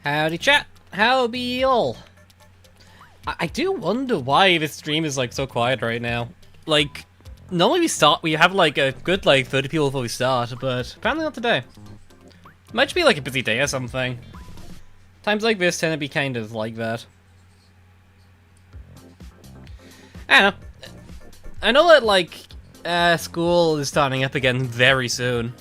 Howdy chat, how be y'all? I do wonder why this stream is like so quiet right now. Like, normally we have like a good like 30 people before we start, but apparently not today. Might be like a busy day or something. Times like this tend to be kind of like that. I don't know. I know that like school is starting up again very soon.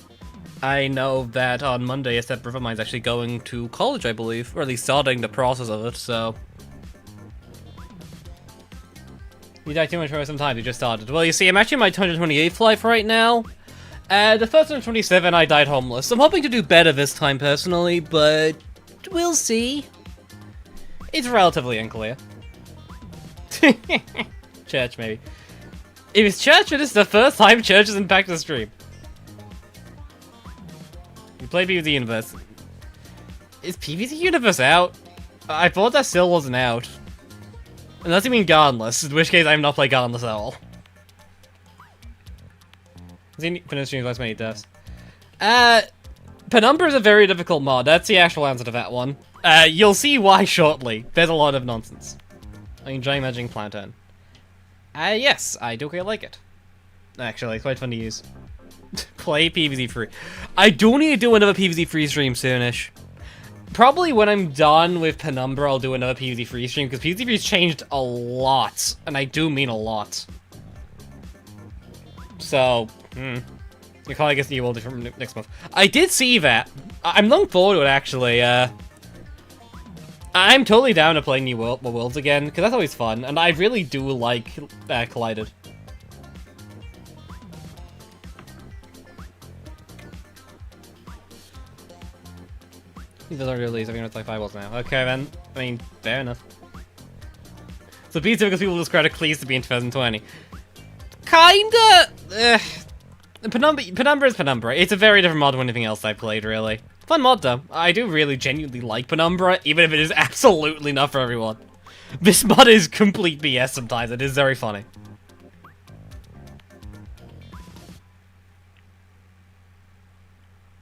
I know that on Monday a stepbrother of mine is actually going to college, I believe, or at least starting the process of it, so. You died too much for some time, you just started. Well, you see, I'm actually in my 228th life right now. The first 127, I died homeless. I'm hoping to do better this time, personally, but we'll see. It's relatively unclear. Church, maybe. If it's church, it is the first time church has impacted the stream. You play PvZ Universe. Is PvZ Universe out? I thought that still wasn't out. Unless you mean Gardenless, in which case I'm not playing Gardenless at all. Has he finished streams last many deaths? Penumbra is a very difficult mod. That's the actual answer to that one. You'll see why shortly. There's a lot of nonsense. I enjoy managing plantern. Yes, I do quite like it. Actually, it's quite fun to use. Play PvZ3. I do need to do another PvZ3 stream soonish. Probably when I'm done with Penumbra, I'll do another PvZ3 stream, because PvZ3's changed a lot. And I do mean a lot. So, you probably get the world from next month. I did see that. I'm looking forward to it, actually. I'm totally down to playing new worlds again, because that's always fun, and I really do like Collided. He doesn't release, I mean, it's like 5 worlds now. Okay, then. I mean, fair enough. So be because people discredit Cleese to be in 2020. Kinda! Penumbra is Penumbra. It's a very different mod than anything else I played, really. Fun mod, though. I do really genuinely like Penumbra, even if it is absolutely not for everyone. This mod is complete BS sometimes. It is very funny.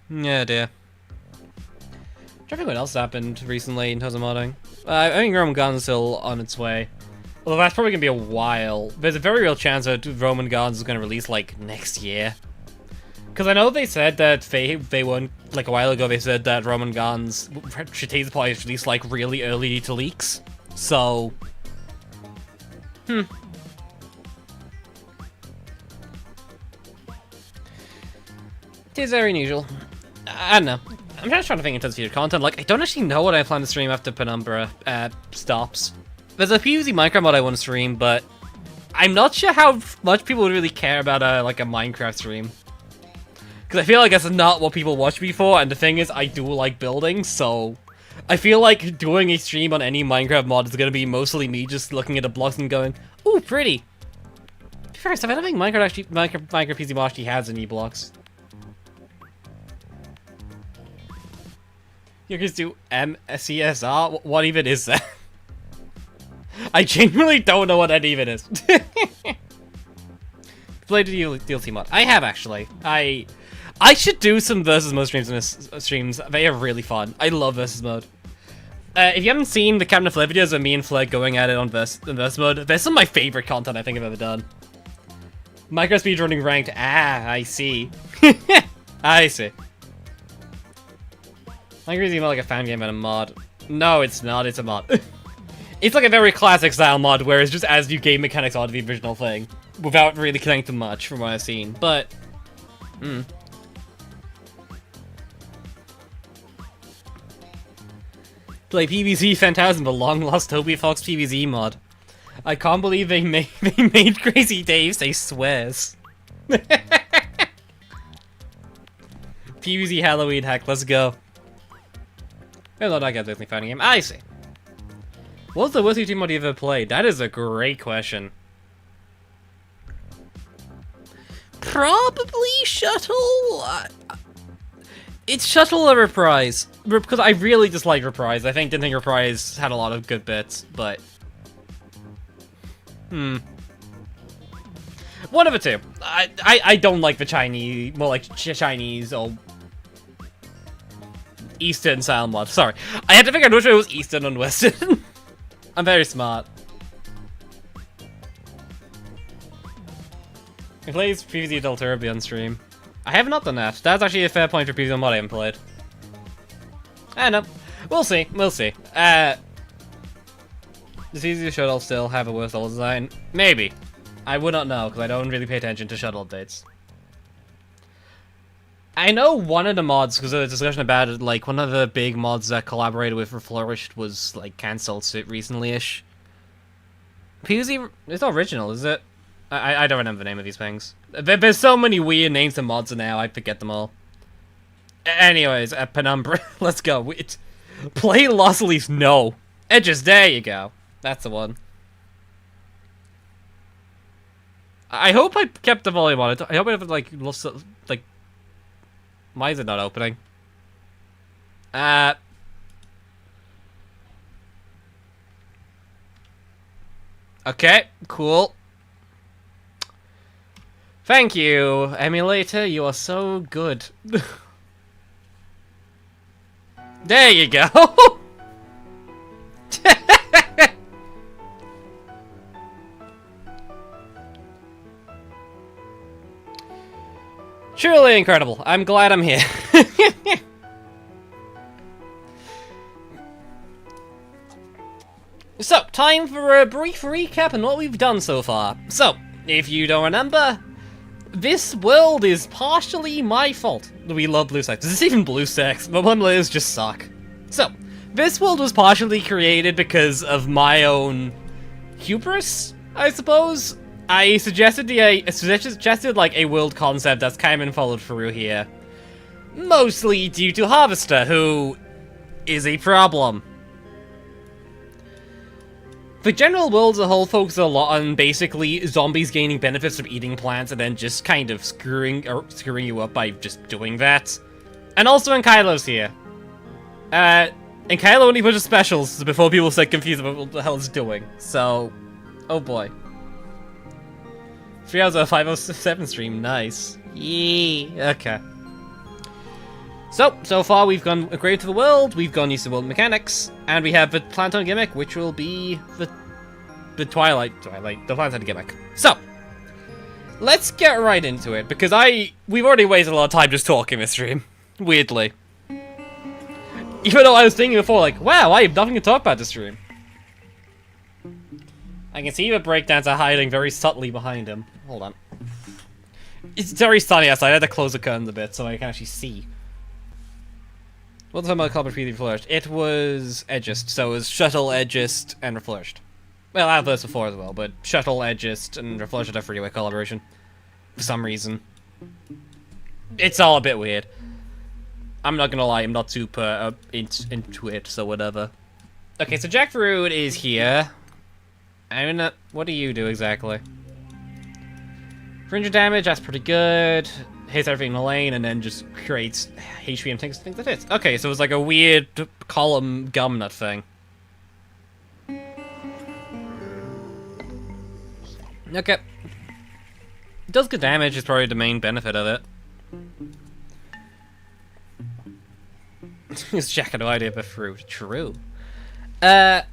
Yeah, dear. I'm trying to think what else happened recently in terms of modding. I think Roman Guns is still on its way. Although that's probably going to be a while. There's a very real chance that Roman Guns is going to release, like, next year. Because I know they said that they weren't, like, a while ago, they said that Roman Guns should take the probably release, like, really early to leaks. So... It is very unusual. I don't know. I'm just trying to think in terms of future content. Like, I don't actually know what I plan to stream after Penumbra stops. There's a PvZ Minecraft mod I want to stream, but I'm not sure how much people would really care about like a Minecraft stream. Because I feel like that's not what people watch me for, and the thing is, I do like building, so I feel like doing a stream on any Minecraft mod is going to be mostly me just looking at the blocks and going, ooh, pretty. To be fair, I don't think Minecraft PvZ mod actually has any blocks. You can do MCSR? What even is that? I genuinely don't know what that even is. Played the DLC mod. I have, actually. I should do some versus mode streams in this streams. They are really fun. I love versus mode. If you haven't seen the Captain Flare videos of me and Flare going at it on versus mode, there's some of my favorite content I think I've ever done. Micro speedrunning ranked. Ah, I see. I see. Like, it's even like a fan game and a mod. No, it's not. It's a mod. It's like a very classic style mod, where it's just as new game mechanics are to the original thing, without really connecting much from what I've seen. But, Play PvZ Phantasm, the long lost Toby Fox PvZ mod. I can't believe they made Crazy Dave say swears. PvZ Halloween hack. Let's go. Oh, no, that guy's definitely finding him. I see. What's the worst YouTube mod you've ever played? That is a great question. Probably Shuttle? It's Shuttle or Reprise. Because I really dislike Reprise. Didn't think Reprise had a lot of good bits, but... One of the two. I don't like the Chinese, more like Chinese or... Eastern style mod. Sorry. I had to figure out which way was Eastern and Western. I'm very smart. He plays PvZ Delturbi on stream. I have not done that. That's actually a fair point for PvZ mod I haven't played. I don't know. We'll see. We'll see. It's easy to shuttle still have a worse level design. Maybe. I would not know, because I don't really pay attention to shuttle updates. I know one of the mods, because there was a discussion about it, like, one of the big mods that collaborated with Reflourished was, like, cancelled recently-ish. PvZ, it's not original, is it? I don't remember the name of these things. There's so many weird names to mods now, I forget them all. Anyways, Penumbra, let's go. Play Lost Leaf, no. Edges, there you go. That's the one. I hope I kept the volume on it. I hope I haven't, like, lost, like... Why is it not opening? Okay, cool. Thank you, emulator. You are so good. There you go! Truly incredible. I'm glad I'm here. So, time for a brief recap on what we've done so far. So, if you don't remember, this world is partially my fault. We love blue sex. Is this even blue sex? My one layers just suck. So, this world was partially created because of my own hubris, I suppose. I suggested like a world concept that's kind of been followed through here. Mostly due to Harvester, who is a problem. The general world as a whole focuses a lot on basically zombies gaining benefits from eating plants and then just kind of screwing you up by just doing that. And also when Kylo's here. And Kylo only pushes specials before people get confused about what the hell it's doing. So, oh boy. 3 hours of a 507 stream, nice. Yee, okay. So far we've gone upgrade to the world, we've gone used to world mechanics, and we have the plantern gimmick, which will be the Twilight, the plantern gimmick. So, let's get right into it, because we've already wasted a lot of time just talking this stream, weirdly. Even though I was thinking before, like, wow, I have nothing to talk about this stream. I can see the breakdowns are hiding very subtly behind him. Hold on. It's very sunny outside, I had to close the curtains a bit so I can actually see. What the fuck about Cobra 3D Reflourished? It was Edgist, so it was Shuttle, Edgist, and Reflourished. Well, I have those before as well, but Shuttle, Edgist, and Reflourished are freeway collaboration. For some reason. It's all a bit weird. I'm not gonna lie, I'm not super into it, so whatever. Okay, so Jackfruit is here. What do you do exactly? 300 damage, that's pretty good. Hits everything in the lane, and then just creates HP and things that hits. Okay, so it's like a weird column gum nut thing. Okay. It does good damage, is probably the main benefit of it. It's Jack had no idea of a fruit. True. I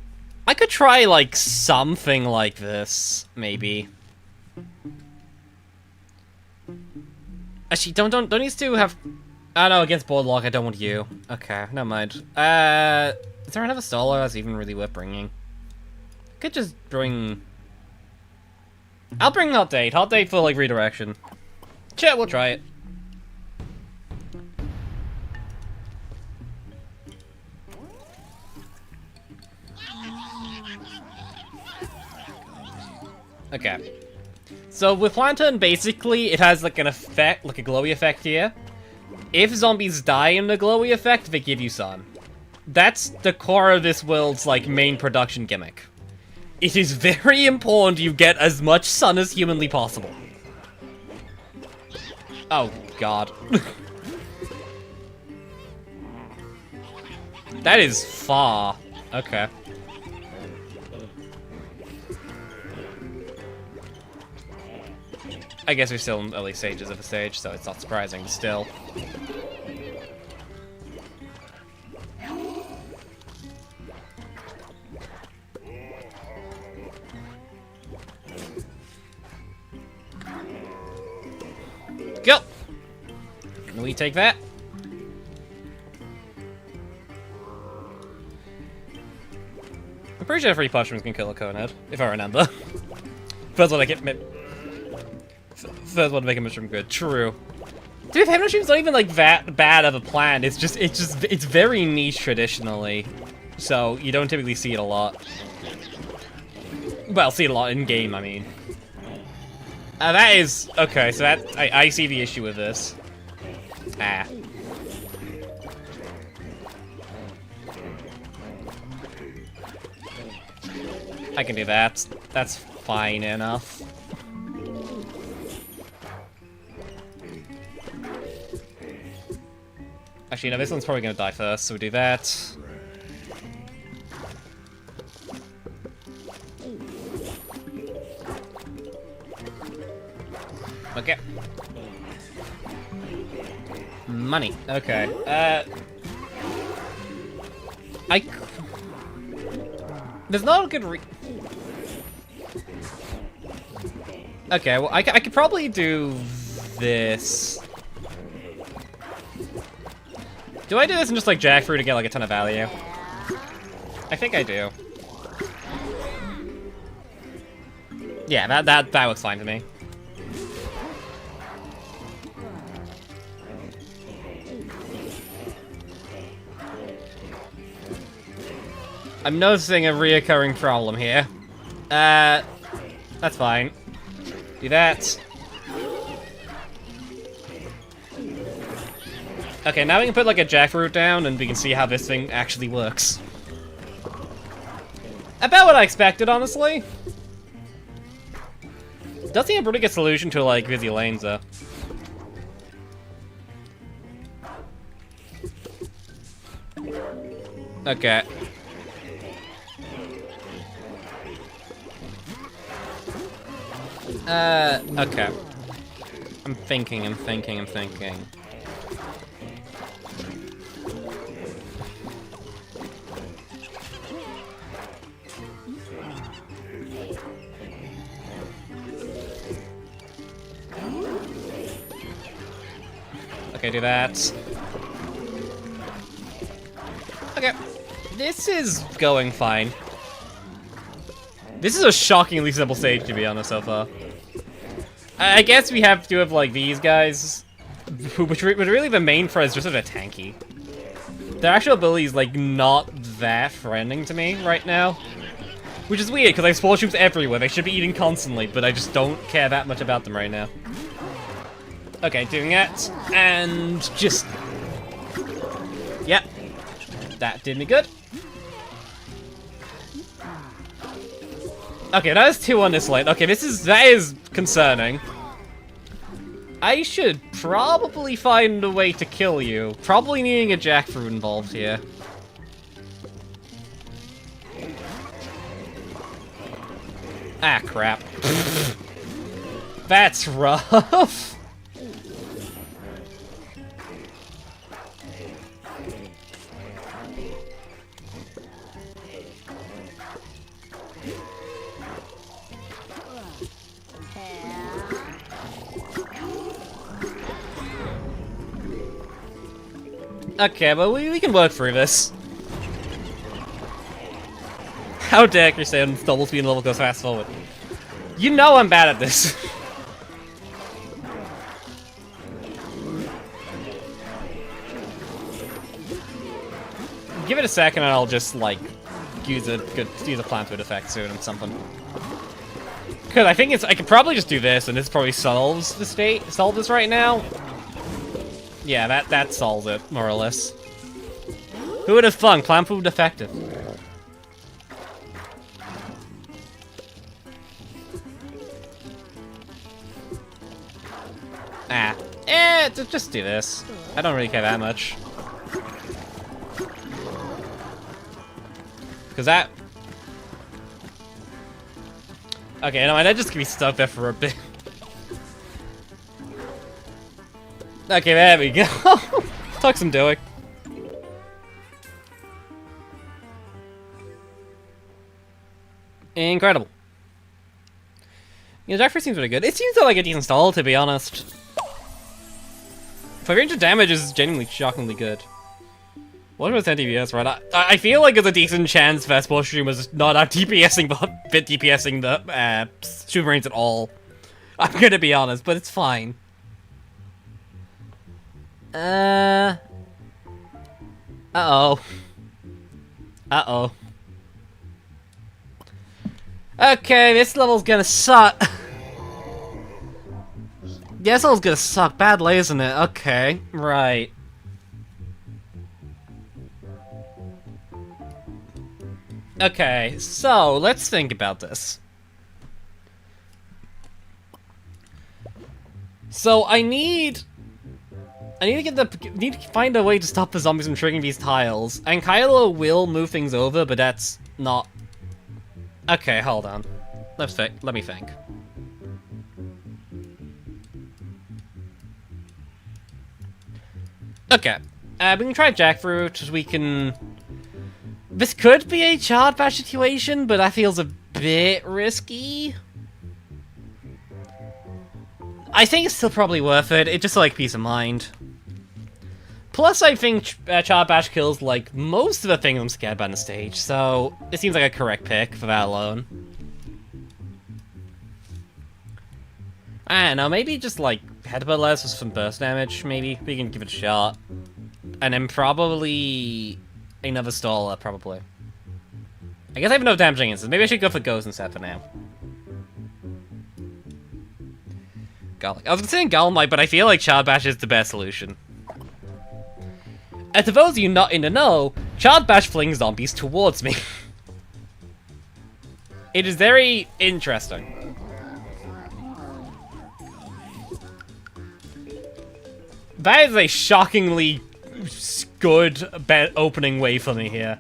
could try, like, something like this, maybe. Actually, don't these two have... Oh no, against Boardlock, I don't want you. Okay, never mind. Is there another solo that's even really worth bringing? I could just bring... I'll bring Hot Date. Hot Date for, like, redirection. Sure, we'll try it. Okay. So with Plantern, basically, it has like an effect, like a glowy effect here. If zombies die in the glowy effect, they give you sun. That's the core of this world's like main production gimmick. It is very important you get as much sun as humanly possible. Oh god. That is far. Okay. I guess we're still in early stages of the stage, so it's not surprising still. Go! We take that. I'm pretty sure 3 mushrooms can kill a conehead, if I remember. First one I get... First one to make a mushroom good. True. Dude, head mushroom's not even like that bad of a plant. It's very niche traditionally, so you don't typically see it a lot. Well, see it a lot in game, I mean. That is okay. So that I see the issue with this. Ah. I can do that. That's fine enough. Actually, no, this one's probably gonna die first, so we do that. Okay. Money. Okay. There's not a good Okay, well, I could probably do this. Do I do this and just, like, jackfruit to get, like, a ton of value? I think I do. Yeah, that looks fine to me. I'm noticing a reoccurring problem here. That's fine. Do that. Okay, now we can put like a jackfruit down and we can see how this thing actually works. About what I expected, honestly. Does seem a pretty good solution to like busy lanes though. Okay. Okay. I'm thinking. Okay, do that. Okay. This is going fine. This is a shockingly simple stage, to be honest, so far. I guess we have to have, like, these guys, which really the main threat is just sort of tanky. Their actual ability is, like, not that threatening to me right now. Which is weird, because I have spore troops everywhere. They should be eating constantly, but I just don't care that much about them right now. Okay, doing that, and just... Yep. That did me good. Okay, that is 2 on this lane. Okay, that is concerning. I should probably find a way to kill you. Probably needing a jackfruit involved here. Ah, crap. That's rough. Okay, but we can work through this. How dare you say on double speed and level goes fast forward? You know I'm bad at this. Give it a second and I'll just like use a plantern effect soon or something. Cause I think I could probably just do this and this probably solve this right now. Yeah, that solves it, more or less. Who would have thunk? Plantern defective. Ah. Just do this. I don't really care that much. Cause that... Okay, no, that just can be stuck there for a bit. Okay, there we go. Took some doing. Incredible. Yeah, jackfruit seems really good. It seems like a decent stall, to be honest. For range of damage is genuinely shockingly good. 1% DPS, right? I feel like there's a decent chance that Spore Stream was not out DPSing, but bit DPSing the Supermarines at all. I'm gonna be honest, but it's fine. Uh-oh. Uh-oh. Okay, this level's gonna suck. Yeah, this level's gonna suck badly, isn't it? Okay, right. Okay, so let's think about this. So I need to find a way to stop the zombies from triggering these tiles. And Kylo will move things over, but that's not... Okay, hold on. Let me think. Okay, we can try jackfruit. We can This could be a Chard Bash situation, but that feels a bit risky. I think it's still probably worth it. It's just like peace of mind. Plus, I think Chard Bash kills like most of the things I'm scared about on the stage, so it seems like a correct pick for that alone. I don't know, maybe just like headbutt less with some burst damage, maybe. We can give it a shot. And then probably another staller, probably. I guess I have enough damaging instance. Maybe I should go for Ghost instead for now. Garlic. I was considering Golem, but I feel like Chard Bash is the best solution. And to those of you not in the know, Chard Bash flings zombies towards me. It is very interesting. That is a shockingly good opening wave for me here.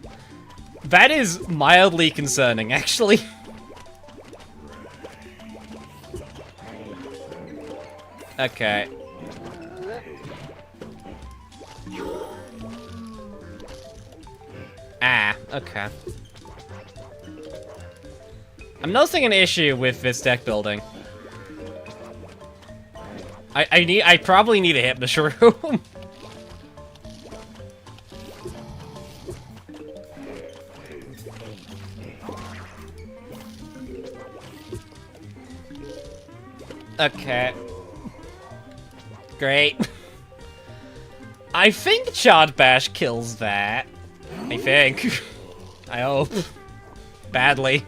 That is mildly concerning, actually. Okay. Ah, okay. I'm noticing an issue with this deck building. I probably need a Hypnosh room. Okay. Great. I think Chard Bash kills that. I think. I hope. Badly.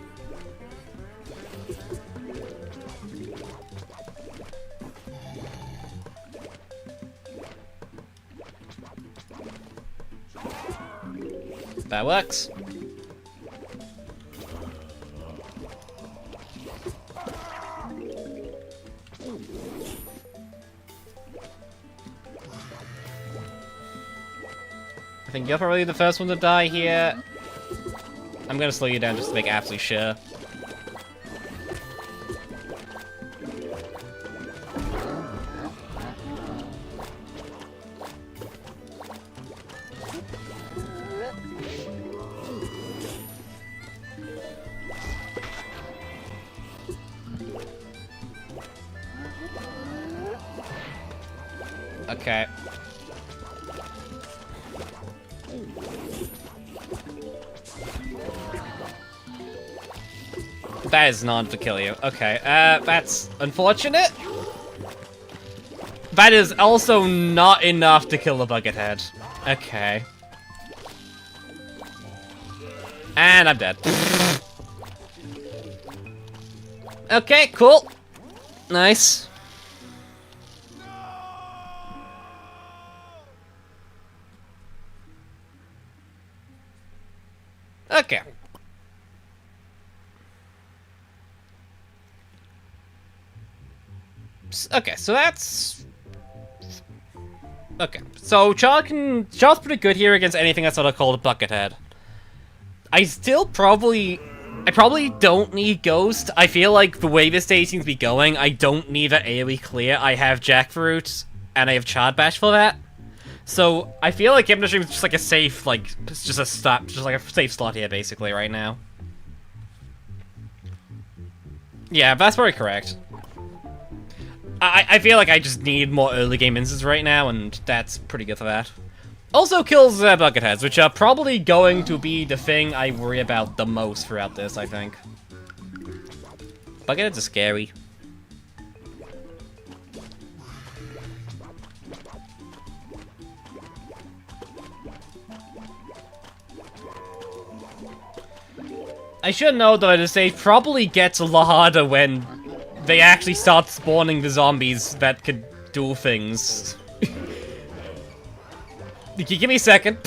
That works. I think you're probably the first one to die here. I'm gonna slow you down just to make absolutely sure. Okay. That is not to kill you. Okay, that's unfortunate. That is also not enough to kill the Buckethead. Okay. And I'm dead. Okay, cool. Nice. Okay. Okay, so that's... Okay, so Chard's pretty good here against anything that's not called a Buckethead. I probably don't need Ghost. I feel like the way this stage seems to be going, I don't need an AoE clear. I have Jackfruit, and I have Chard Bash for that. So, I feel like Hypnosh is just like a safe, like, just like a safe slot here, basically, right now. Yeah, that's probably correct. I feel like I just need more early game instances right now, and that's pretty good for that. Also kills Bucketheads, which are probably going to be the thing I worry about the most throughout this, I think. Bucketheads are scary. I should know though, this stage probably gets a lot harder when they actually start spawning the zombies that could do things. Give me a second.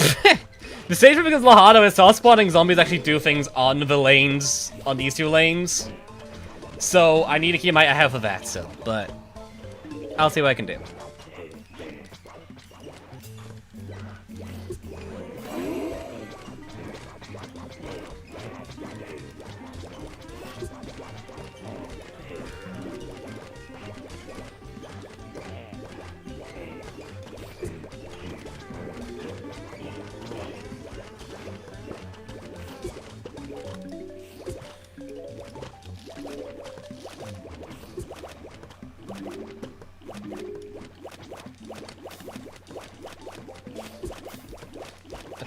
The stage becomes a lot harder when it starts spawning zombies that actually do things on the lanes, on these two lanes. So I need to keep my eye out for that still, but I'll see what I can do.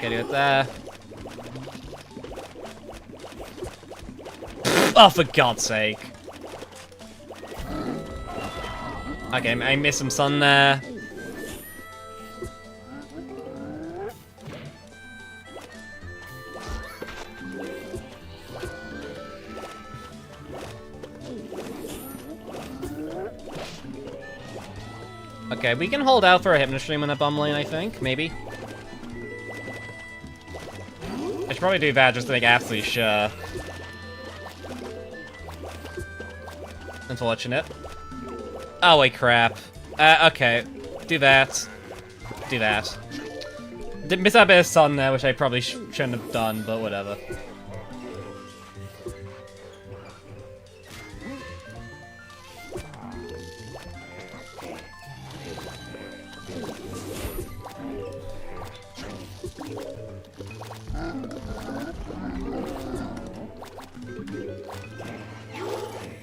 Okay, do it there. Oh, for God's sake. Okay, I missed some sun there. Okay, we can hold out for a Hypnostream on that bomb lane, I think. Maybe. I should probably do that just to make absolutely sure. Unfortunate. Oh, wait, crap. Okay. Do that. Do that. Did miss that bit of sun there, which I probably shouldn't have done, but whatever.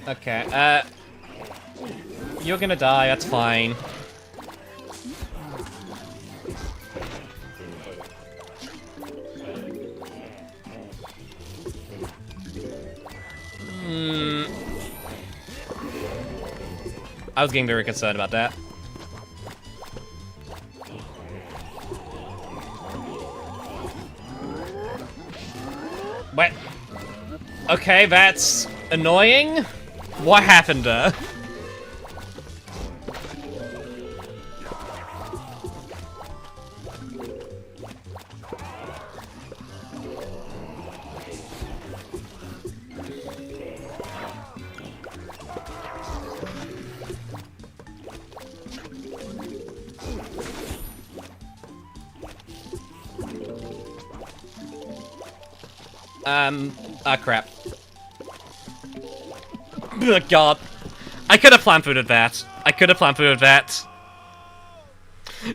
Okay, you're gonna die, that's fine. I was getting very concerned about that. What? Okay, that's annoying. What happened there? Crap. Oh, God. I could have plant fooded that. I could have plant fooded that.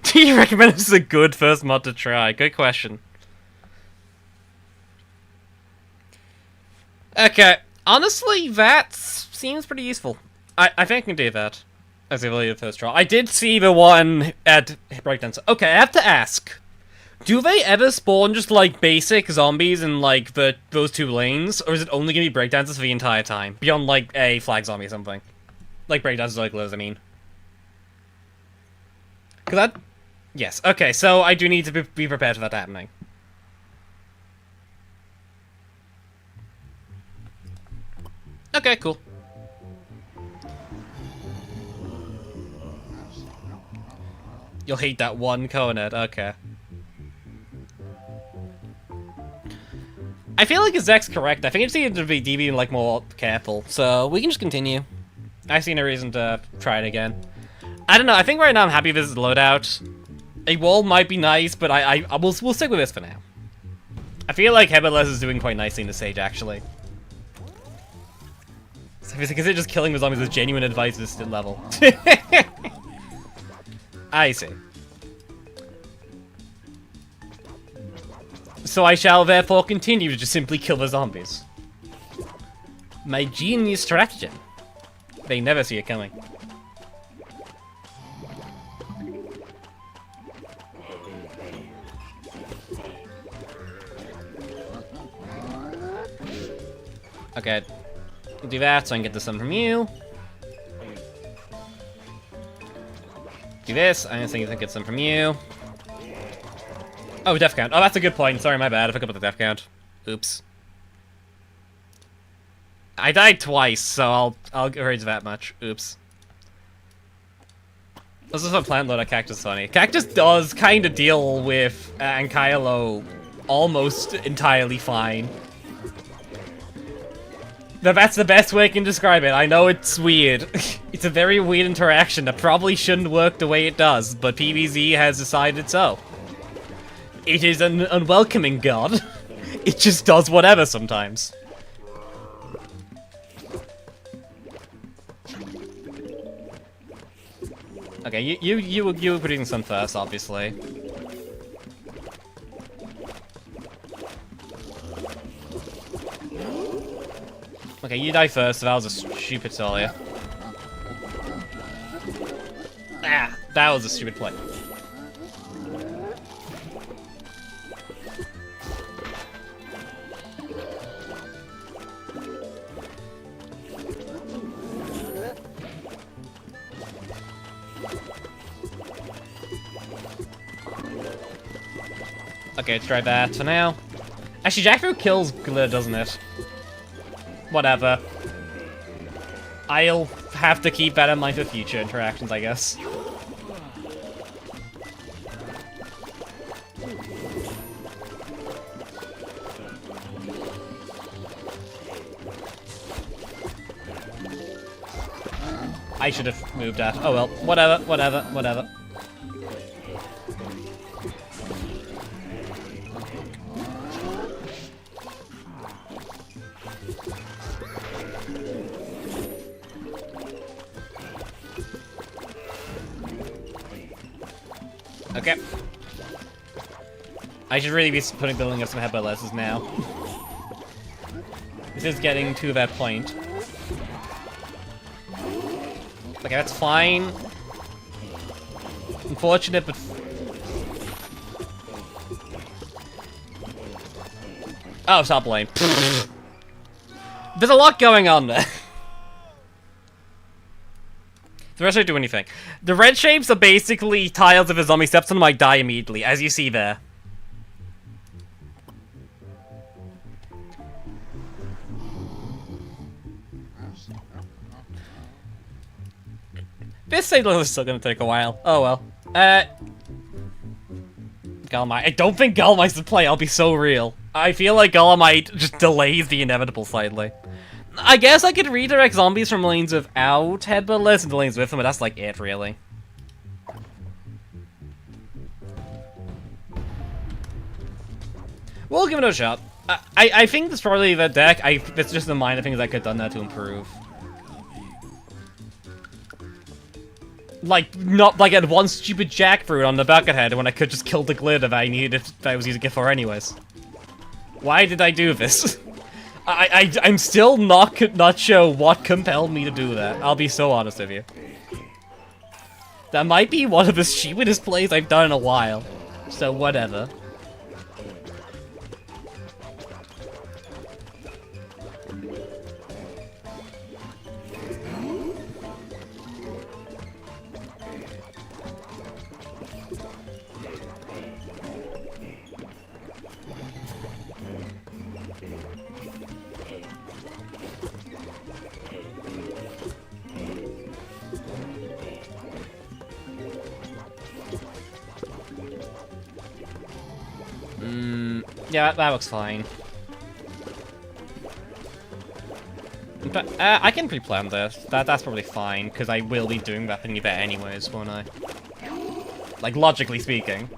Do you recommend this is a good first mod to try? Good question. Okay. Honestly, that seems pretty useful. I think I can do that. As a really first try. I did see the one at Breakdance. Okay, I have to ask. Do they ever spawn just, like, basic zombies in, like, those two lanes? Or is it only gonna be breakdances for the entire time? Beyond, like, a flag zombie or something? Like, breakdances like those, I mean. Cause that... Yes, okay, so I do need to be prepared for that happening. Okay, cool. You'll hate that one conehead, okay. I feel like Zek's correct. I think it's needed to be being like more careful, so we can just continue. I see no reason to try it again. I don't know. I think right now I'm happy with this loadout. A wall might be nice, but we'll stick with this for now. I feel like Headless is doing quite nicely in the stage, actually. So because it just killing the zombies with genuine advice at this level. I see. So I shall therefore continue to just simply kill the zombies. My genius stratagem. They never see it coming. Okay, do that so I can get the sun from you. Do this, I think I can get some from you. Oh, death count. Oh, that's a good point. Sorry, my bad. I forgot about the death count. Oops. I died twice, so I'll erase that much. Oops. This is a plant load of Cactus funny. Cactus does kind of deal with Ankylo almost entirely fine. That's the best way I can describe it. I know it's weird. It's a very weird interaction that probably shouldn't work the way it does, but PvZ has decided so. It is an unwelcoming god. It just does whatever sometimes. Okay, you were putting some first, obviously. Okay, you die first, so that was a stupid failure. Ah, that was a stupid play. Okay, let's try that for now. Actually, jackfruit kills glitter, doesn't it? Whatever. I'll have to keep that in mind for future interactions, I guess. I should have moved that. Oh well, whatever, whatever, whatever. Okay. I should really be building up some headbutt now. This is getting to that point. Okay, that's fine. Unfortunate, but... Oh, stop lane. There's a lot going on there. The rest don't do anything. The red shapes are basically tiles if a zombie steps on them, I die immediately, as you see there. This save is still gonna take a while. Oh well. Golomite. I don't think Golomite's the play, I'll be so real. I feel like Golomite just delays the inevitable slightly. I guess I could redirect zombies from lanes without headbuttless into lanes with them, but that's like it, really. We'll give it a shot. I think that's probably the deck. It's just the minor things I could have done that to improve. Like, not like I had one stupid jackfruit on the bucket head when I could just kill the glitter that I needed, that I was using it for anyways. Why did I do this? I'm still not sure what compelled me to do that. I'll be so honest with you. That might be one of the stupidest plays I've done in a while. So whatever. Yeah, that looks fine. But, I can pre-plan this. That's probably fine, because I will be doing that thingy there anyways, won't I? Like, logically speaking.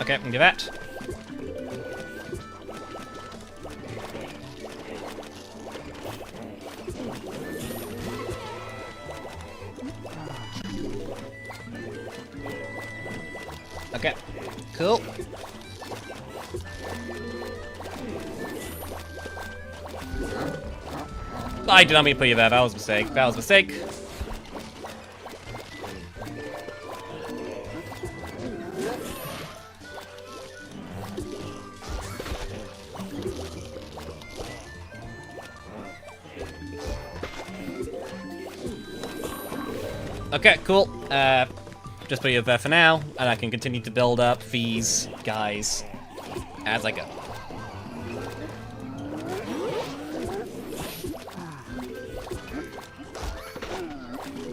Okay, I can do that. Okay, cool. I did not mean to put you there, that was a mistake. That was a mistake. Okay, cool. Just put you there for now, and I can continue to build up these guys as I go.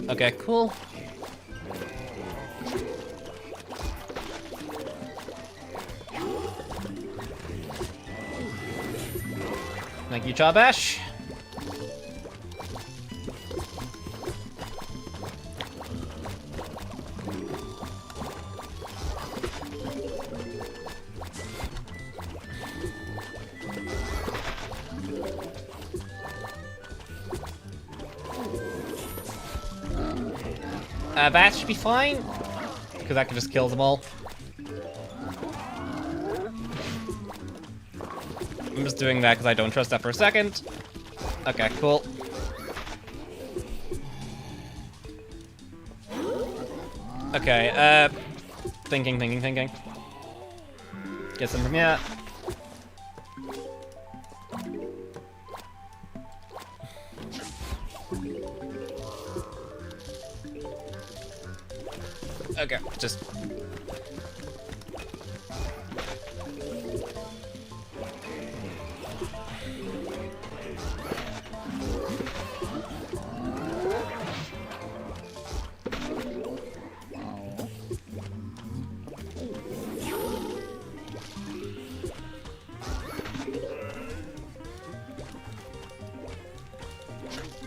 Okay, cool. Thank you, Charbash. That should be fine, because that can just kill them all. I'm just doing that because I don't trust that for a second. Okay, cool. Okay, thinking. Get some from here. Okay, just...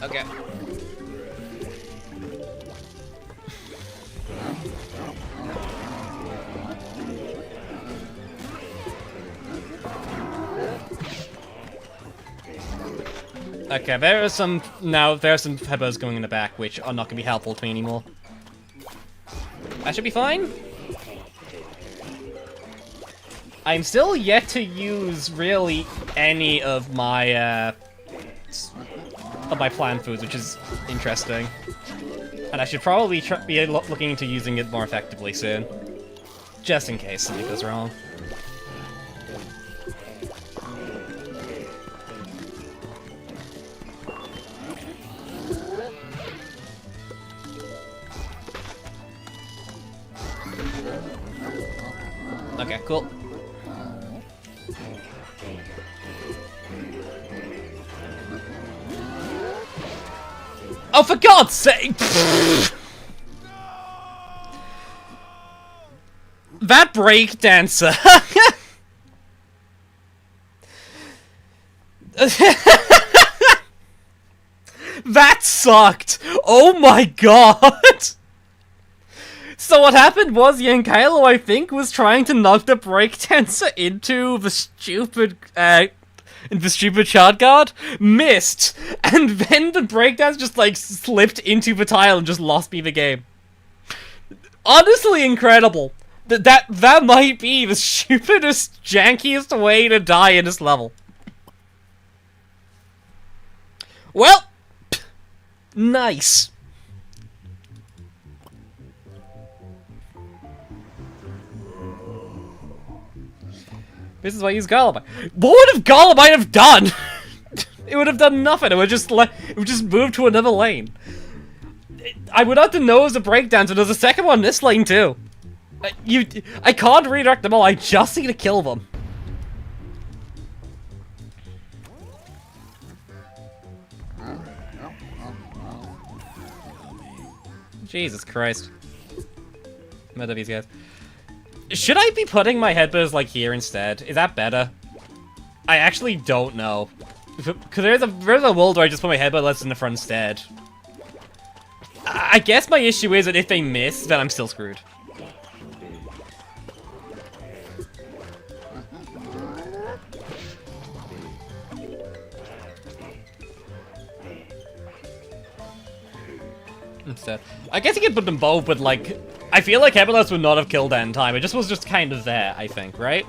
Okay. Okay, there are some peppers going in the back, which are not going to be helpful to me anymore. That should be fine. I'm still yet to use really any of my plant foods, which is interesting. And I should probably be looking into using it more effectively soon, just in case something goes wrong. Okay, cool. Oh, for God's sake! That breakdancer! That sucked! Oh my god! So what happened was Yankalo, I think, was trying to knock the breakdancer into the stupid shard guard, missed, and then the breakdance just like slipped into the tile and just lost me the game. Honestly incredible. That might be the stupidest, jankiest way to die in this level. Well, nice. This is why I use Golemite. What would have Golemite have done? It would have done nothing. It would just move to another lane. I would have to know it was a breakdown, so there's a second one in this lane too. I can't redirect them all. I just need to kill them. Jesus Christ. Murder these guys. Should I be putting my headbutters like here instead? Is that better? I actually don't know. Because there's a world where I just put my headbutters in the front instead. I guess my issue is that if they miss, then I'm still screwed. Instead. I guess you could put them both, but like, I feel like headbutters would not have killed that in time. It just was just kind of there, I think, right?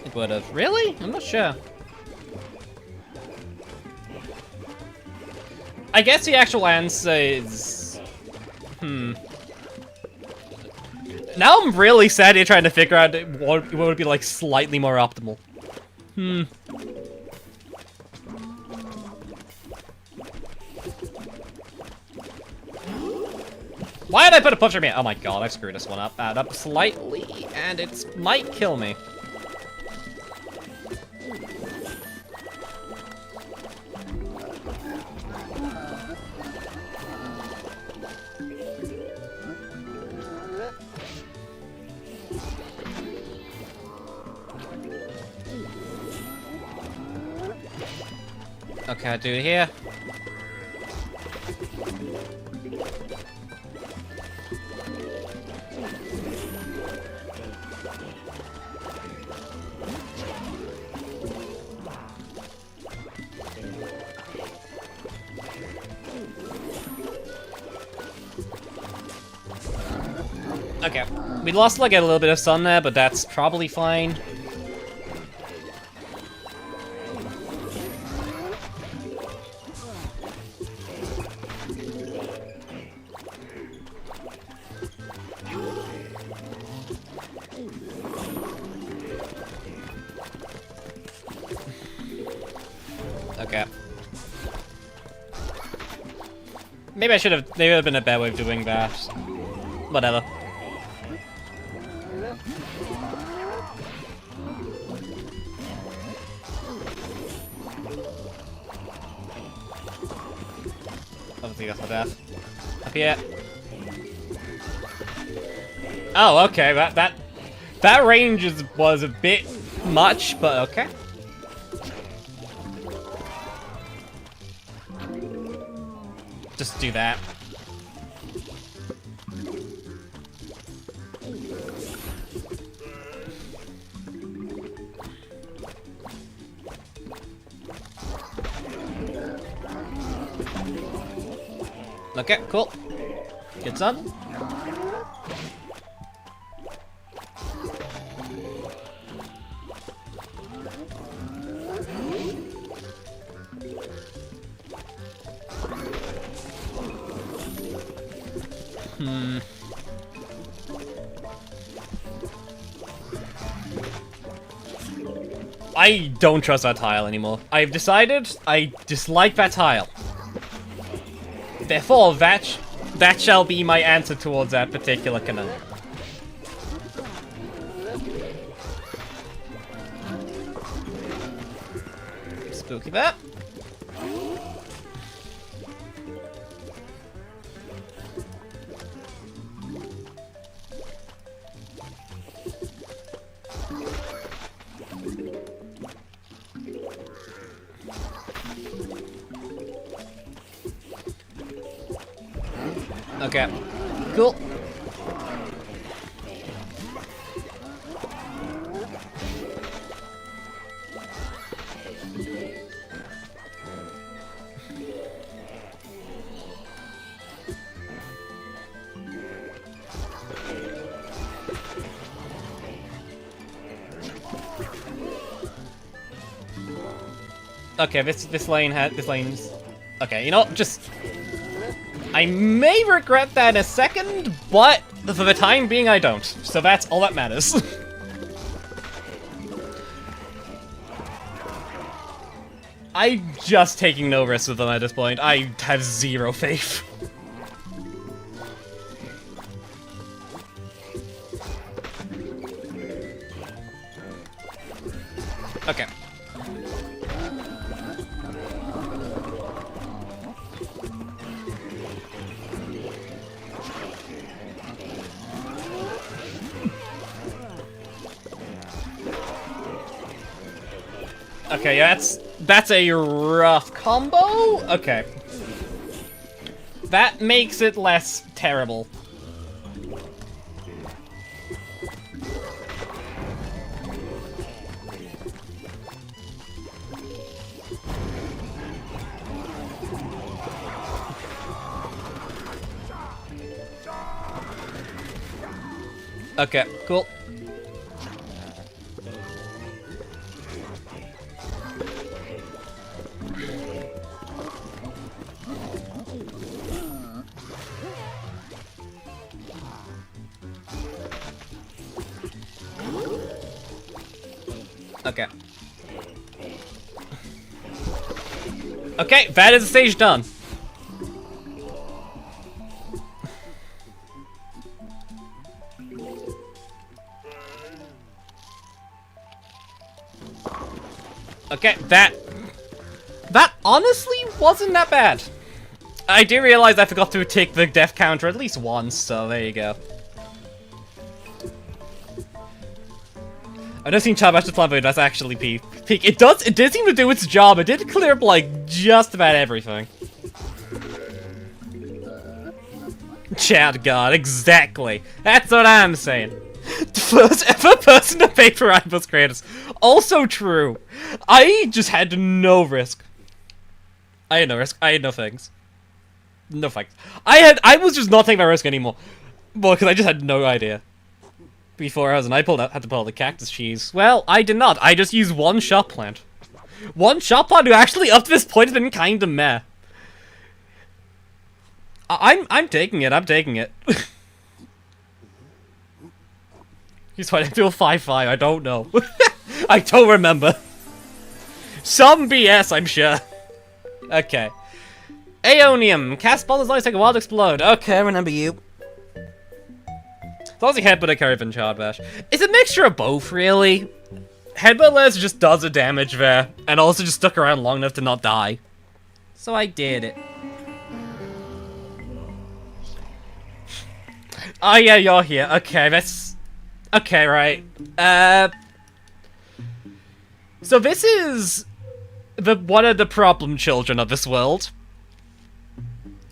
It would have. Really? I'm not sure. I guess the actual answer is... Now I'm really sad here trying to figure out what would be like slightly more optimal. Why did I put a puncher me? Oh my god, I screwed this one up. Up slightly, and it might kill me. Okay, I'll do it here. Okay, we lost like a little bit of sun there, but that's probably fine. Okay. Maybe I should have. Maybe it would have been a bad way of doing that. Whatever. Obviously, that's my death. Up here. Oh, okay. That range was a bit much, but okay. Just do that. Okay, cool. Good son. I don't trust that tile anymore. I've decided I dislike that tile. Therefore, that shall be my answer towards that particular conundrum. Spooky that. Okay, cool. Okay, this lane's okay. You know, just I may regret that in a second, but for the time being, I don't. So that's all that matters. I'm just taking no risks with them at this point. I have zero faith. Okay. Okay, yeah, that's a rough combo. Okay. That makes it less terrible. Okay, cool. Okay. Okay, that is the stage done. Okay, that honestly wasn't that bad. I did realize I forgot to take the death counter at least once, so there you go. I've never seen Chad Master Plan, but that's actually peak. It did seem to do its job. It did clear up, like, just about everything. Chad God, exactly. That's what I'm saying. The first ever person to pay for Rivals creators. Also true. I just had no risk. I had no risk. I had no things. No thanks. I was just not taking my risk anymore. Well, because I just had no idea. Before I was, and I had to pull out the cactus cheese. Well, I did not. I just used one shop plant. One shop plant who actually, up to this point, has been kinda meh. I'm taking it. I'm taking it. He's fighting to a 5-5. I don't know. I don't remember. Some BS, I'm sure. Okay. Aeonium. Cast ball as long as take a while to explode. Okay, I remember you. As long as you headbutt a curve and Chard Bash. It's a mixture of both, really. Headbuttless just does the damage there, and also just stuck around long enough to not die. So I did it. Oh yeah, you're here. Okay, that's... Okay, right. So this is... one of the problem children of this world.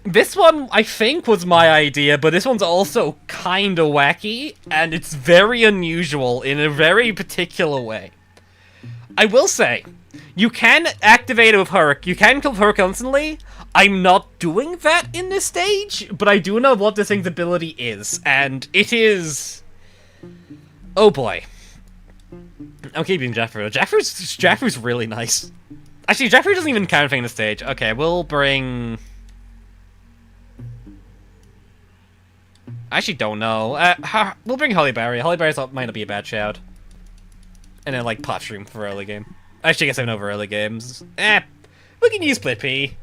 This one, I think, was my idea, but this one's also kinda wacky, and it's very unusual in a very particular way. I will say, you can activate it with her. You can kill her constantly. I'm not doing that in this stage, but I do know what this thing's ability is, and it is... Oh boy. I'm keeping Jeffrey. Jeffrey's really nice. Actually, Jeffrey doesn't even count anything in the stage. Okay, we'll bring... I actually don't know. We'll bring Hollyberry. Hollyberry might not be a bad shout. And then, like, Potshroom for early game. Actually, I guess I know for early games. We can use Split Pea.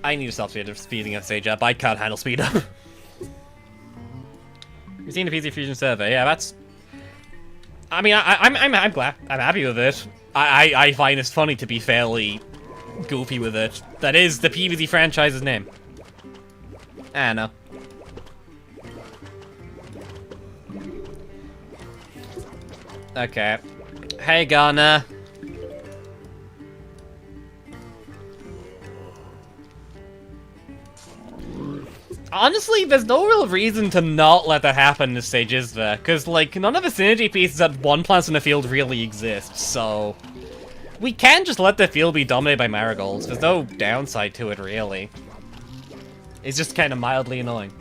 I need to stop speeding up stage up. I can't handle speed up. You've seen the PZ Fusion survey. Yeah, that's... I mean, I'm glad. I'm happy with it. I find it's funny to be fairly goofy with it. That is the PvZ franchise's name. I know. Okay. Hey, Ghana. Honestly, there's no real reason to not let that happen in this stage, is there? Because, like, none of the synergy pieces that one plants in the field really exist, so... We can just let the field be dominated by marigolds. There's no downside to it, really. It's just kind of mildly annoying.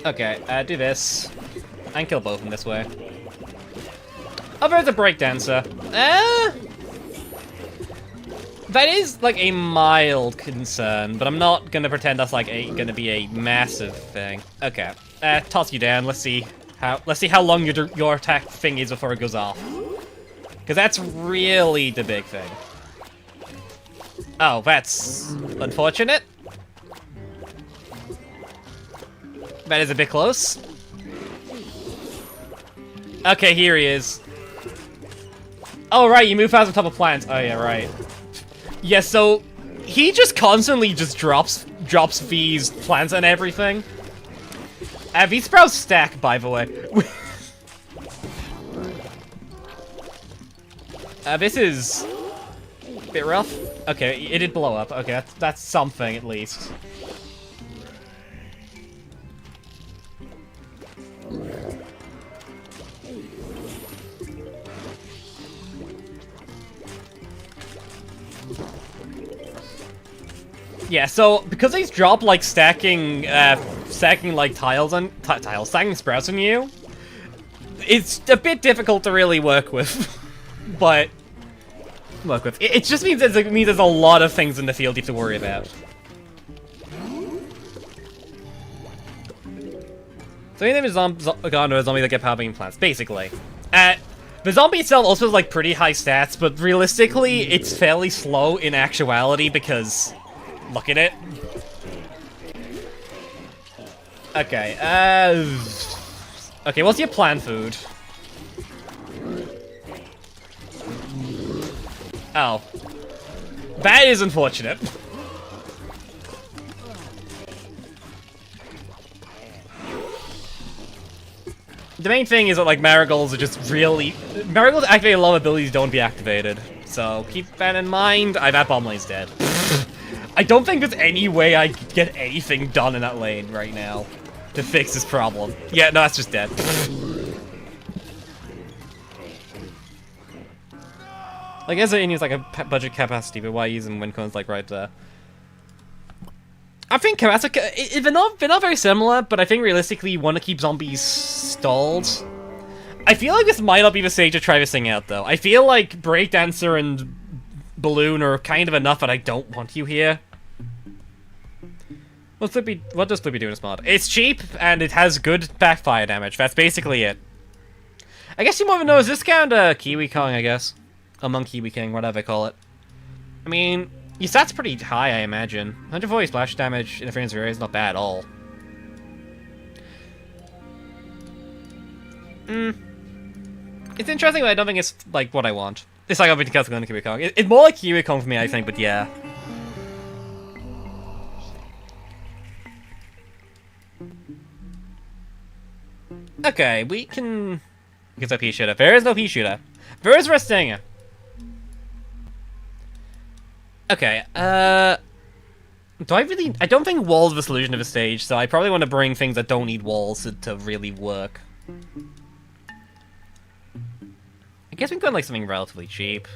Okay, do this. And kill both of them this way. Oh, there's a breakdancer. That is, like, a mild concern, but I'm not gonna pretend that's, like, gonna be a massive thing. Okay, toss you down. Let's see how long your attack thing is before it goes off. Because that's really the big thing. Oh, that's unfortunate. That is a bit close. Okay, here he is. Oh, right, you move fast on top of plants. Oh, yeah, right. Yeah, so he just constantly just drops these plants and everything. These sprouts stack, by the way. This is a bit rough. Okay, it did blow up. Okay, that's something at least. Yeah, so because these drop like stacking like stacking sprouts on you, it's a bit difficult to really work with. But it just means there's a lot of things in the field you have to worry about. So anything with Gondor is zombie that get power beam plants, basically. The zombie itself also has like pretty high stats, but realistically, it's fairly slow in actuality because look at it. Okay, okay, what's your plant food? Oh. That is unfortunate. The main thing is that, like, marigolds are just really... Marigolds activate a lot of abilities don't be activated. So, keep that in mind. That bomb lane's dead. I don't think there's any way I could get anything done in that lane right now to fix this problem. Yeah, no, that's just dead. I guess it needs like a budget capacity, but why using wind cones like right there? I think they're not very similar, but I think realistically you want to keep zombies stalled. I feel like this might not be the stage to try this thing out, though. I feel like Breakdancer and Balloon are kind of enough that I don't want you here. What does Flippy do in this mod? It's cheap, and it has good backfire damage. That's basically it. I guess you want to know, is this count Kiwi Kong, I guess? Among Kiwi King, whatever they call it. I mean, your stats pretty high, I imagine. 140 splash damage, interference area is not bad at all. It's interesting, but I don't think it's, like, what I want. It's like, I'll be the Kiwi Kong. It's more like Kiwi Kong for me, I think, but yeah. Okay, we can... Get a pea shooter. There is no pea shooter. There is resting. Okay, do I really... I don't think walls are the solution to the stage, so I probably want to bring things that don't need walls to really work. I guess we can go on, like, something relatively cheap.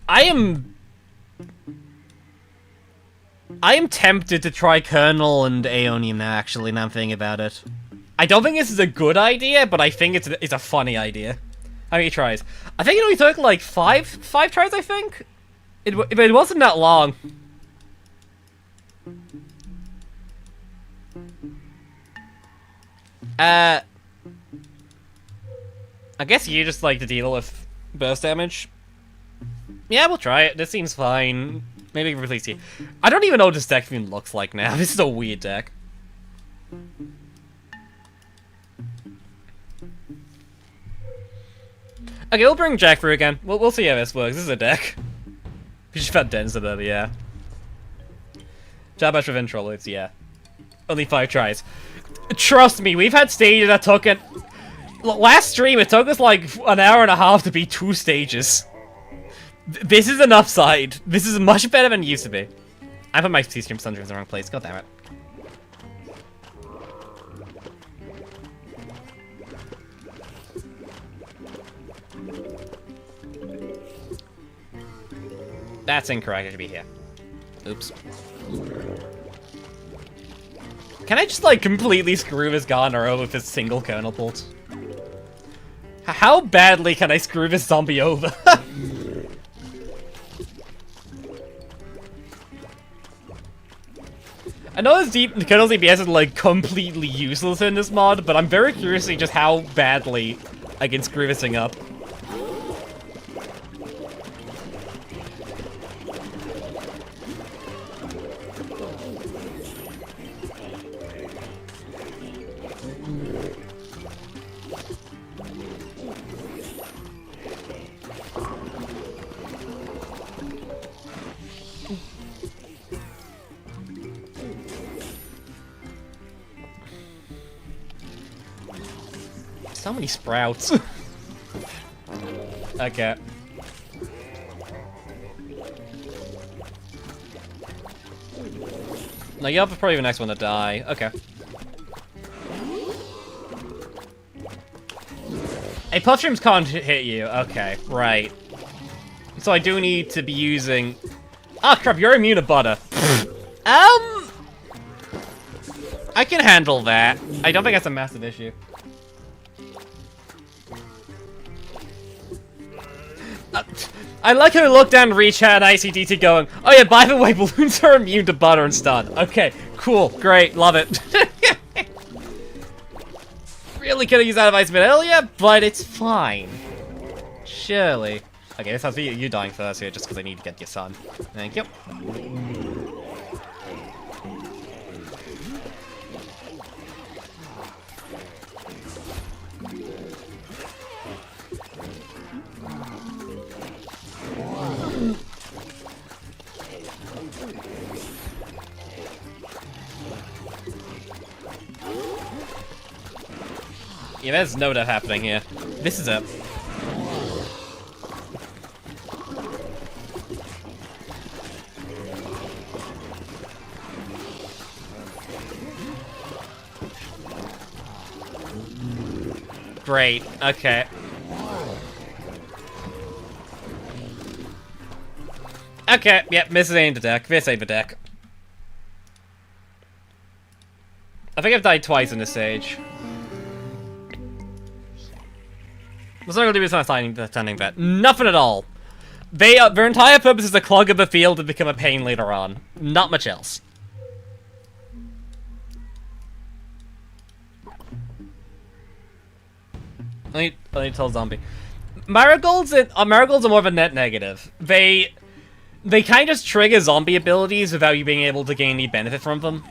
I am tempted to try Colonel and Aeonium now, actually, now I'm thinking about it. I don't think this is a good idea, but I think it's a funny idea. How many tries? I think it only took, like, five tries, I think? It wasn't that long. I guess you just like to deal with burst damage. Yeah, we'll try it. This seems fine. Maybe release you. I don't even know what this deck even looks like now. This is a weird deck. Okay, we'll bring Jack through again. We'll see how this works. This is a deck. We just found denser though, yeah. Jabash Revenge Trollers, yeah. Only 5 tries. Trust me, we've had stages that took it. Last stream, it took us like an hour and a half to beat 2 stages. This is an upside. This is much better than it used to be. I put my T-Stream Sundry in the wrong place. God damn it. That's incorrect. I should be here. Oops. Can I just, like, completely screw this Garner over with this single kernel bolt? How badly can I screw this zombie over? I know this kernel DPS is, like, completely useless in this mod, but I'm very curious to see just how badly I can screw this thing up. So many sprouts. Okay. No, you're probably the next one to die. Okay. Hey, puff shrooms can't hit you. Okay, right. So I do need to be using... Ah, crap, you're immune to butter. I can handle that. I don't think that's a massive issue. I like how we look down and reach out ICDT going, oh yeah, by the way, balloons are immune to butter and stun. Okay, cool, great, love it. Really could have used that advice a bit earlier, but it's fine. Surely. Okay, this has to be you dying first here, just because I need to get your son. Thank you. Yeah, there's no death happening here. This is it. Great, okay. Okay, yep, this ain't the deck. This ain't the deck. I think I've died twice in this stage. What's not gonna do is not standing bet. Nothing at all. Their entire purpose is to clog up the field and become a pain later on. Not much else. I need to tell zombie. Marigolds are more of a net negative. They kind of just trigger zombie abilities without you being able to gain any benefit from them.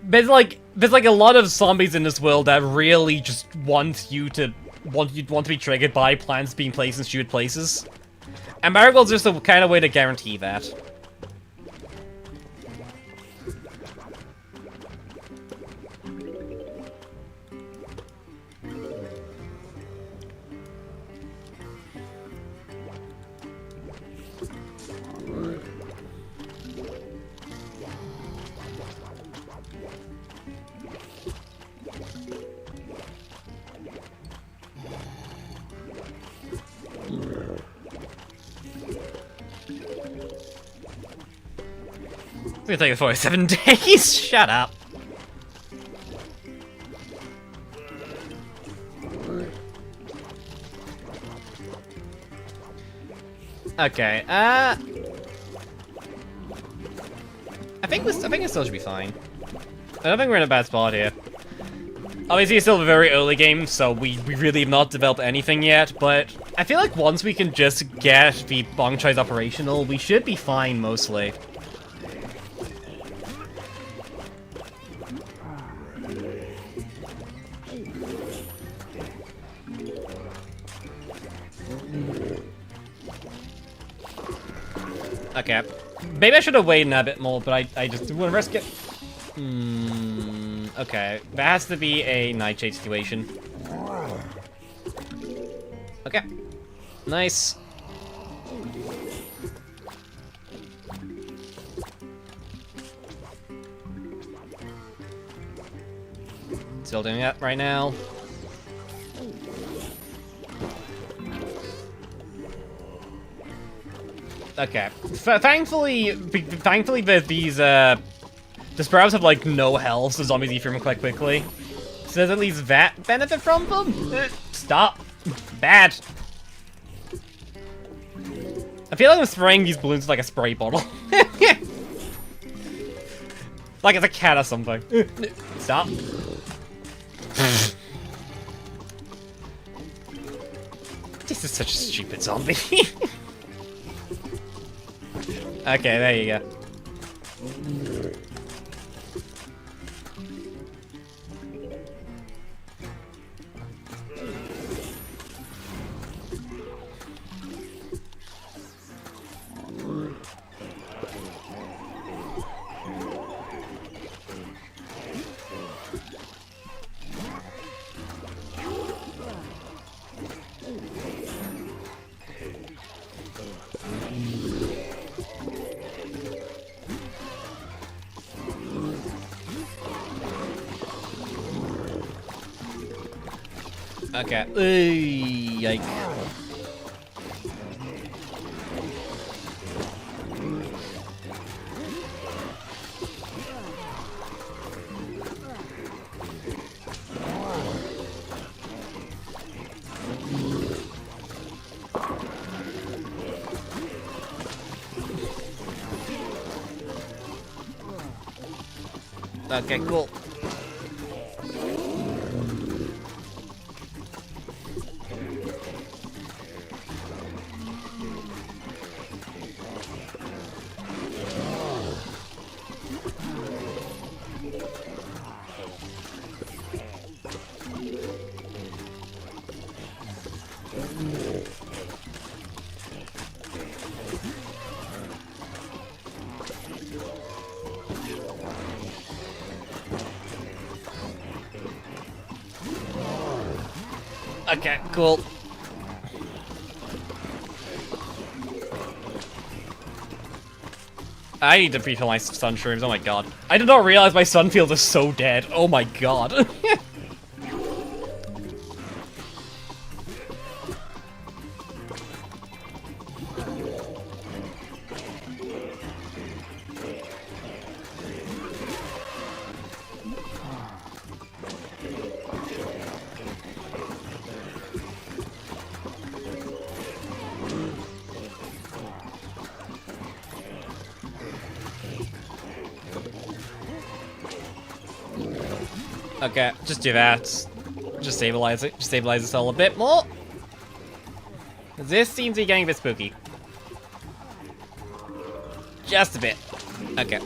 There's like a lot of zombies in this world that really just want to be triggered by plants being placed in stupid places. And Marigold's just a kind of way to guarantee that. It's gonna take us 47 days. Shut up. Okay. I think it still should be fine. I don't think we're in a bad spot here. Obviously, it's still a very early game, so we really have not developed anything yet. But I feel like once we can just get the bong choi's operational, we should be fine mostly. Okay. Maybe I should have waited a bit more, but I just want to risk it. Okay. That has to be a nightshade situation. Okay. Nice. Still doing that right now. Okay. Thankfully, these the sparrows have like no health, so zombies eat them quite quickly. So there's at least that benefit from them. Stop. Bad. I feel like I'm spraying these balloons with like a spray bottle. Like it's a cat or something. Stop. This is such a stupid zombie. Okay, there you go. Okay. Yike. Okay, cool. Okay, cool. I need to refill my sun shrooms, oh my god. I did not realize my sun fields are so dead. Oh my god. Okay, just do that. Just stabilize it. Just stabilize this all a bit more. This seems to be getting a bit spooky. Just a bit. Okay.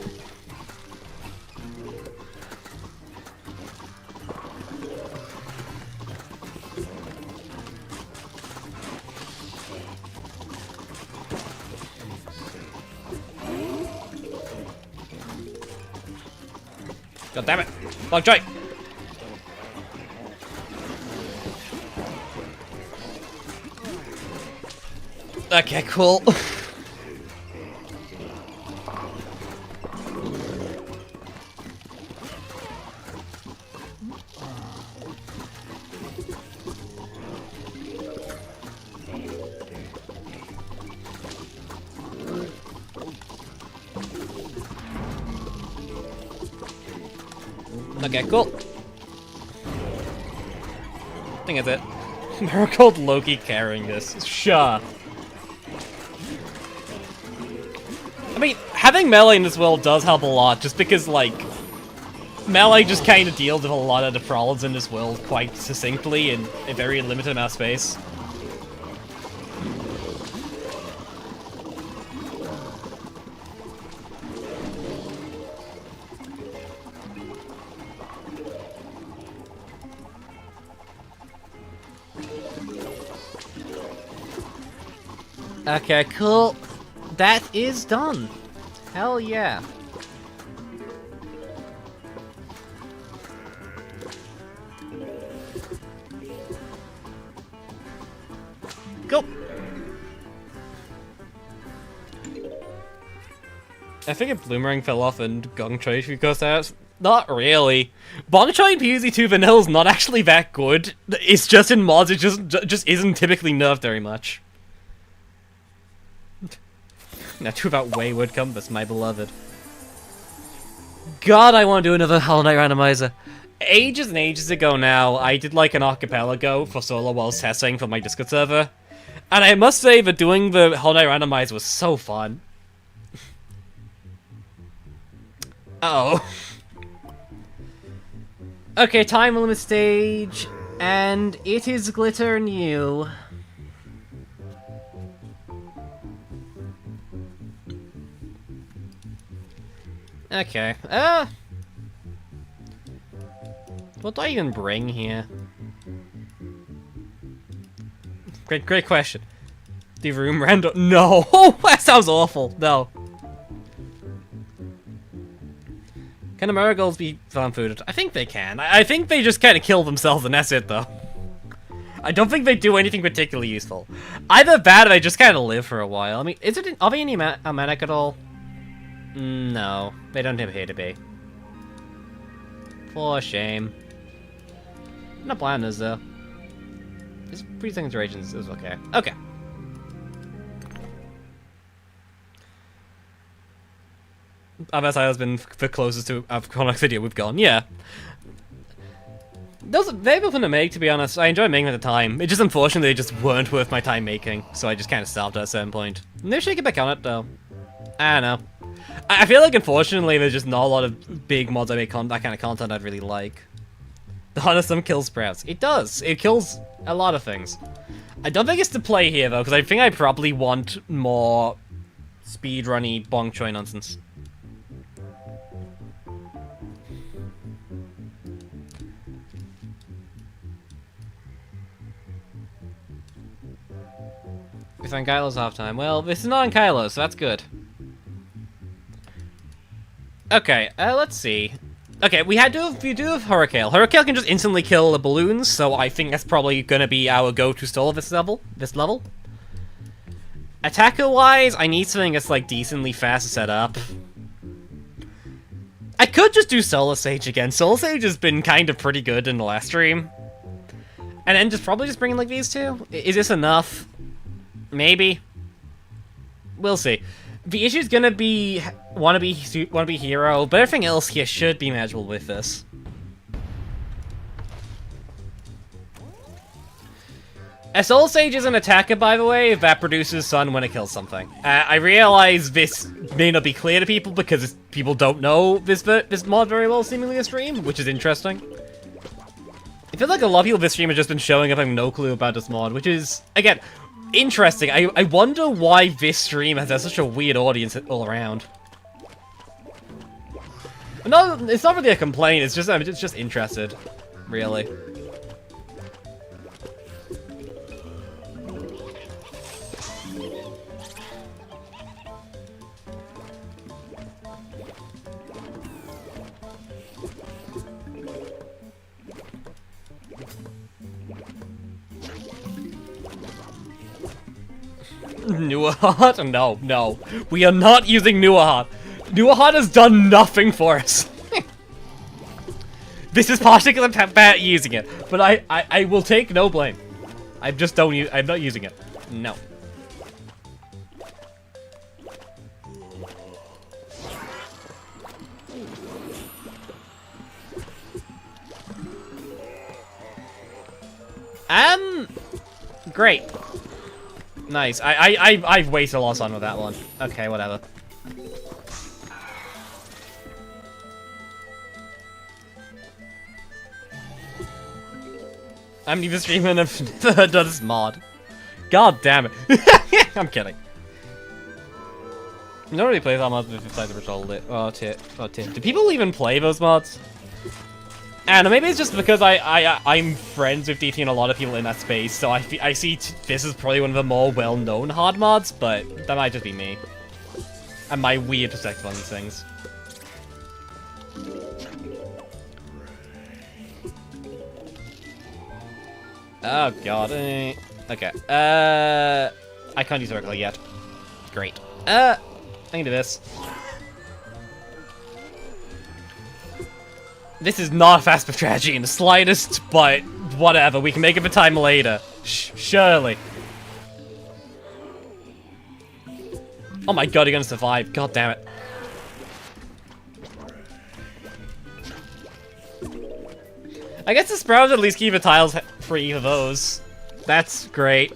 God damn it. Lockjaw. Okay, cool. Okay, cool. I think that's it. Marigold Loki carrying this. Sure. I mean, having melee in this world does help a lot, just because, like, melee just kind of deals with a lot of the problems in this world quite succinctly in a very limited amount of space. Okay, cool. That is done. Hell yeah. Go. I think a Bloomerang fell off and Gong Choi because that's not really. Bong Choi in PvZ2 Vanilla is not actually that good. It's just in mods, it just isn't typically nerfed very much. Now, too about Wayward Compass, my beloved. God, I want to do another Hollow Knight randomizer. Ages and ages ago now, I did like an archipelago for solo while testing for my Discord server. And I must say that doing the Hollow Knight randomizer was so fun. Uh-oh. Okay, time limit stage. And it is glitter new. Okay, what do I even bring here? Great question. The room random? No! Oh, that sounds awful. No. Can the marigolds be farm-fooded? I think they can. I think they just kind of kill themselves and that's it, though. I don't think they do anything particularly useful. Either that or they just kind of live for a while. I mean, are they any manic at all? No, they don't appear to be. For shame. Not planners though. This pre-second regions is okay. Okay. I've been the closest to a Chronox video we've gone. Yeah. Those they've been fun to make, to be honest. I enjoyed making them at the time. It just unfortunately they just weren't worth my time making, so I just kind of stopped at a certain point. Maybe I should get back on it though. I don't know. I feel like, unfortunately, there's just not a lot of big mods that make that kind of content I'd really like. The Honestum kills sprouts. It does. It kills a lot of things. I don't think it's to play here, though, because I think I probably want more speedrunny Bong Choi nonsense. It's on Kylo's halftime. Well, this is not on Kylo, so that's good. Okay, let's see. Okay, we do have Hurricane. Hurricane can just instantly kill the balloons, so I think that's probably gonna be our go-to stall of this level. Attacker-wise, I need something that's like decently fast to set up. I could just do Solar Sage again. Solar Sage has been kind of pretty good in the last stream. And then probably just bring in like these two? Is this enough? Maybe. We'll see. The issue's gonna be wannabe hero, but everything else here should be manageable with this. A Soul Sage is an attacker, by the way, that produces sun when it kills something. I realize this may not be clear to people because people don't know this mod very well, seemingly in stream, which is interesting. I feel like a lot of people this stream have just been showing up having no clue about this mod, which is, again, interesting. I wonder why this stream has such a weird audience all around. No, it's not really a complaint, it's just interested, really. Nuahat? No, no. We are not using Nuahat. Nuahat has done nothing for us. This is partially because I'm bad at using it, but I will take no blame. I'm not using it. No. Great. Nice. I've wasted a lot of time with that one. Okay, whatever. I'm even streaming and I've never done this mod. God damn it. I'm kidding. Nobody plays that mod besides the original lit. Oh, tit. Do people even play those mods? And maybe it's just because I'm friends with DT and a lot of people in that space, so I see this is probably one of the more well-known hard mods, but that might just be me. And my weird perspective on these things. Oh god. Okay. I can't use Oracle yet. Great. I can do this. This is not a fast strategy in the slightest, but whatever. We can make it for time later. Surely. Oh my god, you're gonna survive. God damn it. I guess the Sprouts at least keep the tiles free for those. That's great.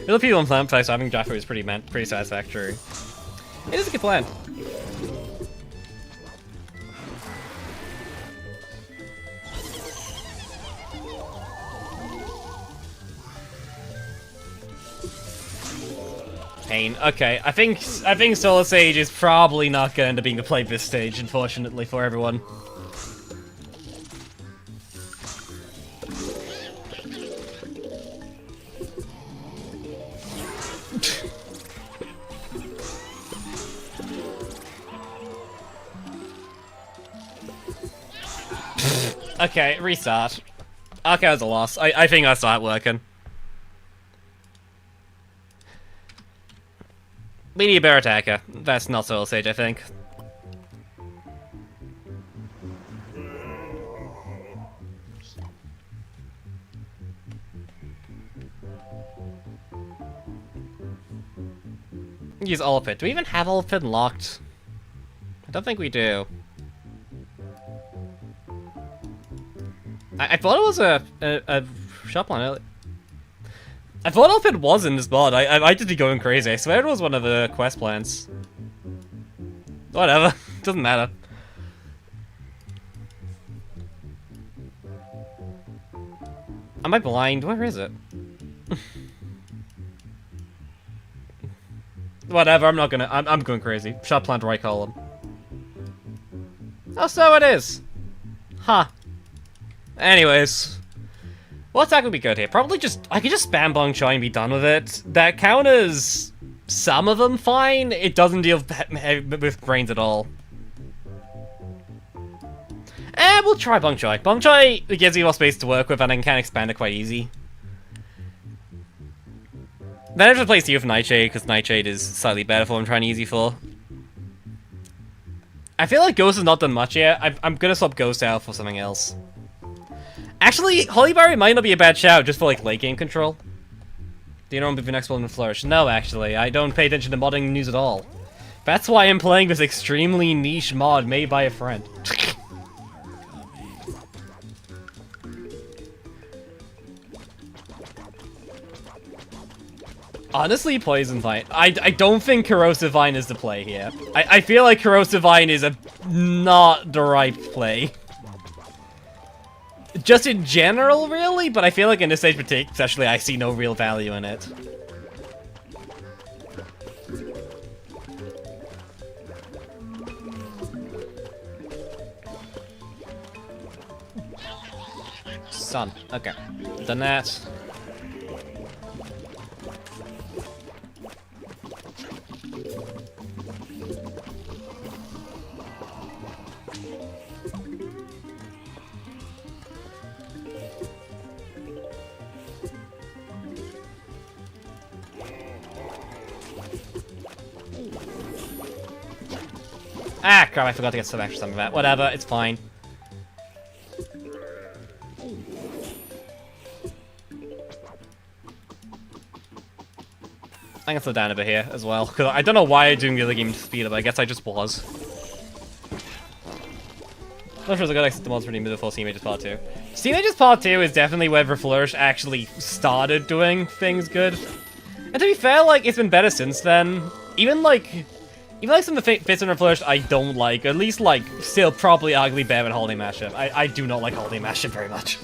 The people on Plant so having Jaffa is pretty satisfactory. It is a good plan. Pain. Okay, I think Solar Sage is probably not going to be the play this stage, unfortunately for everyone. Okay, restart. Okay, that was a loss. I think that's not working. We need a bear attacker. That's not Soul Sage, I think. Use Olipit. Do we even have Olipit locked? I don't think we do. I thought it was a shop line earlier. I thought Olipit was in this mod. I just be going crazy. I swear it was one of the quest plans. Whatever. Doesn't matter. Am I blind? Where is it? Whatever, I'm not gonna... I'm going crazy. Shop plant right column. Oh, so it is. Huh. Anyways. What attack would be good here? Probably just... I could just spam Bong Choi and be done with it. That counters some of them fine. It doesn't deal with brains at all. We'll try Bong Choi. Bong Choi gives you more space to work with, and I can expand it quite easy. Then I have to replace you with Nightshade, because Nightshade is slightly better for what I'm trying to use you for. I feel like Ghost has not done much yet. I'm gonna swap Ghost out for something else. Actually, Holy Berry might not be a bad shout, just for like late game control. Do you know if your next one will flourish? No, actually, I don't pay attention to modding news at all. That's why I'm playing this extremely niche mod made by a friend. Honestly, Poison Vine. I don't think Corrosive Vine is the play here. I feel like Corrosive Vine is not the right play. Just in general, really, but I feel like in this stage especially, I see no real value in it. Sun. Okay. Done that. Ah, crap, I forgot to get some extra something back. Whatever, it's fine. I can slow down a bit here as well, because I don't know why I'm doing the other game to speed up, I guess I just was. Not sure it's a good exit to mods for before Steam Ages Part 2. Steam Ages Part 2 is definitely where Flourish actually started doing things good. And to be fair, like, it's been better since then. Even like some of the bits in Flourish I don't like, at least, like, still probably arguably better than Holding Mashup. I do not like Holding Mashup very much.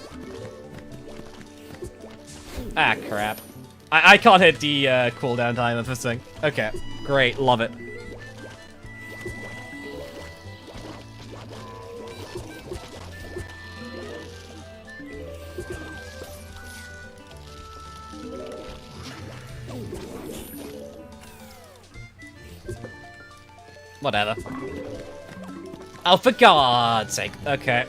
Ah, crap. I can't hit the cooldown time of this thing. Okay, great, love it. Whatever. Oh, for God's sake. Okay.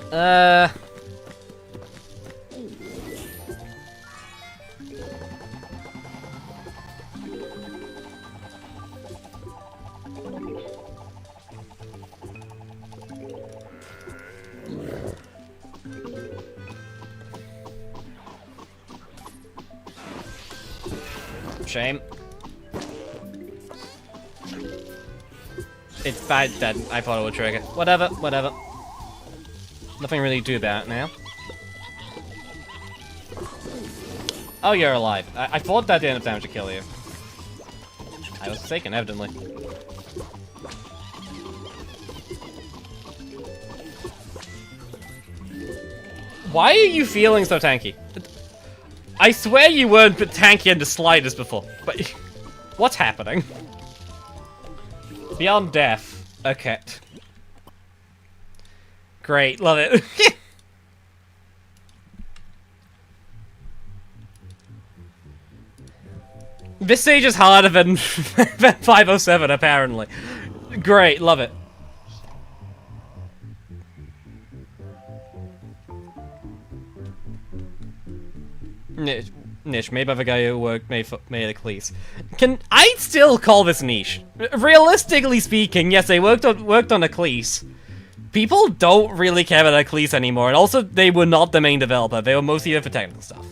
Shame. It's bad that I thought it would trigger. Whatever, whatever. Nothing really to do about it now. Oh, you're alive. I thought that did enough damage to kill you. I was mistaken, evidently. Why are you feeling so tanky? I swear you weren't tanky in the slightest before. But what's happening? Beyond death. Okay. Great, love it. This stage is harder than 507, apparently. Great, love it. Niche, made by the guy who made a cleese. Can I still call this niche? Realistically speaking, yes, they worked on a cleese. People don't really care about a cleese anymore, and also they were not the main developer. They were mostly there for technical stuff.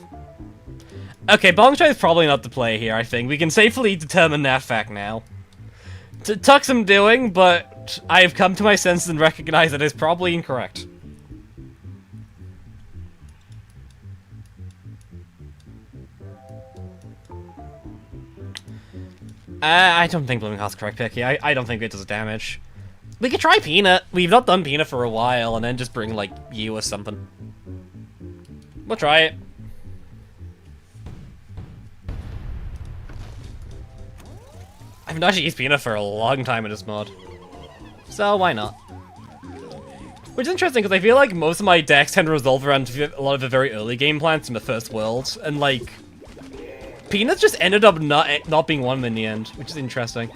Okay, Bong Choi is probably not the play here, I think. We can safely determine that fact now. Tuck some doing, but I have come to my senses and recognize that it's probably incorrect. I don't think Blooming Heart's correct pick here. I don't think it does damage. We could try Peanut. We've not done Peanut for a while, and then just bring, like, you or something. We'll try it. I've not actually used Peanut for a long time in this mod. So, why not? Which is interesting, because I feel like most of my decks tend to resolve around a lot of the very early game plans in the first world, and like... Peanuts just ended up not being one of them in the end, which is interesting.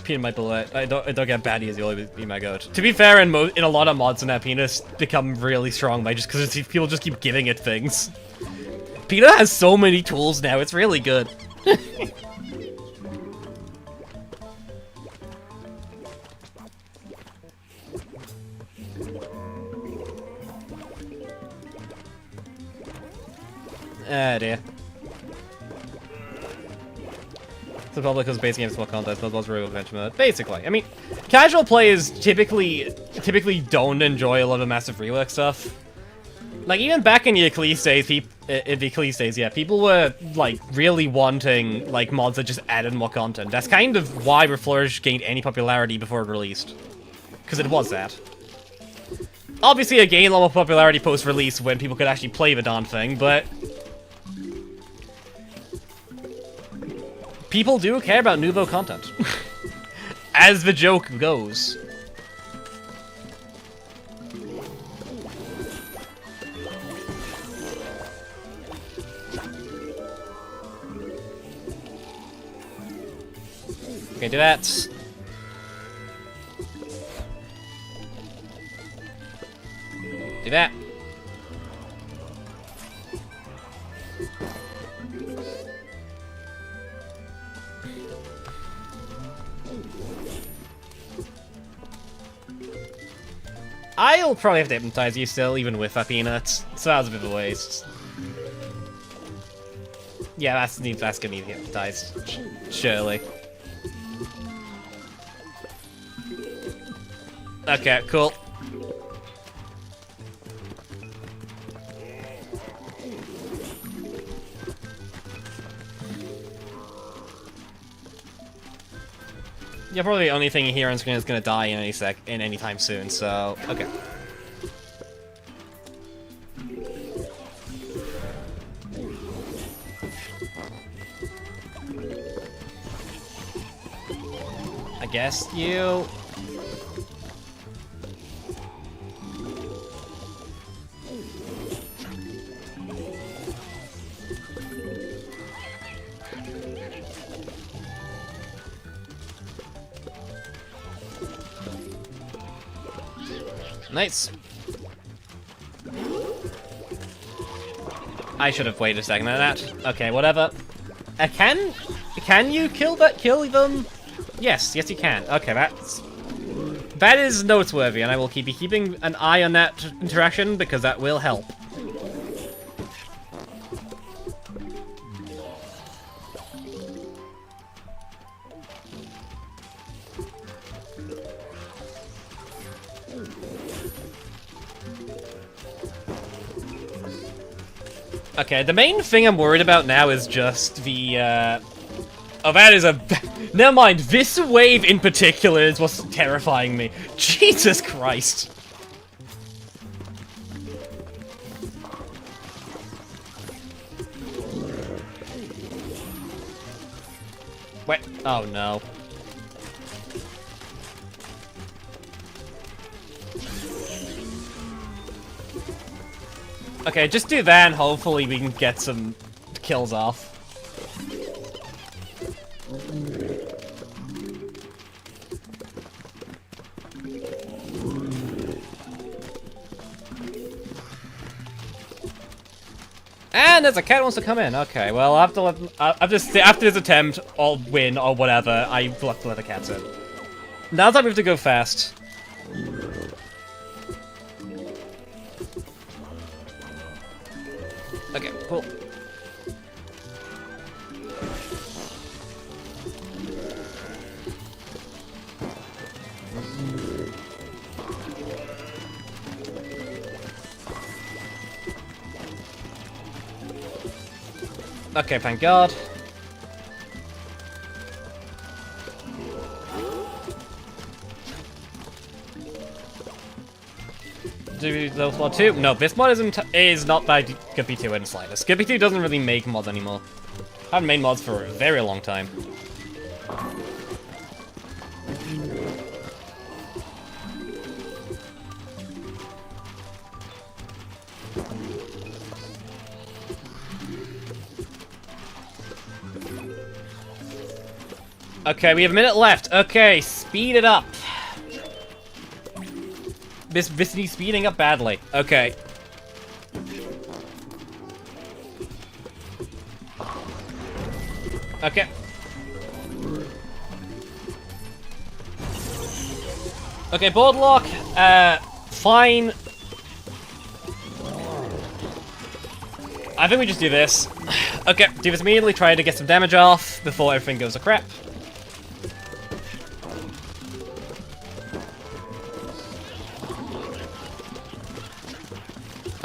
Peanut might be lit. I don't get baddie as the only be my goat. To be fair, in a lot of mods in that, Peanut's become really strong by just because people just keep giving it things. Peanut has so many tools now, it's really good. Ah, dear. The public was base games small contest, but those were adventure mode. Basically, I mean, casual players typically don't enjoy a lot of massive rework stuff. Like even back in the Eccles days, yeah, people were like really wanting like mods that just added more content. That's kind of why Reflourish gained any popularity before it released, because it was that. Obviously, it gained a lot more popularity post-release when people could actually play the darn thing, but people do care about nouveau content, as the joke goes. Okay, do that. Do that. I'll probably have to hypnotize you still, even with that peanut. So that was a bit of a waste. Yeah, that's gonna need hypnotized. Surely. Okay, cool. Yeah, probably the only thing here on screen is gonna die in any time soon, so okay. I guess you... Nice. I should have waited a second on that. Okay, whatever. Can you kill them? Yes, you can. Okay, that is noteworthy, and I will be keeping an eye on that interaction because that will help. Okay, the main thing I'm worried about now is just the, Oh, that is a... Never mind, this wave in particular is what's terrifying me. Jesus Christ. Wait, oh no. Okay, just do that and hopefully we can get some kills off. And there's a cat who wants to come in. Okay, well, after this attempt, I'll win or whatever. I will have to let the cats in. Now that we have to go fast. Okay, cool. Okay, thank God. do those mod 2? No, this mod is not by Guppy 2 in the slightest. Guppy 2 doesn't really make mods anymore. I haven't made mods for a very long time. Okay, we have a minute left. Okay, speed it up. This needs speeding up badly. Okay. Okay. Okay, board lock. Fine. I think we just do this. Okay, do this immediately. Try to get some damage off before everything goes to crap.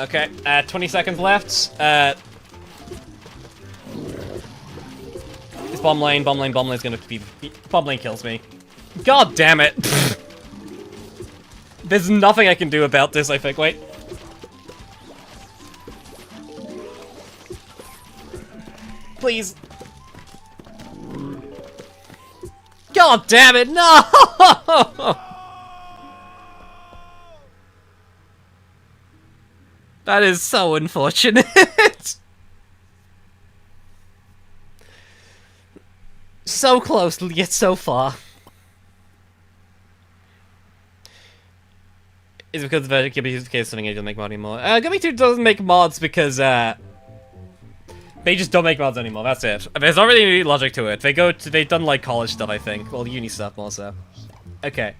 Okay, 20 seconds left. It's bomb lane is gonna be... Bomb lane kills me. God damn it! There's nothing I can do about this, I think. Wait. Please. God damn it, no! That is so unfortunate. So close, yet so far. Is it because the Gibby 2 is something it doesn't make mod anymore? Gibby 2 doesn't make mods because, they just don't make mods anymore, that's it. There's not really any logic to it. They've done, like, college stuff, I think. Well, uni stuff, more so. Okay.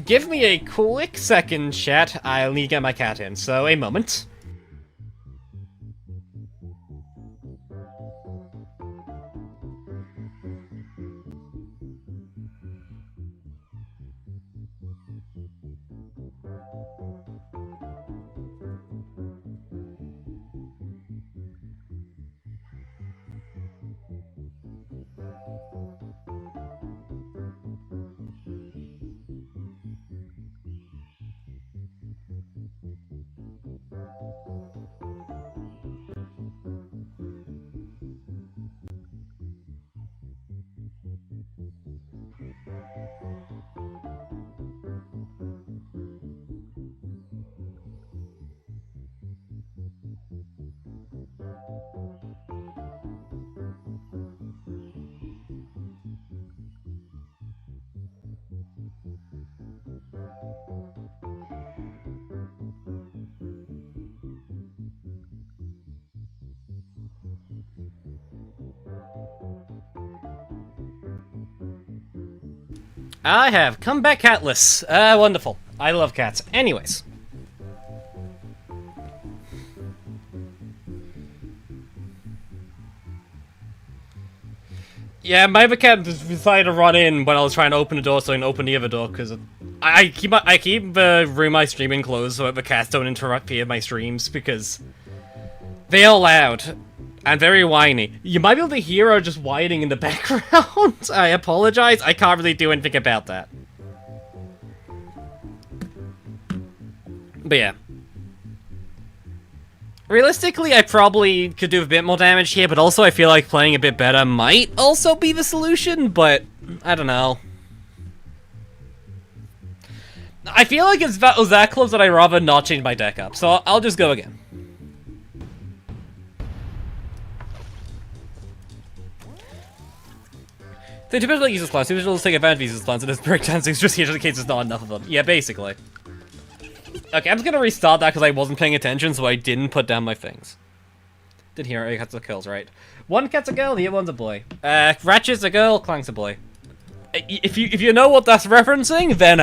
Give me a quick second, chat. I'll need to get my cat in, so a moment. I have come back catless. Wonderful. I love cats. Anyways. Yeah, my other cat decided to run in when I was trying to open the door so I can open the other door, because I keep the room I stream in closed so the cats don't interrupt my streams, because they are loud. And very whiny. You might be able to hear her just whining in the background. I apologize. I can't really do anything about that. But yeah. Realistically, I probably could do a bit more damage here, but also I feel like playing a bit better might also be the solution, but I don't know. I feel like it was that close that I'd rather not change my deck up, so I'll just go again. They typically use this class. Typically take advantage of these plans, and this breakdancing is just here in case there's not enough of them. Yeah, basically. Okay, I'm just gonna restart that because I wasn't paying attention, so I didn't put down my things. Did hear it, cats are kills, right? One cat's a girl, the other one's a boy. Ratchet's a girl, Clank's a boy. If you know what that's referencing, then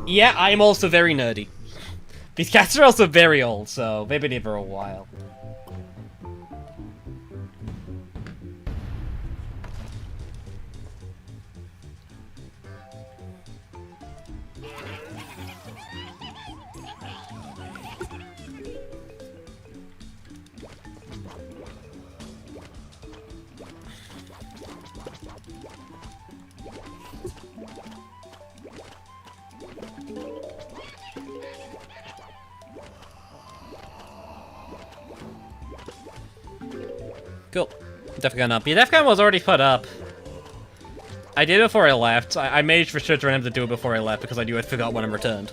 yeah, I'm also very nerdy. These cats are also very old, so they've been here for a while. Cool. Defcon up. Yeah, Defcon was already put up. I did it before I left. I made for sure to remember to do it before I left because I knew I'd forgot when I returned.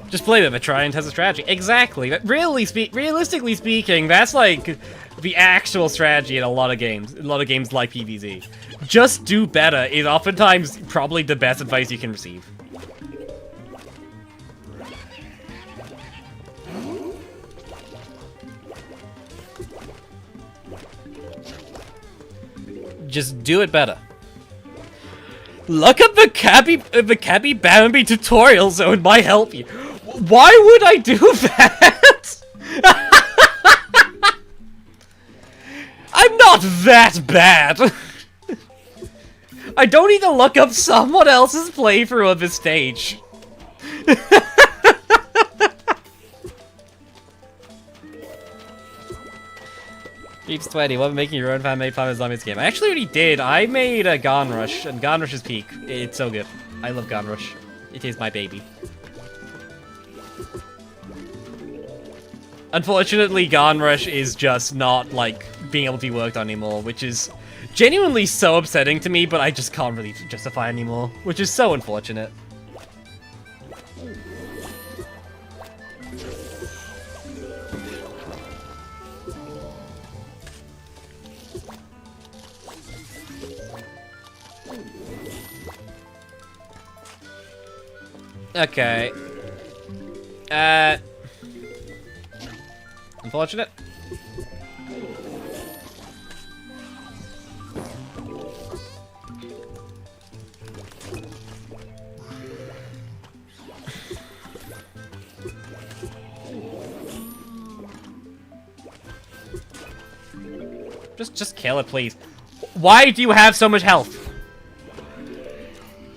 Just play with it, try and test the strategy. Exactly. But realistically speaking, that's like the actual strategy in a lot of games. A lot of games like PvZ. Just do better is oftentimes probably the best advice you can receive. Just do it better. Look at the Cabby Bambi tutorial zone might help you. Why would I do that? I'm not that bad. I don't need to look up someone else's playthrough of this stage. Jeeps 20, what about making your own fan-made Final Zombies game? I actually already did. I made a Gone Rush, and Gone Rush is peak. It's so good. I love Gone Rush. It is my baby. Unfortunately, Gone Rush is just not, like, being able to be worked on anymore, which is genuinely so upsetting to me, but I just can't really justify anymore, which is so unfortunate. Okay. Unfortunate. Just kill it, please. Why do you have so much health?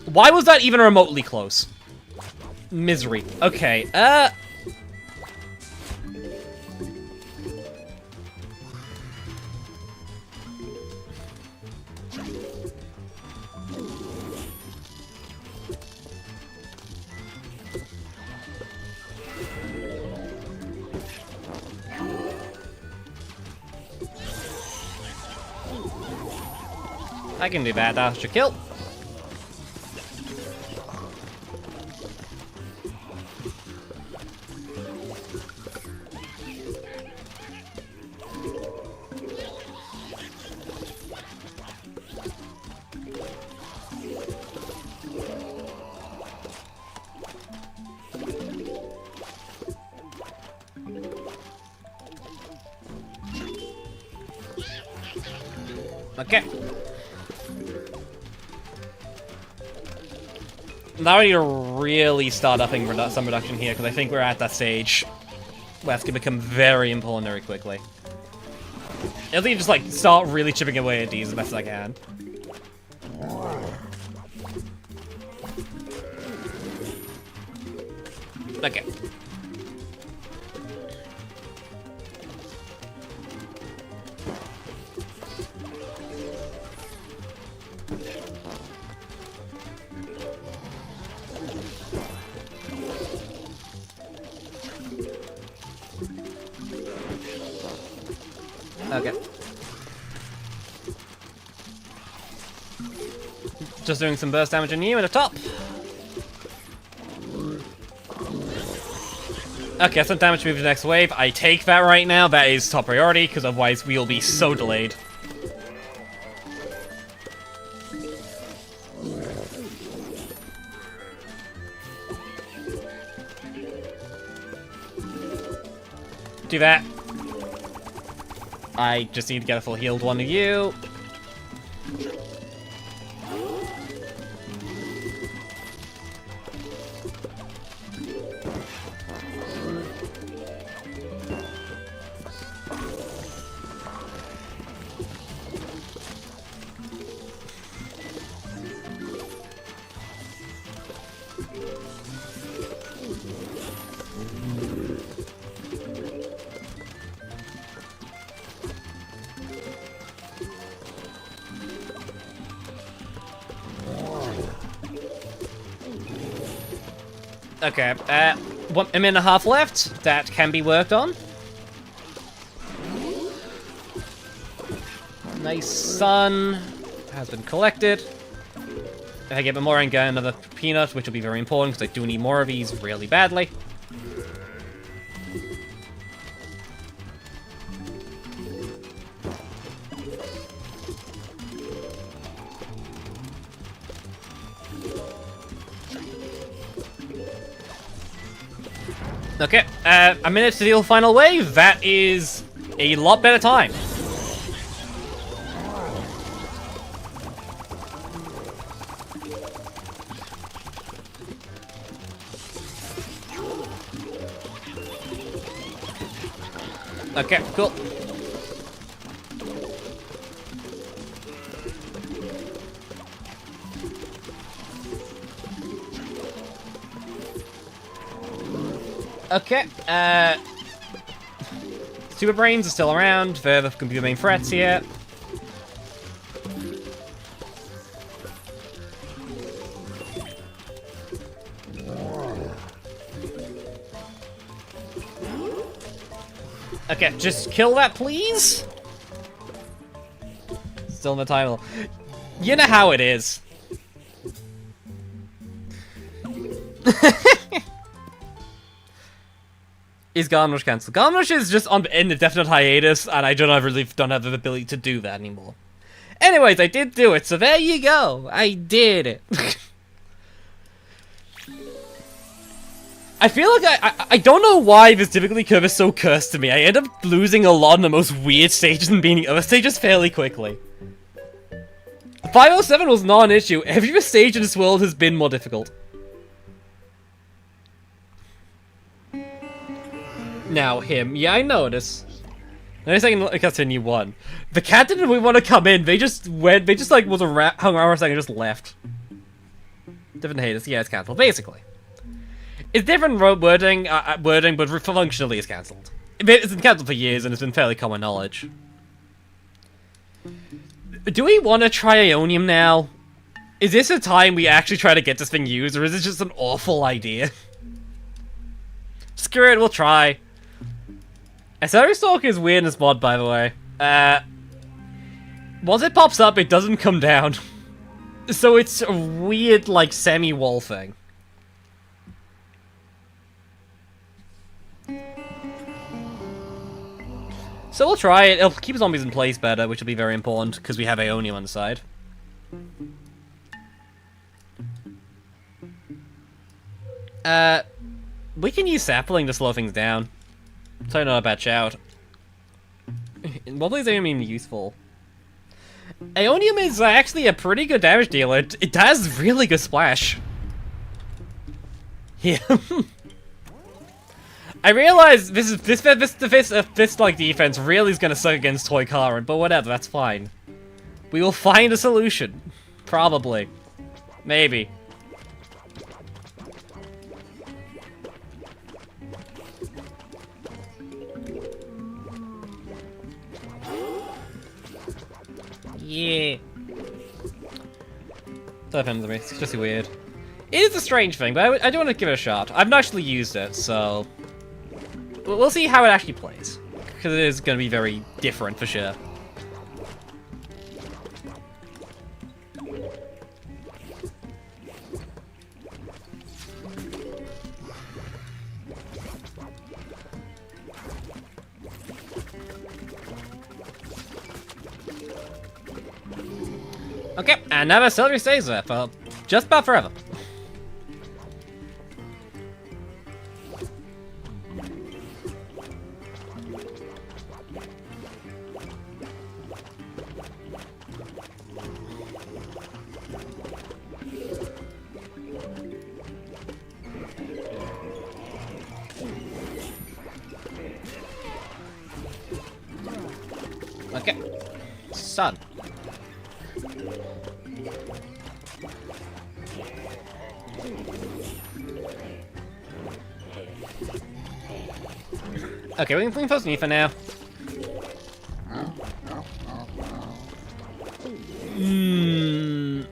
Why was that even remotely close? Misery. Okay, I can do that, that's your kill. Okay. Now I need to really start upping some reduction here, because I think we're at that stage where it's going to become very important very quickly. I think just, like, start really chipping away at these as best as I can. Okay. Okay. Just doing some burst damage on you at the top. Okay, some damage to move to the next wave. I take that right now. That is top priority, because otherwise we'll be so delayed. Do that. I just need to get a full healed one of you. Okay, 1 minute and a half left. That can be worked on. Nice sun has been collected. If I get more and get another peanut, which will be very important because I do need more of these really badly. Okay, a minute to deal final wave. That is a lot better time. Okay, cool. Okay, Super Brains are still around. They're the computer main threats here. Okay, just kill that, please. Still in the title. You know how it is. Is Garden Rush cancelled? Garden Rush is just on indefinite hiatus, and I don't have the ability to do that anymore. Anyways, I did do it, so there you go. I did it. I feel like I don't know why this difficulty curve is so cursed to me. I end up losing a lot in the most weird stages and beating other stages fairly quickly. 507 was not an issue. Every stage in this world has been more difficult. Now him. Yeah, I notice. Next second, I continue one. The cat didn't really want to come in. They just went. They just like was hung around for a second and just left. Different haters. Yeah, it's cancelled. Basically, it's different wording, but functionally it's cancelled. It's been cancelled for years and it's been fairly common knowledge. Do we want to try Ionium now? Is this a time we actually try to get this thing used, or is it just an awful idea? Screw it, we'll try. Accelerator Stalk is weird in this mod, by the way. Once it pops up, it doesn't come down. So it's a weird, like, semi-wall thing. So we'll try it. It'll keep zombies in place better, which will be very important, because we have Aeonium on the side. We can use Sapling to slow things down. So not a bad shout. What is Aeonium useful? Aeonium is actually a pretty good damage dealer. It does really good splash. Yeah. I realize this like defense really is gonna suck against Toy Karen, but whatever, that's fine. We will find a solution. Probably. Maybe. Yeah. That depends on me. It's just weird. It is a strange thing, but I do want to give it a shot. I've not actually used it, so we'll see how it actually plays, because it is going to be very different for sure. Okay, and now the celery stays there for just about forever. Okay, sun. Okay, we can post me for now.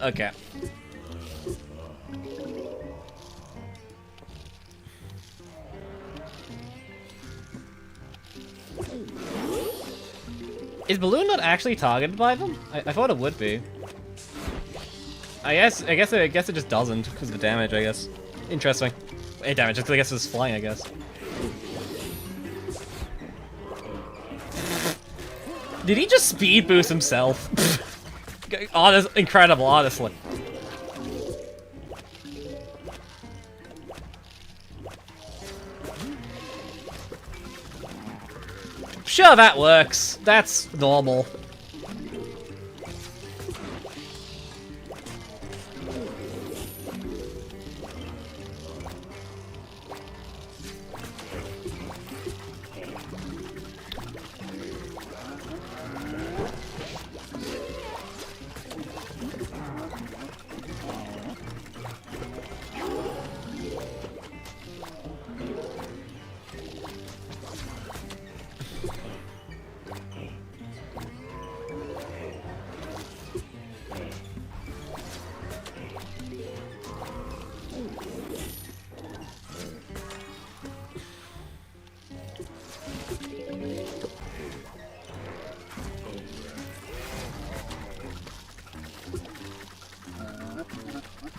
Okay. Is Balloon not actually targeted by them? I thought it would be. I guess it just doesn't because of the damage, I guess. Interesting. Damage, just because I guess it's flying, I guess. Did he just speed boost himself? Incredible, honestly. Sure, that works. That's normal.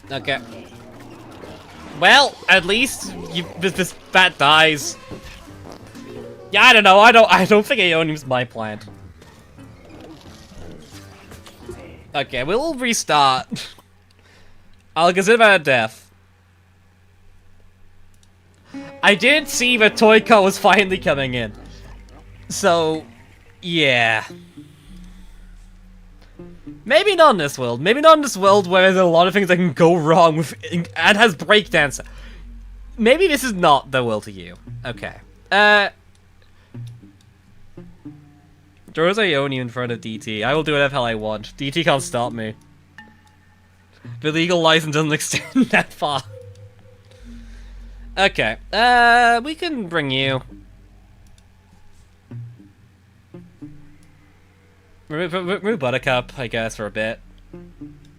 Okay. Well, at least this bat dies. Yeah, I don't know. I don't think Aeonium's my plant. Okay, we'll restart. I'll consider that a death. I did see that Toyko was finally coming in. So, yeah. Maybe not in this world. Maybe not in this world where there's a lot of things that can go wrong with and has breakdance. Maybe this is not the world to you. Okay. Throws Ionian in front of DT. I will do whatever hell I want. DT can't stop me. The legal license doesn't extend that far. Okay. We can bring you. Remove Buttercup, I guess, for a bit.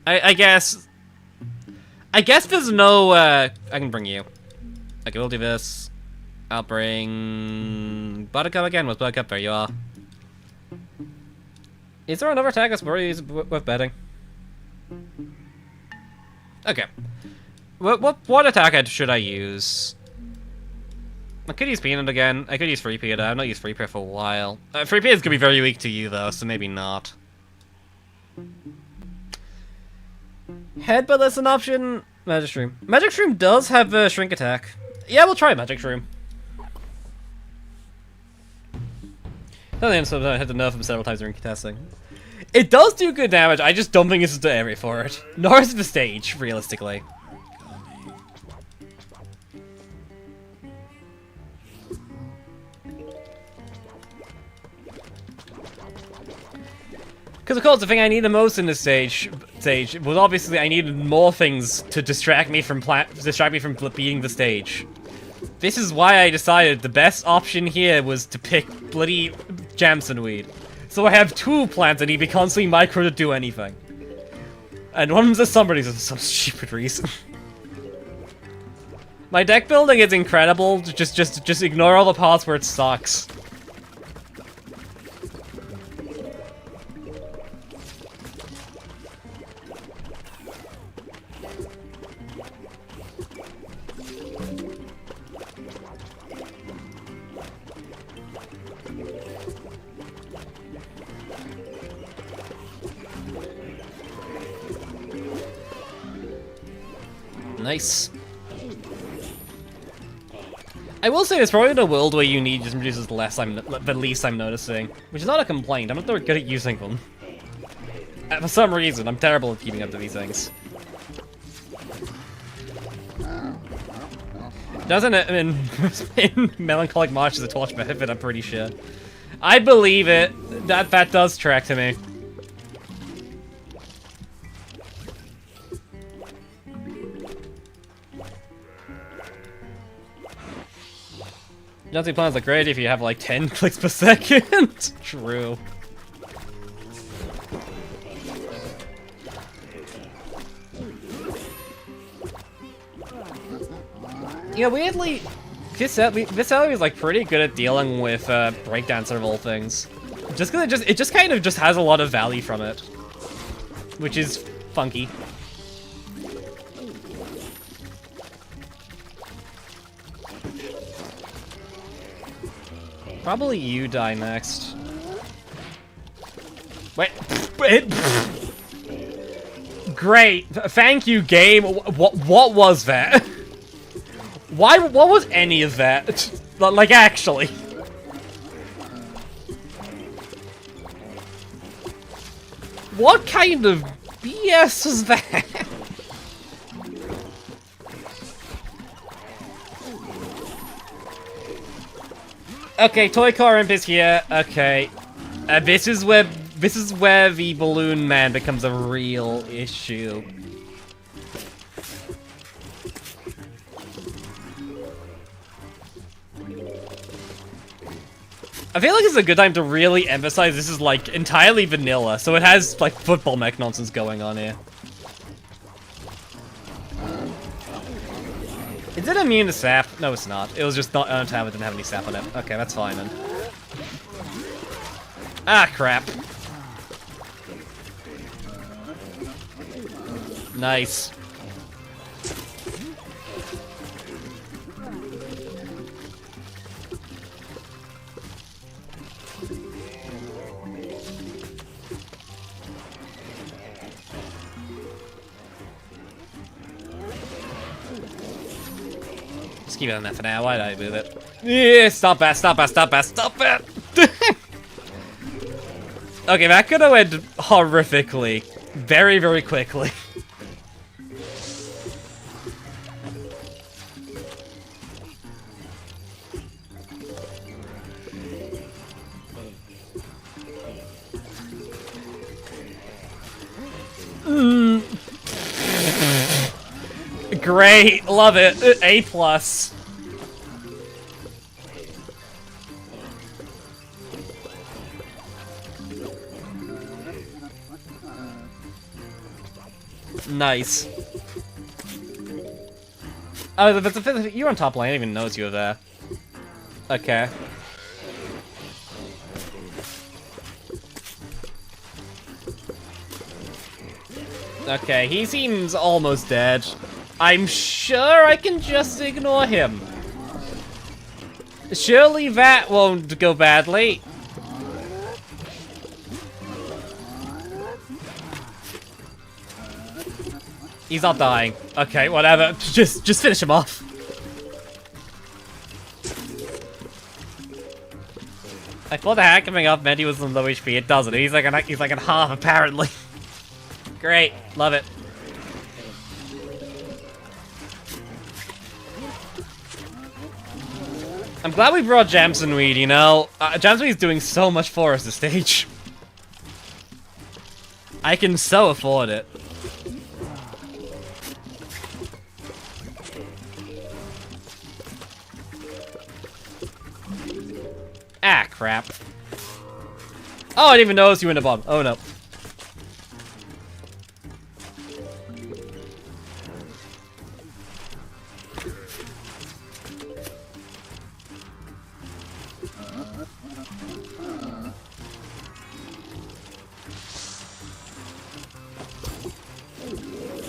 I guess there's no, I can bring you. Okay, we'll do this. I'll bring Buttercup again with Buttercup. There you are. Is there another attack that's worth betting? Okay. What attack should I use? I could use Peanut again. I could use Free Peanut. I've not used Free Peanut for a while. Free Peanut's gonna be very weak to you though, so maybe not. Headbutt is an option. Magic Shroom. Magic Shroom does have a shrink attack. Yeah, we'll try Magic Shroom. I think I had to nerf him several times during testing. It does do good damage. I just don't think this is the area for it. Nor is it the stage, realistically. Because of course, the thing I need the most in this stage was obviously I needed more things to distract me from beating the stage. This is why I decided the best option here was to pick bloody Jamson Weed. So I have two plants that need to be constantly micro to do anything. And one of them's a somebody for some stupid reason. My deck building is incredible. Just ignore all the parts where it sucks. Nice. I will say there's probably in a world where you need just reduces the least I'm noticing, which is not a complaint. I'm not very good at using them. For some reason, I'm terrible at keeping up to these things. Doesn't it in Melancholic March as a torch method, I'm pretty sure. I believe it. That does track to me. Jumping plans are great if you have like 10 clicks per second. True. Yeah, weirdly, this alley is like pretty good at dealing with breakdancer of all things. Just because it just kind of just has a lot of value from it. Which is funky. Probably you die next. Wait. Great. Thank you, game. What was that? What was any of that? Like, actually. What kind of BS is that? Okay, Toy Car Imp is here. Okay. This is where the Balloon Man becomes a real issue. I feel like it's a good time to really emphasize this is, like, entirely vanilla, so it has, like, football mech nonsense going on here. Is it immune to sap? No, it's not. It was just not on time, it didn't have any sap on it. Okay, that's fine then. Ah, crap. Nice. Just keep it on that for now. Why did I move it? Yeah, stop that, stop that, stop that, stop that! Okay, that could have went horrifically. Very, very quickly. Great, love it. A+. Nice. Oh, that's a you're on top lane. I didn't even notice you were there. Okay. Okay, he seems almost dead. I'm sure I can just ignore him. Surely that won't go badly. He's not dying. Okay, whatever. Just finish him off. I thought the hand coming up meant he was on low HP. It doesn't. He's like an half apparently. Great, love it. I'm glad we brought Jamson Weed, you know? Jamson Weed's doing so much for us this stage. I can so afford it. Ah, crap. Oh, I didn't even notice you were in the bottom. Oh, no.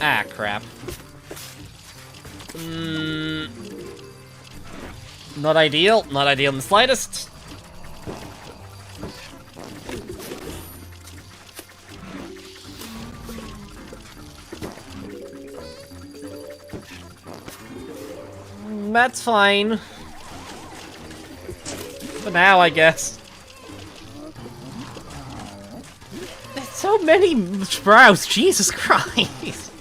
Ah, crap. Not ideal. Not ideal in the slightest. That's fine. For now, I guess. There's so many sprouts, Jesus Christ.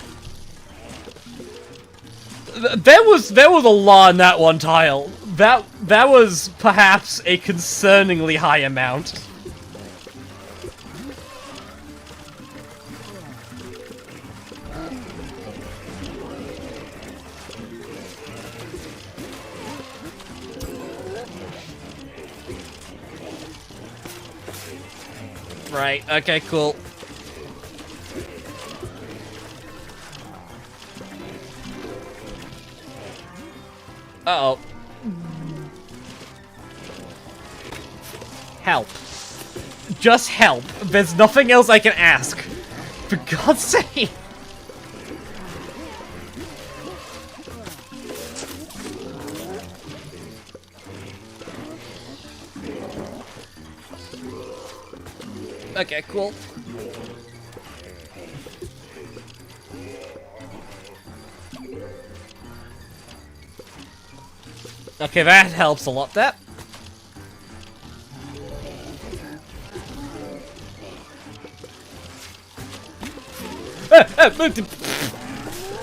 There was a lot in that one tile. That was perhaps a concerningly high amount. Right, okay, cool. Uh-oh. Help. just help. There's nothing else I can ask. For God's sake. Okay, cool. Okay, that helps a lot, that.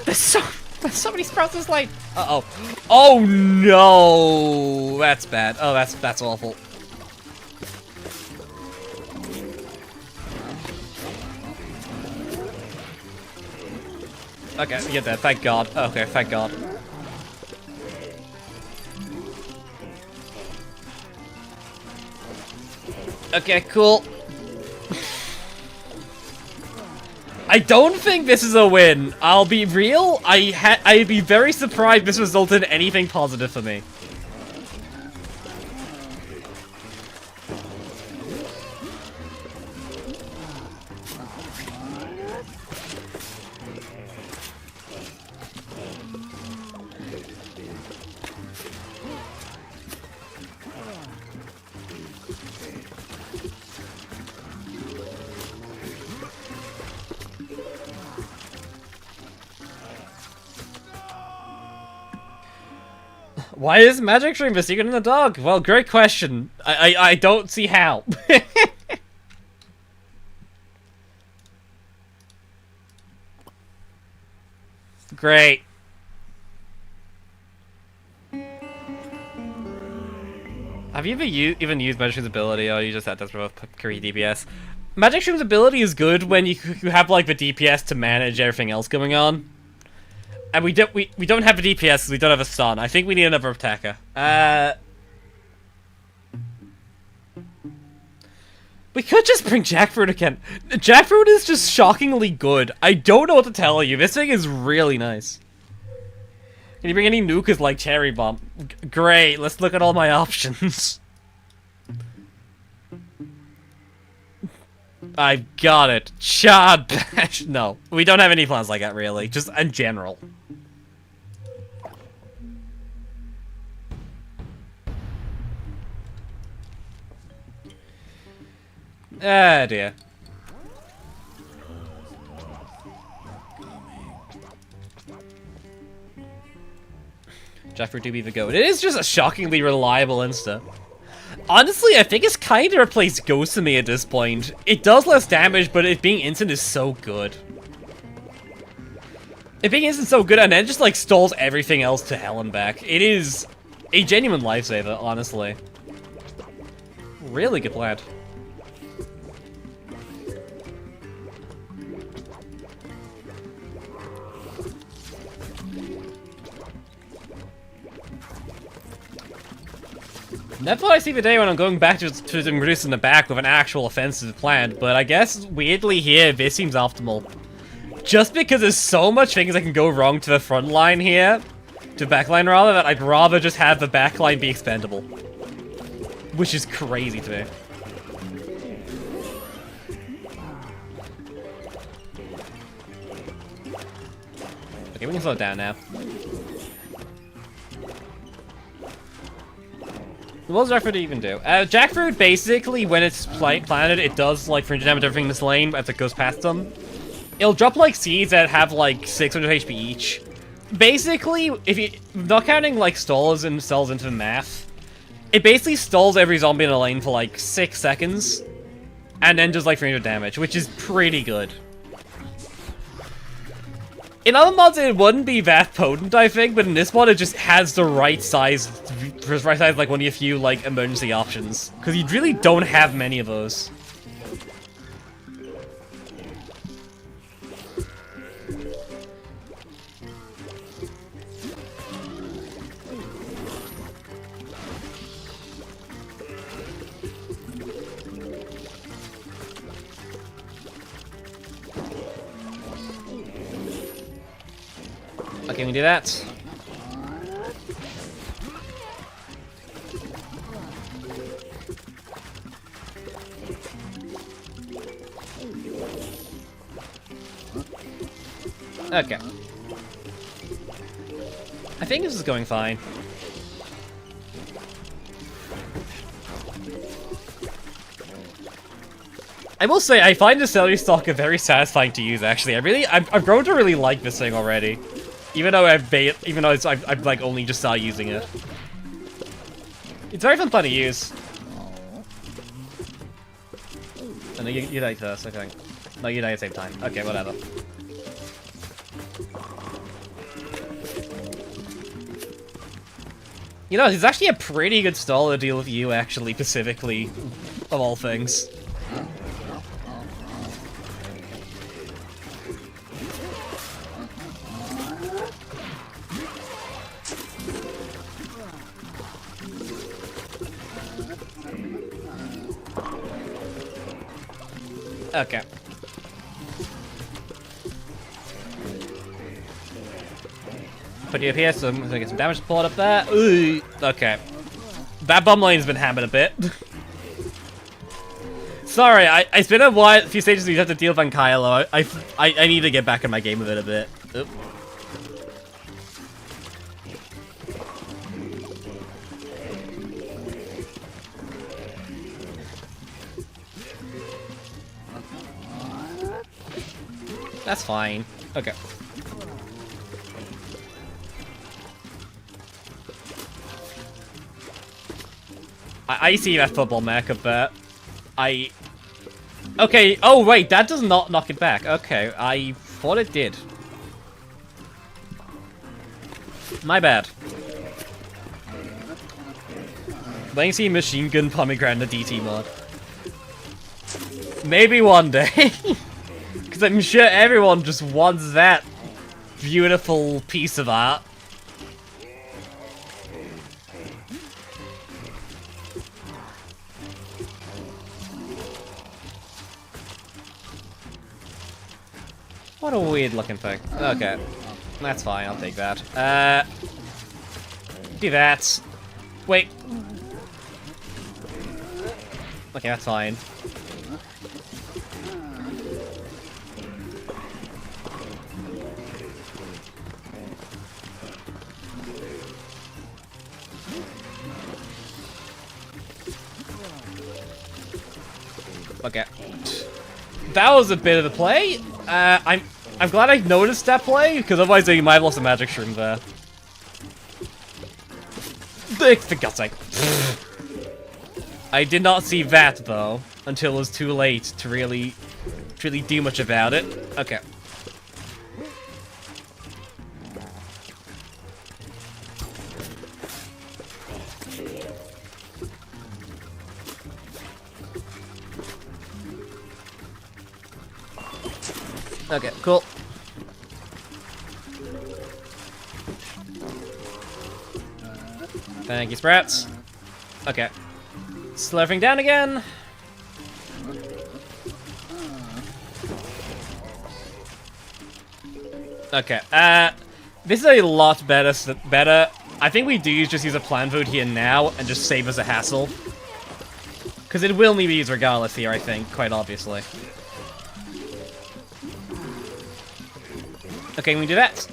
There's so many sprouts this lane. Uh-oh. Oh no! That's bad. Oh, that's awful. Okay, get that. Thank God. Okay, thank God. Okay, cool. I don't think this is a win. I'll be real. I'd be very surprised if this resulted in anything positive for me. Why is magic stream the secret in the dog? Well, great question. I don't see how. Great. Have you ever even used Magic Stream's ability, or you just had to throw carry DPS? Magic Stream's ability is good when you have like the DPS to manage everything else going on. And we don't have a DPS because we don't have a stun. I think we need another attacker. We could just bring Jackfruit again. Jackfruit is just shockingly good. I don't know what to tell you. This thing is really nice. Can you bring any nukers like Cherry Bomb? Great, let's look at all my options. I've got it. Chad Bash. No, we don't have any plans like that, really. Just in general. Ah, dear. Jackfruit do be the goat. It is just a shockingly reliable insta. Honestly, I think it's kind of replaced Ghost to me at this point. It does less damage, but it being instant is so good. It being instant is so good, and then just like stalls everything else to hell and back. It is a genuine lifesaver, honestly. Really good plan. Never thought I'd see the day when I'm going back to introducing the back with an actual offensive plan, but I guess weirdly here, this seems optimal. Just because there's so much things that can go wrong to the front line here, to back line rather, that I'd rather just have the back line be expendable. Which is crazy to me. Okay, we can slow it down now. What does Jackfruit even do? Jackfruit, basically, when it's planted, it does, like, 300 damage to everything in this lane as it goes past them. It'll drop, like, seeds that have, like, 600 HP each. Basically, if you... not counting, like, stalls and stalls into the math, it basically stalls every zombie in a lane for, like, 6 seconds, and then does, like, 300 damage, which is pretty good. In other mods, it wouldn't be that potent, I think, but in this mod, it just has the right size, like one of your few, like, emergency options. Because you really don't have many of those. Okay, we do that. Okay. I think this is going fine. I will say, I find the celery stalker very satisfying to use, actually. I've grown to really like this thing already. Even though I've like only just started using it. It's very fun to use. Oh, no, you die first, okay. No, you die at the same time. Okay, whatever. You know, it's actually a pretty good stall to deal with you, actually, specifically, of all things. Okay. Put you up here, so I'm gonna get some damage support up there. Ooh, okay. That bomb lane's been hammered a bit. Sorry, it's been a few stages we have to deal with Kylo. I need to get back in my game with it a bit. Oop. That's fine. Okay. I see that football mech up there. Okay, oh wait, that does not knock it back. Okay, I thought it did. My bad. Letting see machine gun pomegranate the DT mod. Maybe one day. Because I'm sure everyone just wants that beautiful piece of art. What a weird looking thing. Okay. That's fine, I'll take that. Do that. Wait. Okay, that's fine. Okay. That was a bit of a play. I'm glad I noticed that play, because otherwise you might have lost a magic shroom there. For God's sake. I did not see that though, until it was too late to really do much about it. Okay. Okay, cool. Thank you, Sprats. Okay. Slurping down again. Okay, this is a lot better. I think we do just use a plant food here now and just save us a hassle. Because it will need to be used regardless here, I think, quite obviously. Okay, we do that.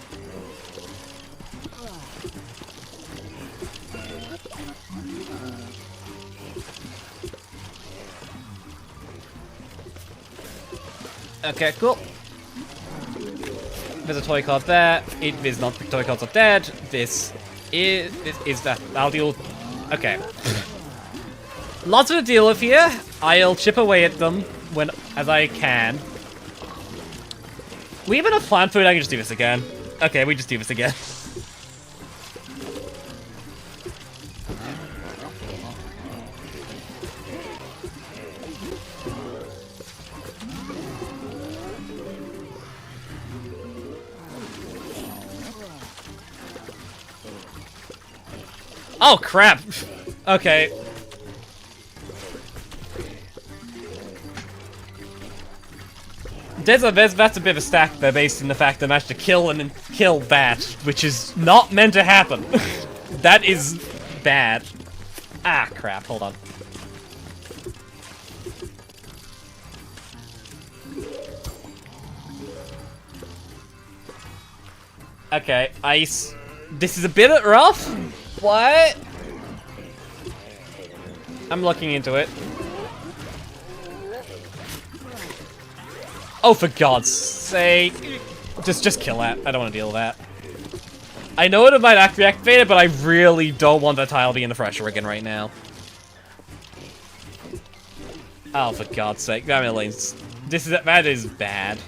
Okay, cool. There's a toy card there. It is not the toy cards are dead. This is that. I'll deal. Okay. Lots to deal with here. I'll chip away at them as I can. We have enough plant food, I can just do this again. Okay, we just do this again. Oh, crap! Okay. That's a bit of a stack there based on the fact that I managed to kill and then kill that, which is not meant to happen. That is bad. Ah, crap, hold on. Okay, ice. This is a bit rough. What? I'm looking into it. Oh, for God's sake. Just kill that. I don't want to deal with that. I know it might be activated, but I really don't want that tile to be in the pressure again right now. Oh, for God's sake. That is bad.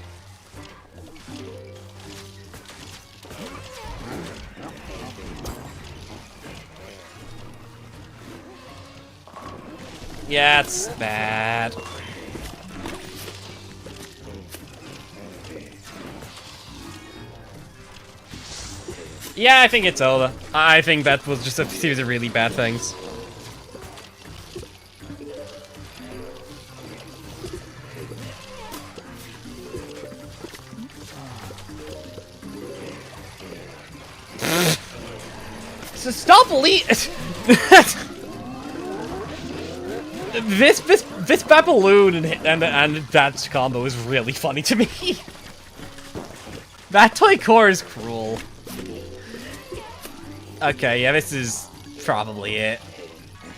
Yeah, it's bad. Yeah, I think it's over. I think that was just a series of really bad things. So stop This Baballoon and that combo is really funny to me. That toy core is cruel. Okay, yeah, this is probably it.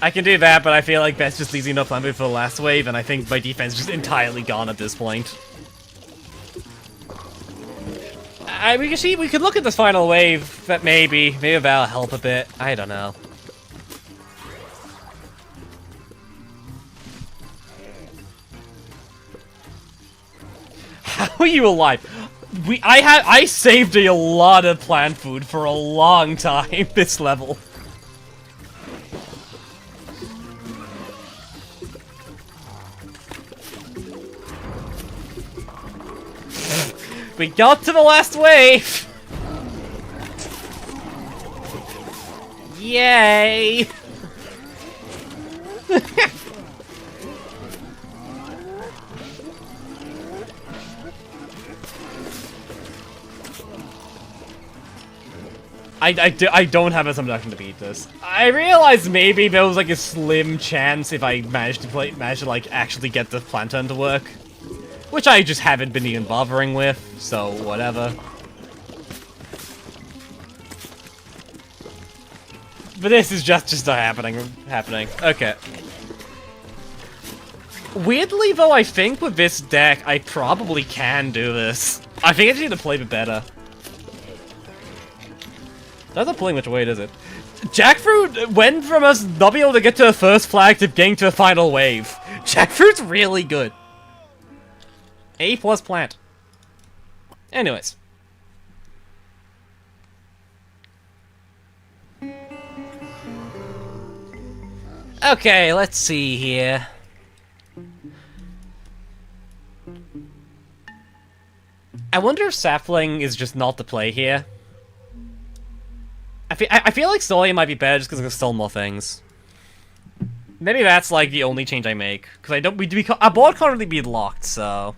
I can do that, but I feel like Beth's just leaving enough land for the last wave, and I think my defense is just entirely gone at this point. We could look at this final wave, but maybe that'll help a bit. I don't know. How are you alive? I saved a lot of plant food for a long time this level. We got to the last wave! Yay! I don't have a subduction to beat this. I realized maybe there was like a slim chance if I managed to like actually get the plantern to work. Which I just haven't been even bothering with, so whatever. But this is just not happening. Okay. Weirdly though, I think with this deck, I probably can do this. I think I just need to play a bit better. That's not pulling much weight, is it? Jackfruit went from us not being able to get to the first flag to getting to the final wave. Jackfruit's really good. A+ plant. Anyways. Okay, let's see here. I wonder if Sapling is just not the play here. I feel like Solia might be better just because there's still more things. Maybe that's like the only change I make because our board can't really be locked, so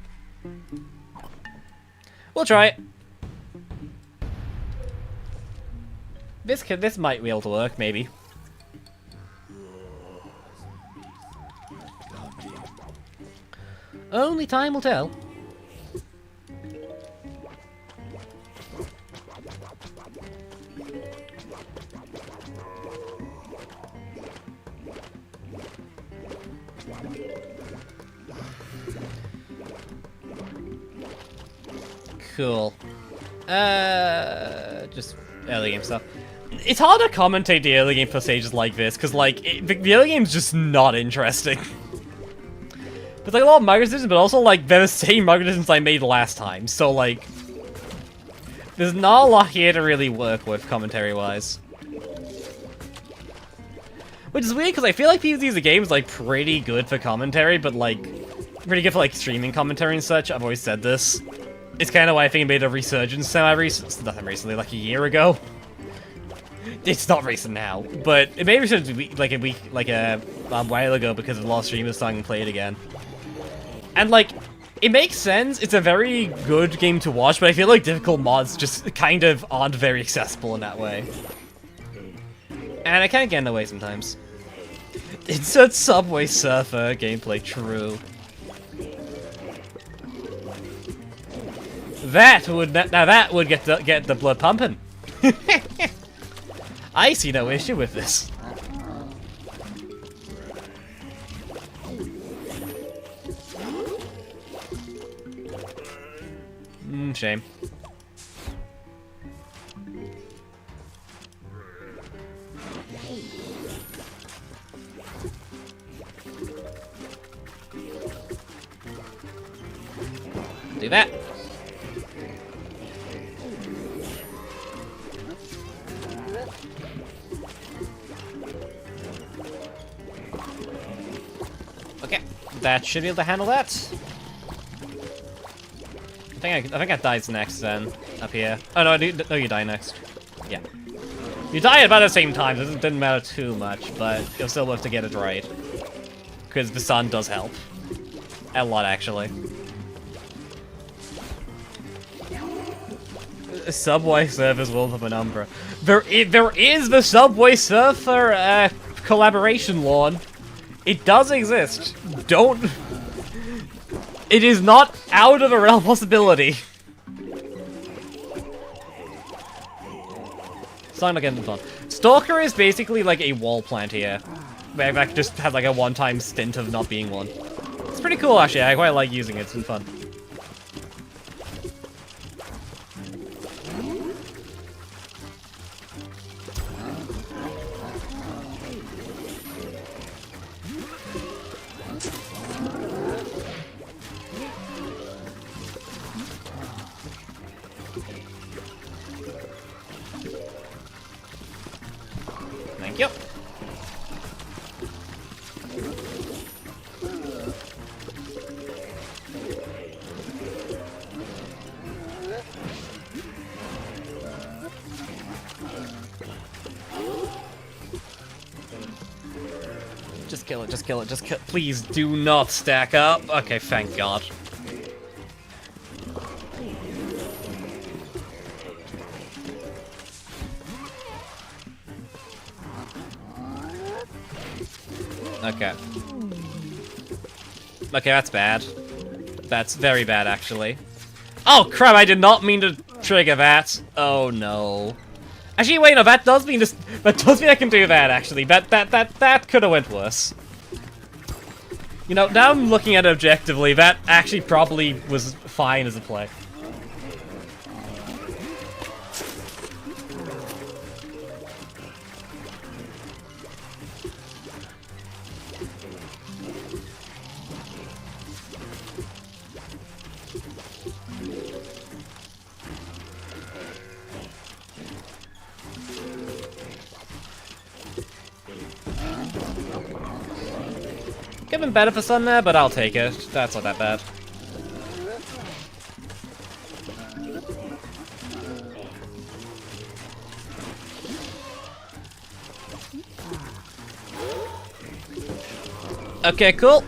we'll try it. This might be able to work, maybe. Only time will tell. Cool. Just early game stuff. It's hard to commentate the early game for stages like this, because, like, the early game's just not interesting. There's, like, a lot of micro decisions, but also, like, they're the same micro decisions I made last time, so, like, there's not a lot here to really work with, commentary-wise. Which is weird, because I feel like PvZ as a game is, like, pretty good for commentary, but, like, pretty good for, like, streaming commentary and such. I've always said this. It's kind of why I think it made a resurgence recently, like a year ago. It's not recent now, but it made a resurgence like a while ago because a lot of streamers starting to play it again. And like, it makes sense. It's a very good game to watch, but I feel like difficult mods just kind of aren't very accessible in that way. And I kind of get in the way sometimes. Insert Subway Surfer gameplay, true. That would get the blood pumping. I see no issue with this. Shame. Do that. Okay, that should be able to handle that. I think I dies next then, up here. Oh no, no, you die next. Yeah. You die at about the same time, it didn't matter too much, but you'll still have to get it right. Because the sun does help. A lot, actually. Subway Surfers World of Penumbra. There is the Subway Surfer collaboration lawn. It does exist. Don't... It is not out of the realm of possibility. It's not getting fun. Stalker is basically like a wall plant here. Where I just have like a one-time stint of not being one. It's pretty cool actually, I quite like using it, it's been fun. Thank you. Just kill it, just kill it, just kill. Please do not stack up. Okay, thank God. Okay. Okay, that's bad. That's very bad, actually. Oh, crap, I did not mean to trigger that. Oh, no. Actually, wait, no, that does mean this. That does mean I can do that, actually. That could have went worse. You know, now I'm looking at it objectively, that actually probably was fine as a play. Could have been better for sun there, but I'll take it. That's not that bad. Okay, cool.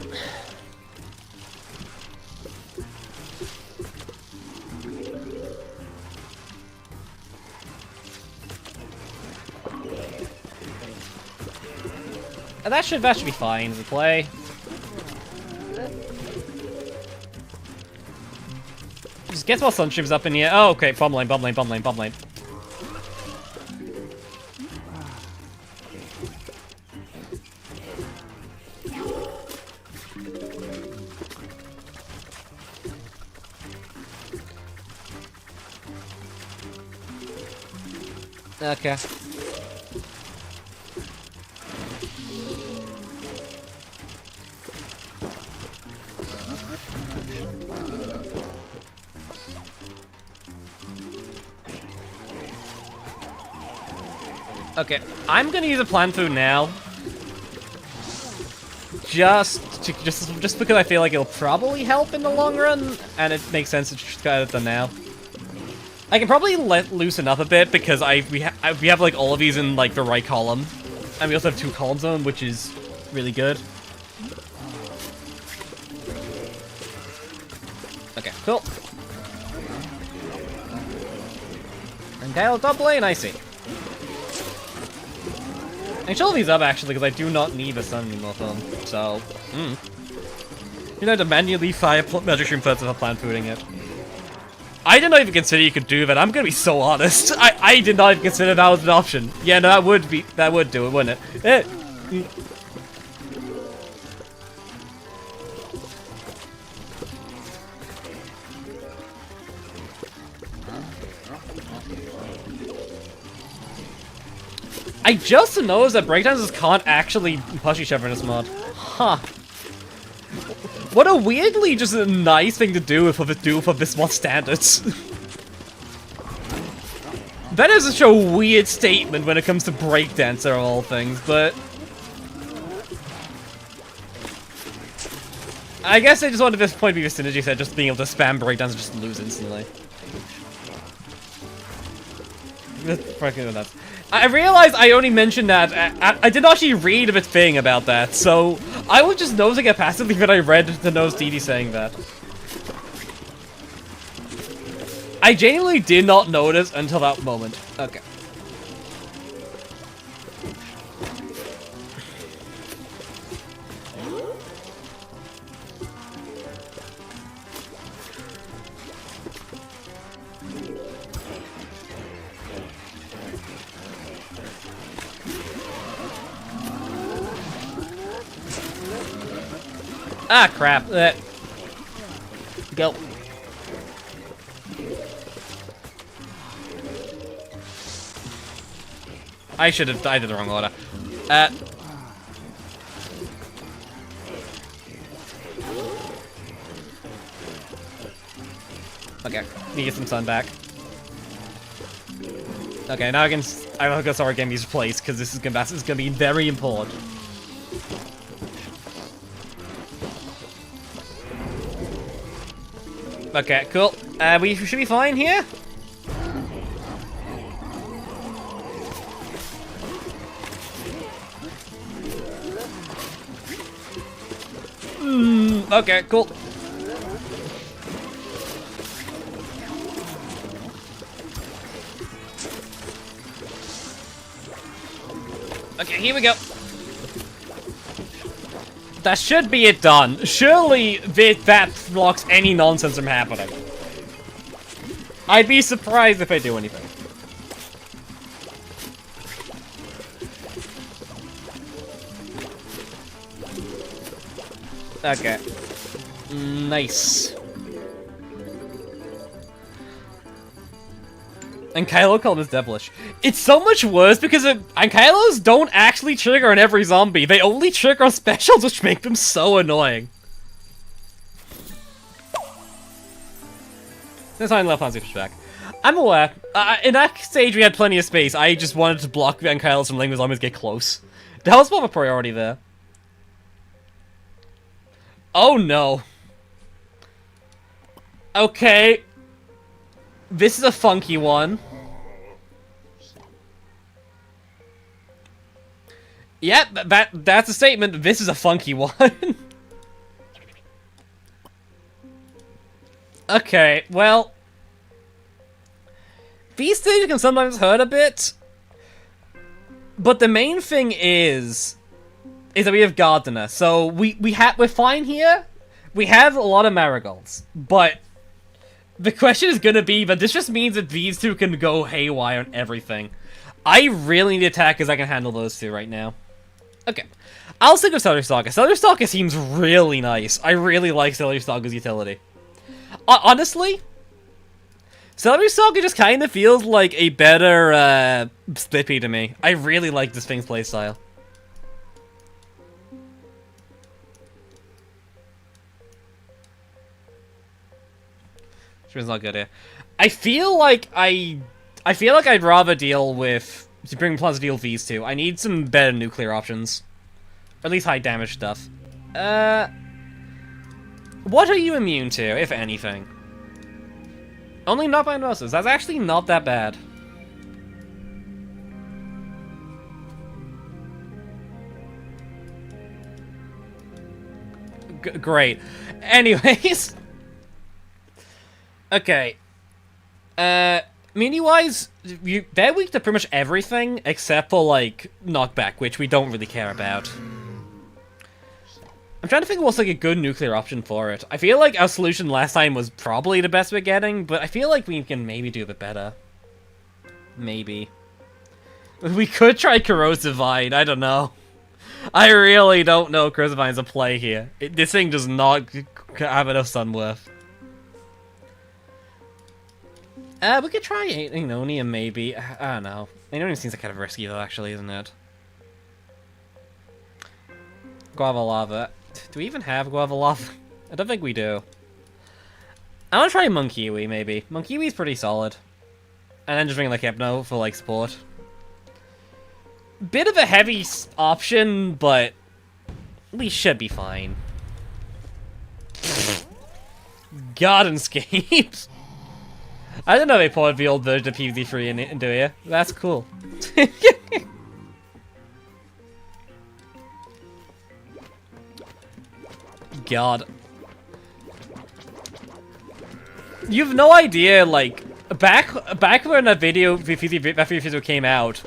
That should be fine as a play. Just get more sunstreams up in here. Oh, okay, bomb lane, bomb lane, bomb lane, bomb lane. Okay. Okay, I'm gonna use a plant food now. Just because I feel like it'll probably help in the long run, and it makes sense to just get it done now. I can probably let loosen up a bit because we have like all of these in like the right column, and we also have 2 columns on, which is really good. Okay, cool. And Gale top lane, I see. I can chill these up actually because I do not need a sun anymore for them. So, you know, to manually fire magic shroom first without plant fooding it. I did not even consider you could do that. I'm gonna be so honest. I did not even consider that was an option. Yeah, no, that would do it, wouldn't it? I just noticed that breakdancers can't actually push each other in this mod. Huh. What a weirdly just a nice thing to do for this mod standards. That is such a weird statement when it comes to breakdancer of all things, but I guess I just wanted this point to be the synergy set, just being able to spam breakdance and just lose instantly. Freaking nuts. I realized I only mentioned that. I did not actually read a thing about that, so I was just noticing it passively when I read the notes Dee Dee saying that. I genuinely did not notice until that moment. Okay. Ah, crap. Go. I should have died in the wrong order. Okay, need to get some sun back. Okay, now I'm gonna start getting these replaced because this is gonna be very important. Okay, cool. We should be fine here. Okay, cool. Okay, here we go. That should be it done. Surely that blocks any nonsense from happening. I'd be surprised if I do anything. Okay. Nice. And Kylo called this devilish. It's so much worse because Kylos don't actually trigger on every zombie. They only trigger on specials, which make them so annoying. There's not left on pushback. I'm aware. In that stage, we had plenty of space. I just wanted to block Kylos from letting the zombies get close. That was more of a priority there. Oh no. Okay. This is a funky one. Yep, that's a statement. This is a funky one. Okay, well, these stages can sometimes hurt a bit, but the main thing is that we have Gardener, so we're fine here. We have a lot of marigolds, but the question is gonna be, but this just means that these two can go haywire on everything. I really need attackers that can handle those two right now. Okay, I'll stick with Celery Stalker. Celery Stalker seems really nice. I really like Celery Stalker's utility. Honestly, Celery Stalker just kind of feels like a better Slippy to me. I really like this thing's playstyle. It's not good here. I feel like I'd rather deal with bring plus deal these two. I need some better nuclear options, or at least high damage stuff. What are you immune to, if anything? Only not by noses. That's actually not that bad. Great. Anyways. Okay. Meanie-wise, they're weak to pretty much everything except for, like, knockback, which we don't really care about. I'm trying to think what's like a good nuclear option for it. I feel like our solution last time was probably the best we're getting, but I feel like we can maybe do a bit better. Maybe. We could try Corrosive Vine, I don't know. I really don't know Corrosive Vine's a play here. This thing does not have enough sun worth. We could try Aeonium maybe. I don't know. Aeonium seems like kind of risky though, actually, isn't it? Guava Lava. Do we even have Guava Lava? I don't think we do. I want to try Monkiwi, maybe. Monkiwi's pretty solid. And then just bring like Hypno for like support. Bit of a heavy option, but we should be fine. Gardenscapes. I didn't know they ported the old version of PvZ3 into here. That's cool. God. You have no idea, like, back when that video came out,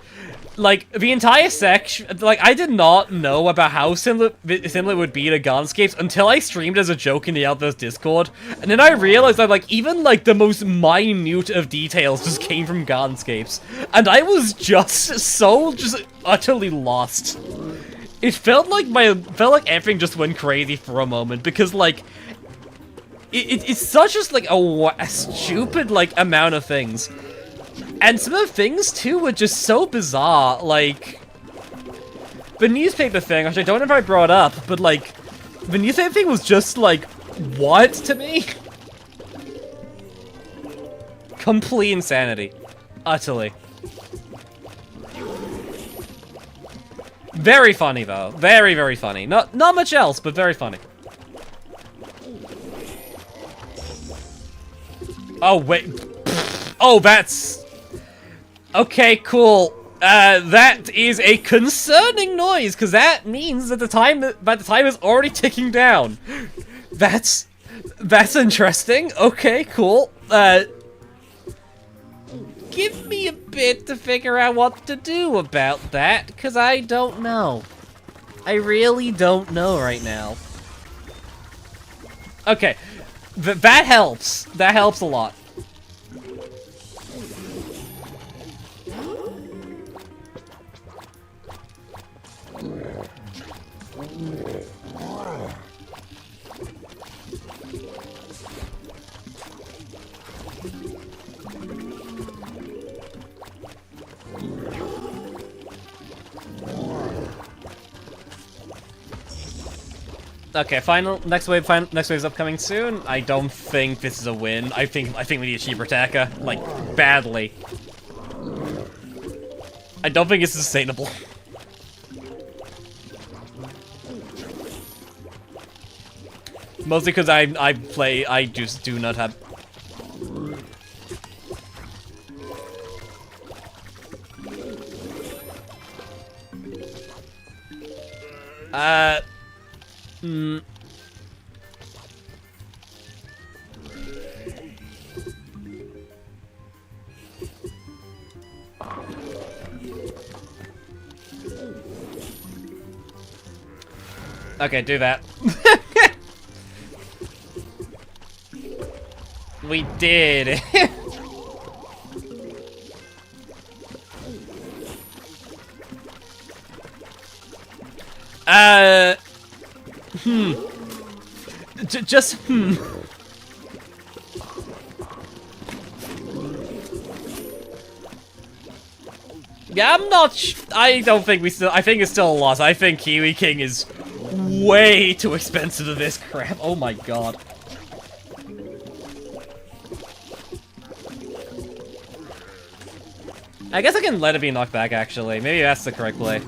like, the entire section, like, I did not know about how similar it would be to Gardenscapes until I streamed as a joke in the Outburst Discord, and then I realized that, like, even, like, the most minute of details just came from Gardenscapes, and I was just utterly lost. It felt like everything just went crazy for a moment, because, like, it's such just, like, a stupid, like, amount of things. And some of the things, too, were just so bizarre, like... The newspaper thing, which I don't know if I brought up, but, like, the newspaper thing was just, like, what to me? Complete insanity. Utterly. Very funny, though. Very, very funny. Not much else, but very funny. Oh, wait. Oh, that's... Okay, cool. That is a concerning noise, because that means that the time is already ticking down. That's interesting. Okay, cool. Give me a bit to figure out what to do about that, because I don't know. I really don't know right now. Okay, that helps. That helps a lot. Okay, next wave's upcoming soon. I don't think this is a win. I think we need a cheaper attacker, like, badly. I don't think it's sustainable. Mostly because I just do not have... Okay, do that. We did it. Yeah, I'm not I don't think I think it's still a loss. I think Kiwi King is way too expensive for this crap. Oh my god. I guess I can let it be knocked back, actually. Maybe that's the correct play.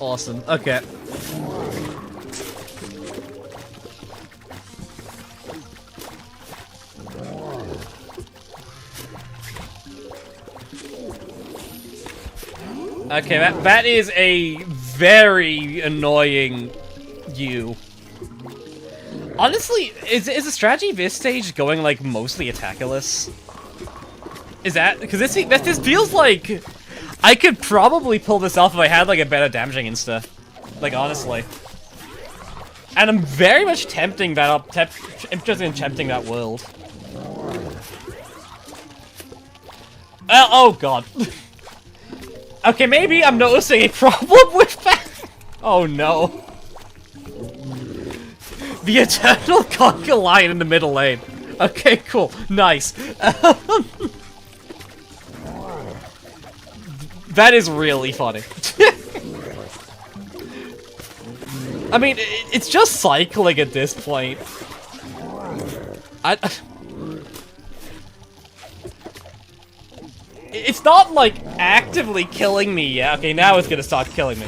Awesome. Okay. Okay, that is a very annoying you. Honestly, is the strategy this stage going like mostly attackerless? Is that because this feels like I could probably pull this off if I had like a better damaging insta. Like honestly, and I'm very much tempting that up. Interested in tempting that world. Oh god. Okay, maybe I'm noticing a problem with that. Oh no. The eternal conker lion in the middle lane. Okay, cool. Nice. That is really funny. I mean, it's just cycling at this point. It's not, like, actively killing me yet. Okay, now it's gonna start killing me.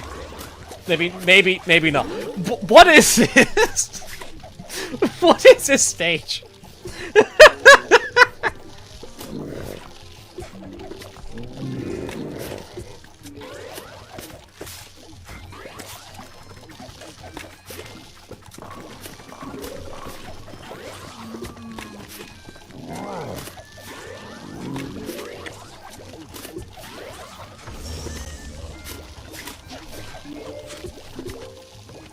Maybe not. What is this? What is this stage?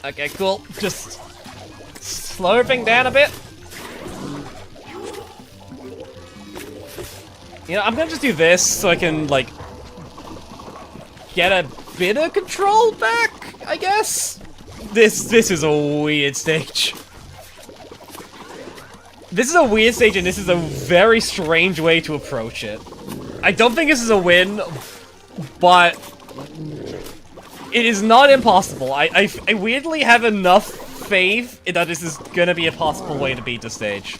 Okay, cool. Just slow everything down a bit. You know, I'm gonna just do this so I can, like, get a bit of control back, I guess? This is a weird stage. This is a weird stage, and this is a very strange way to approach it. I don't think this is a win, but it is not impossible. I weirdly have enough faith that this is gonna be a possible way to beat the stage.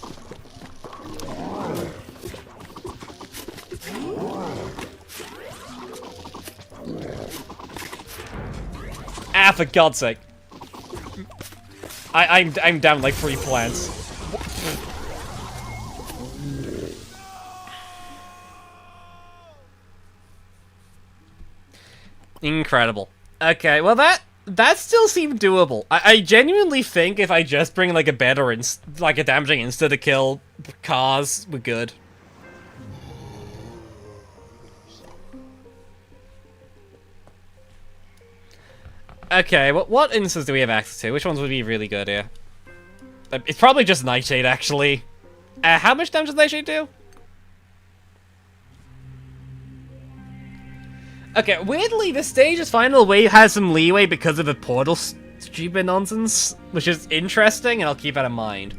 Ah, for God's sake. I'm down like 3 plants. Incredible. Okay, well that still seemed doable. I genuinely think if I just bring like a better like a damaging insta to kill cars, we're good. Okay, what instas do we have access to? Which ones would be really good here? It's probably just Nightshade, actually. How much damage does Nightshade do? Okay, weirdly, this stage's final wave has some leeway because of the portal stupid nonsense, which is interesting, and I'll keep that in mind.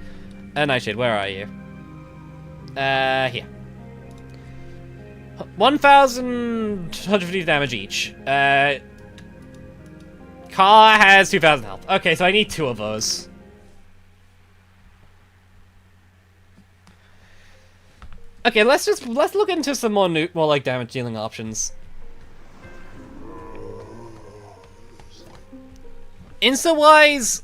Nightshade, where are you? Here. 1,150 damage each. Car has 2,000 health. Okay, so I need 2 of those. Okay, let's look into some more like damage dealing options. Insta-wise,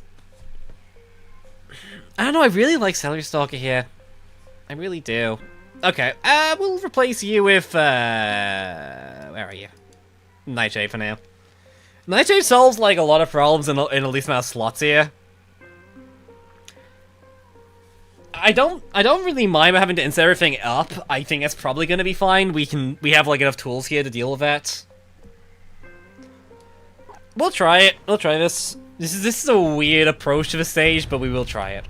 I don't know, I really like Celery Stalker here. I really do. Okay, we'll replace you with, where are you? Nightshade for now. Nightshade solves, like, a lot of problems in a least amount of slots here. I don't really mind having to inset everything up. I think that's probably gonna be fine. We have, like, enough tools here to deal with that. We'll try it. We'll try this. This is a weird approach to the stage, but we will try it.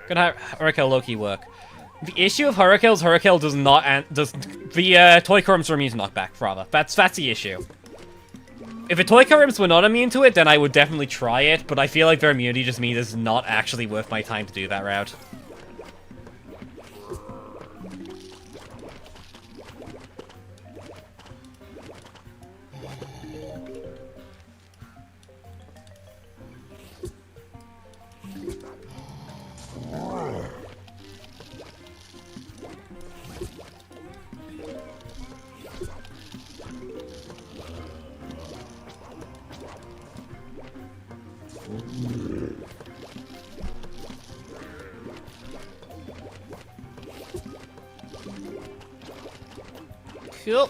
Gonna Hurricane low-key work. The issue of Hurricane is Hurricane does not the Toy Currents are immune to knockback, rather. That's the issue. If the Toy Currents were not immune to it, then I would definitely try it, but I feel like their immunity just means it's not actually worth my time to do that route. Cool.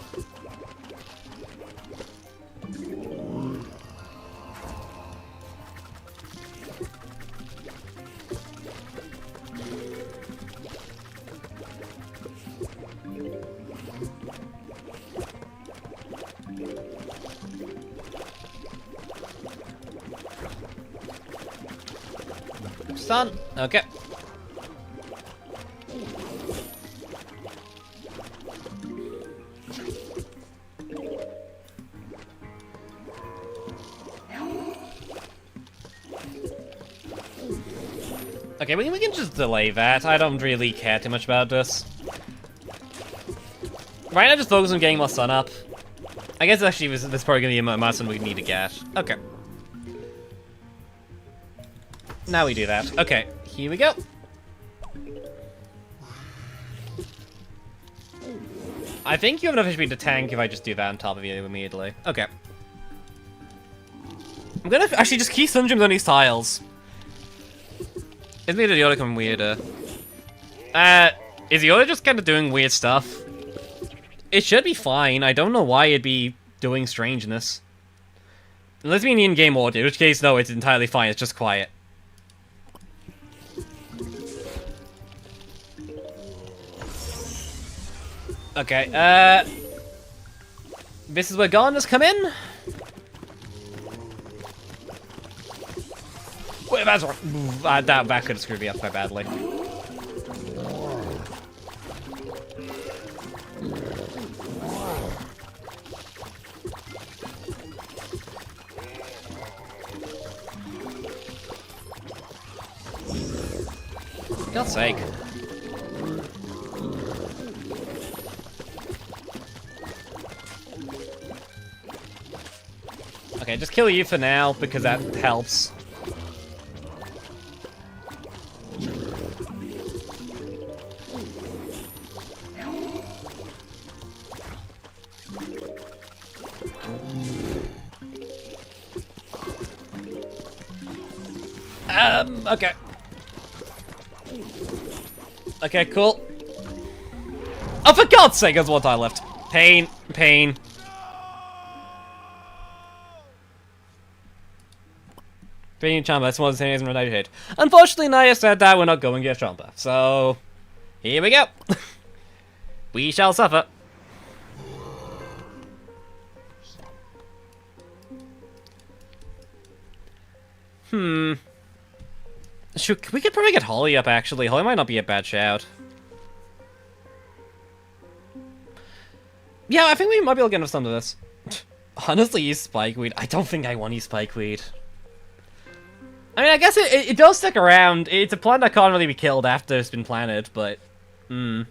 Stun. Okay. Okay, we can just delay that. I don't really care too much about this. Right now, just focus on getting more sun up. I guess actually this is probably gonna be a amount sun we need to get. Okay. Now we do that. Okay, here we go. I think you have enough HP to tank if I just do that on top of you immediately. Okay. I'm gonna actually just keep Sun Gems on these tiles. It's made Yoda come weirder. Is Yoda just kind of doing weird stuff? It should be fine. I don't know why it'd be doing strangeness. Unless we need in-game audio, in which case, no, it's entirely fine. It's just quiet. Okay, this is where Gardeners come in. Wait, that's right. That could have screwed me up quite badly. For God's sake. Okay, just kill you for now, because that helps. Okay. Okay, cool. Oh, for God's sake, there's one tile left. Pain, pain. Being Champa, that's one of the things I'm hate. Unfortunately, Naya said that we're not going to get Champa. So, here we go. We shall suffer. We could probably get Holly up, actually. Holly might not be a bad shout. Yeah, I think we might be able to get some of this. Honestly, use Spikeweed. I don't think I want to use Spikeweed. I mean, I guess it does stick around. It's a plant that can't really be killed after it's been planted, but... The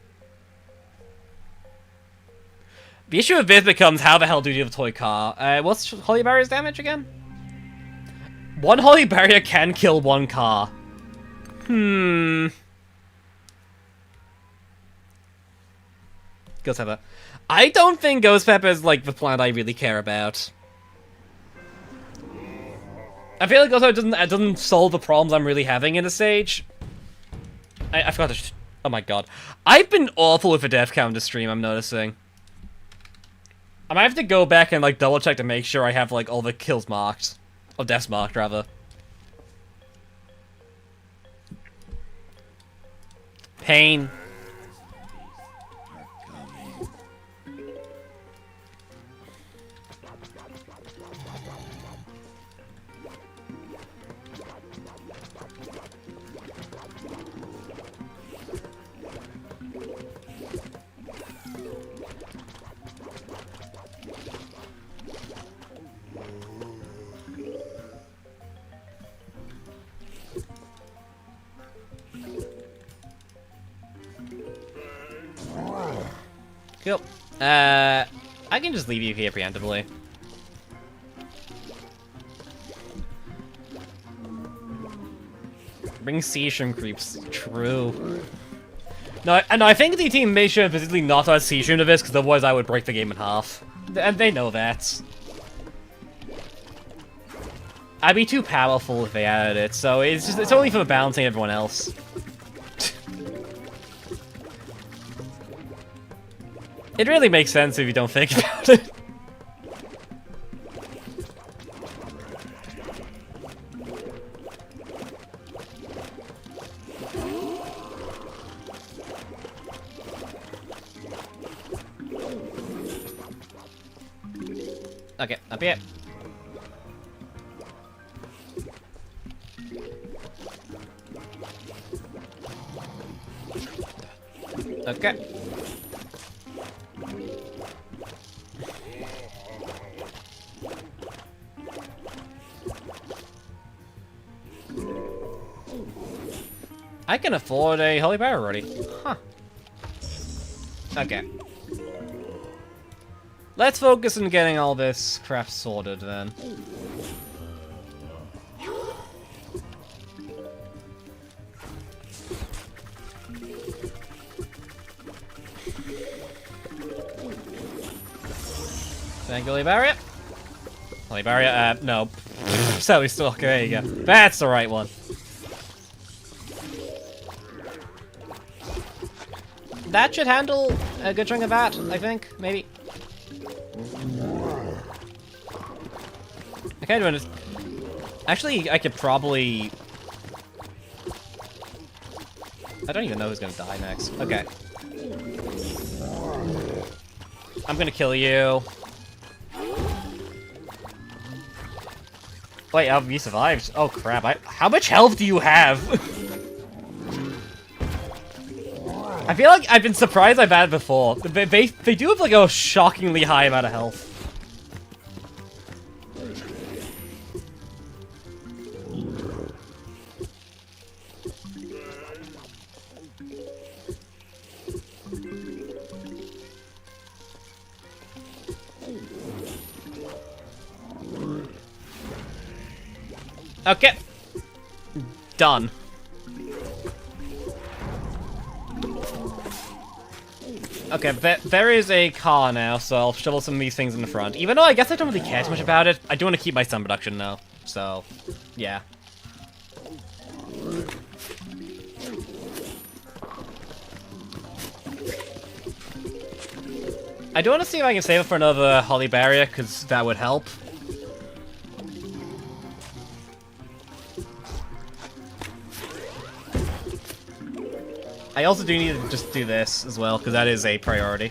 issue with this becomes, how the hell do you do the toy car? What's Holy Barrier's damage again? One Holy Barrier can kill one car. Ghost Pepper. I don't think Ghost Pepper is, like, the plant I really care about. I feel like Ghost Pepper doesn't solve the problems I'm really having in the stage. I forgot to... Oh my god. I've been awful with the death count this stream, I'm noticing. I might have to go back and, like, double check to make sure I have, like, all the kills marked. Or deaths marked, rather. Pain. Cool. I can just leave you here preemptively. Bring sea shroom creeps. True. No, I think the team made sure physically not to add sea shroom to this, because otherwise I would break the game in half. And they know that. I'd be too powerful if they added it, so it's only for balancing everyone else. It really makes sense if you don't think about it. Okay, up here. Okay. I can afford a holy barrel already. Huh. Okay. Let's focus on getting all this crap sorted then. Thank you, Holy Barrier. Holy Barrier, no. So we still, okay, there you go. That's the right one. That should handle a good chunk of that, I think, maybe. Okay, doing this. Actually, I could probably... I don't even know who's gonna die next. Okay. I'm gonna kill you. Wait, you survived? Oh crap, how much health do you have? I feel like I've been surprised I've had it before. They do have like a shockingly high amount of health. Okay. Done. Okay, there is a car now, so I'll shovel some of these things in the front. Even though I guess I don't really care too much about it, I do want to keep my sun production now. So, yeah. I do want to see if I can save it for another Holly Barrier, because that would help. I also do need to just do this as well, because that is a priority.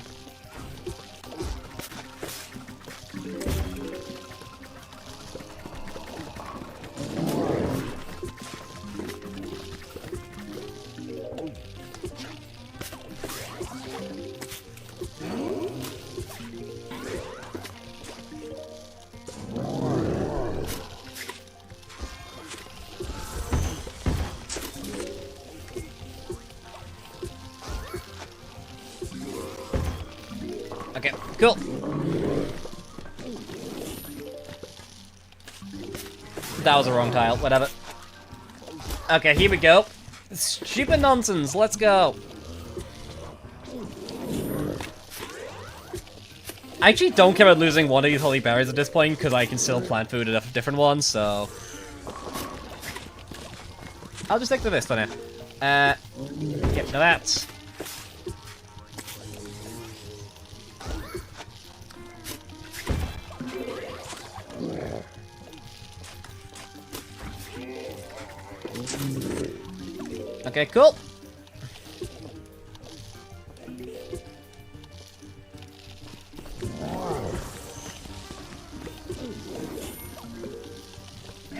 Okay, cool. That was the wrong tile, whatever. Okay, here we go. Stupid nonsense, let's go. I actually don't care about losing one of these holy berries at this point, because I can still plant food in a different one, so... I'll just stick to this for now. Yep, now that. Okay, cool.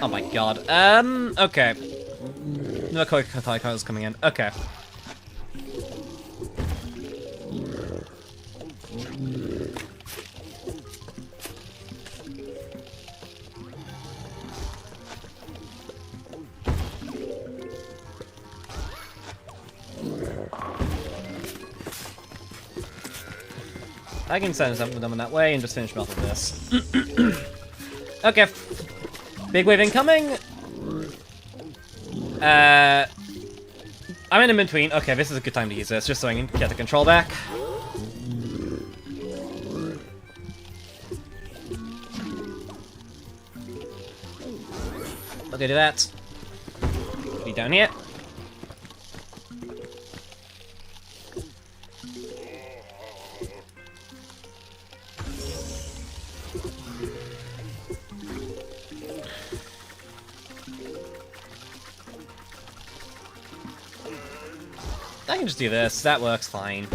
Oh my god. Okay. No Katai is coming in. Okay. I can send something with them in that way and just finish off with this. Okay. Big wave incoming. I'm in between. Okay, this is a good time to use this, just so I can get the control back. Okay, do that. Be down here. I can just do this. That works fine.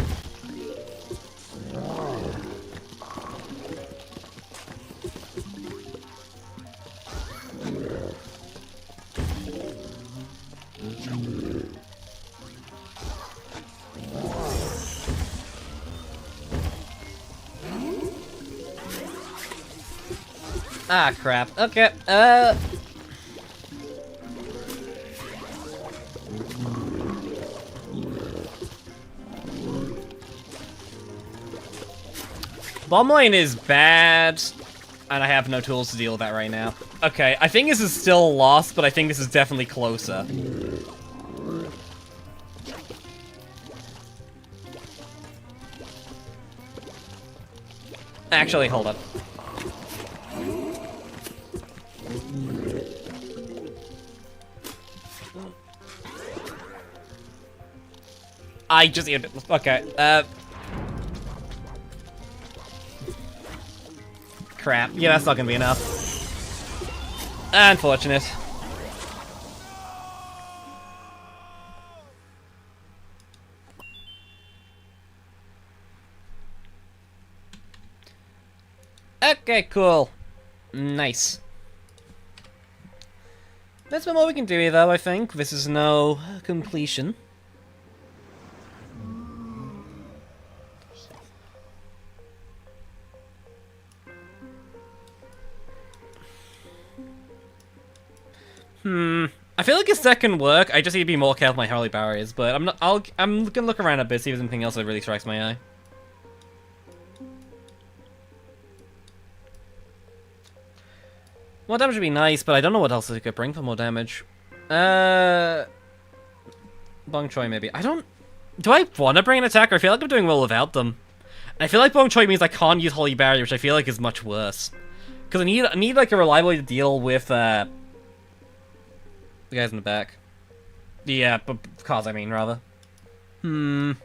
Ah, crap. Okay, Bomb lane is bad, and I have no tools to deal with that right now. Okay, I think this is still lost, but I think this is definitely closer. Actually, hold up. I just... Okay, crap. Yeah, that's not gonna be enough. Unfortunate. Okay, cool. Nice. That's about all we can do here, though, I think. This is no completion. I feel like a second work. I just need to be more careful with my holy barriers, but I'm not. I'm gonna look around a bit, see if there's anything else that really strikes my eye. More damage would be nice, but I don't know what else I could bring for more damage. Bong Choi maybe. I don't. Do I want to bring an attacker? I feel like I'm doing well without them. And I feel like Bong Choi means I can't use holy barrier, which I feel like is much worse. Because I need like a reliable way to deal with the guys in the back. Yeah, but cause I mean rather. I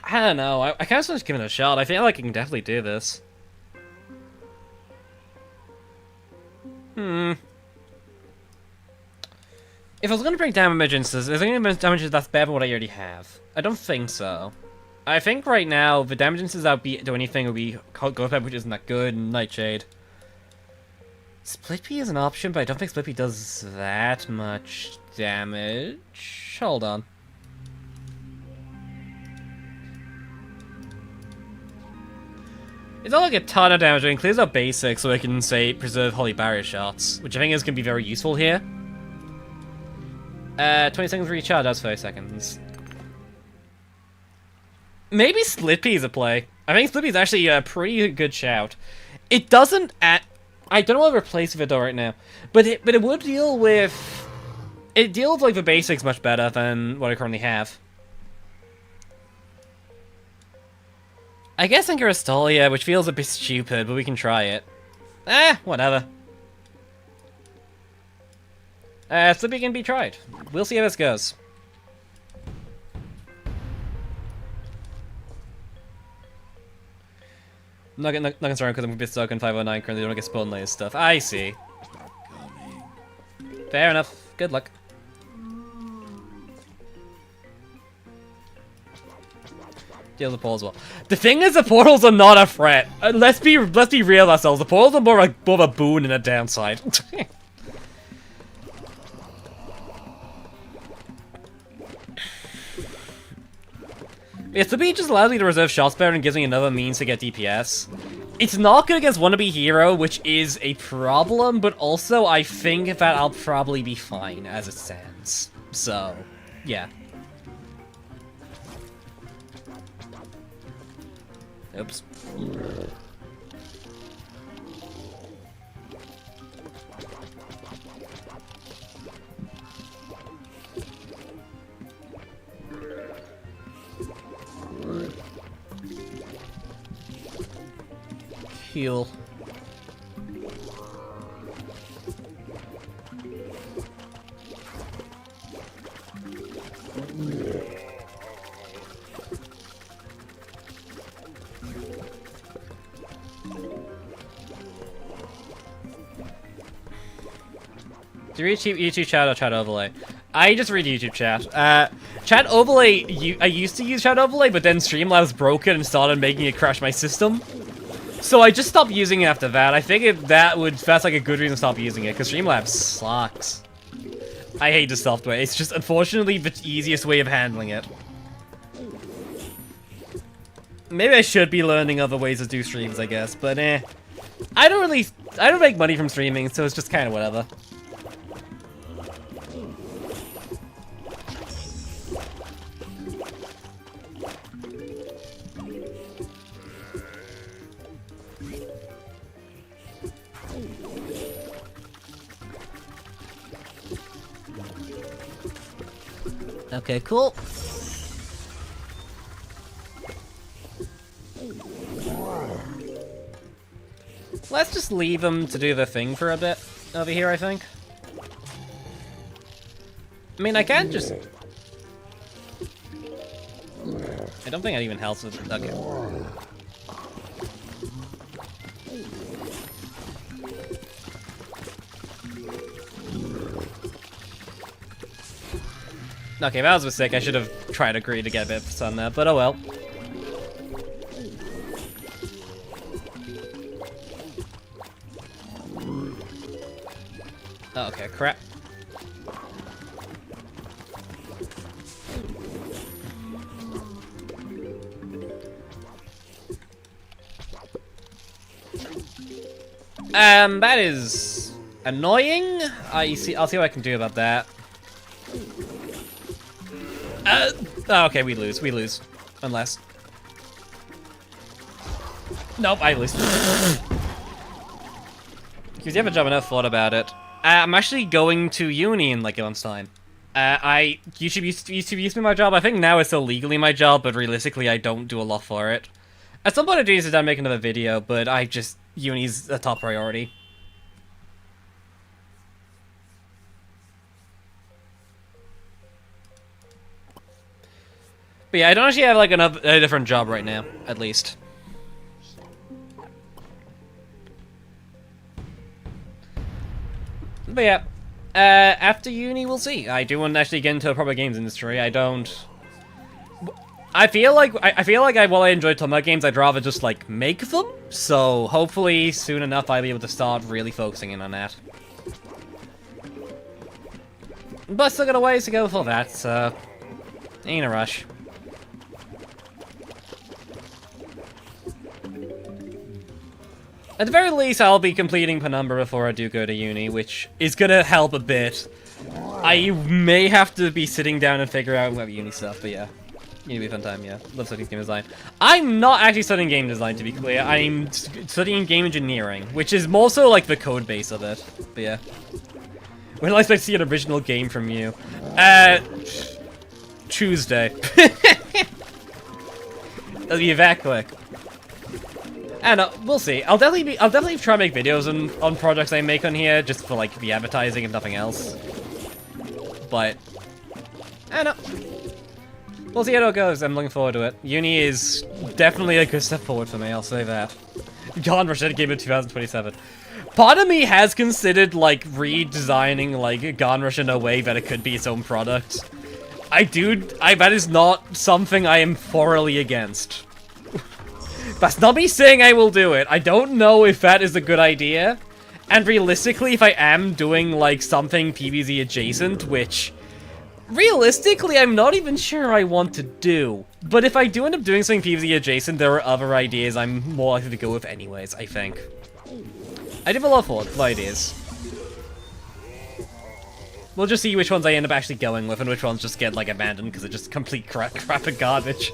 don't know. I kind of just give it a shot. I feel like I can definitely do this. If I was going to bring damages, is there any damages that's better than what I already have? I don't think so. I think right now, the damages that would do anything would be Ghost Pep, which isn't that good, and Nightshade. Split Pea is an option, but I don't think Split Pea does that much damage. Hold on. It's not like a ton of damage, it clears up basics so I can, say, preserve Holy Barrier shots, which I think is going to be very useful here. 20 seconds recharge, that's 30 seconds. Maybe Split Pea is a play. I think Split Pea is actually a pretty good shout. It doesn't I don't know what to replace with it though right now, but it would deal with... It deals like the basics much better than what I currently have. I guess Ankylostolia, which feels a bit stupid, but we can try it. Whatever. Split Pea can be tried. We'll see how this goes. Not concerned because I'm a bit stuck in 509 currently, don't get spawn layer stuff. I see. Fair enough. Good luck. Deal the portal as well. The thing is, the portals are not a threat. Let's be real ourselves. The portals are more of a boon and a downside. Yeah, Split Pea just allows me to reserve shots better and gives me another means to get DPS. It's not good against wannabe hero, which is a problem, but also I think that I'll probably be fine as it stands. So, yeah. Oops. Heal. Do you read YouTube chat or chat overlay? I just read YouTube chat. Chat overlay, I used to use chat overlay, but then Streamlabs broke it and started making it crash my system. So I just stopped using it after that. I figured that's like a good reason to stop using it, because Streamlabs sucks. I hate the software. It's just unfortunately the easiest way of handling it. Maybe I should be learning other ways to do streams, I guess, but I don't make money from streaming, so it's just kind of whatever. Okay, cool. Let's just leave them to do the thing for a bit over here, I think. I mean, I can just... I don't think that even helps with... Okay. Okay, that was a mistake. I should have tried to agree to get a bit of sun there, but oh well. Oh, okay, crap. That is annoying. I'll see what I can do about that. Oh, okay, we lose. Unless... Nope, I lose. Because you haven't job enough thought about it. I'm actually going to uni in like a month's time. YouTube used to be my job. I think now it's still legally my job, but realistically I don't do a lot for it. At some point I do need to make another video, but uni's a top priority. But yeah, I don't actually have like a different job right now, at least. But yeah, after uni we'll see. I do want to actually get into a proper games industry. I feel like while I enjoy talking about games, I'd rather just like make them. So hopefully soon enough I'll be able to start really focusing in on that. But still got a ways to go for that, so ain't a rush. At the very least, I'll be completing Penumbra before I do go to uni, which is gonna help a bit. I may have to be sitting down and figure out web uni stuff, but yeah. Uni will be a fun time, yeah. Love studying game design. I'm not actually studying game design, to be clear. I'm studying game engineering, which is more so like the code base of it. But yeah. When will I expect to see an original game from you? Tuesday. That'll be that quick. I don't know, we'll see. I'll definitely try to make videos on projects I make on here, just for like the advertising and nothing else. But I don't know. We'll see how it goes. I'm looking forward to it. Uni is definitely a good step forward for me, I'll say that. Gone Rush game in 2027. Part of me has considered like redesigning like Gone Rush in a way that it could be its own product. That is not something I am thoroughly against. That's not me saying I will do it. I don't know if that is a good idea. And realistically, if I am doing, like, something PvZ adjacent, which... realistically, I'm not even sure I want to do. But if I do end up doing something PvZ adjacent, there are other ideas I'm more likely to go with anyways, I think. I do have a lot of ideas. We'll just see which ones I end up actually going with and which ones just get, like, abandoned because they're just complete crap and garbage.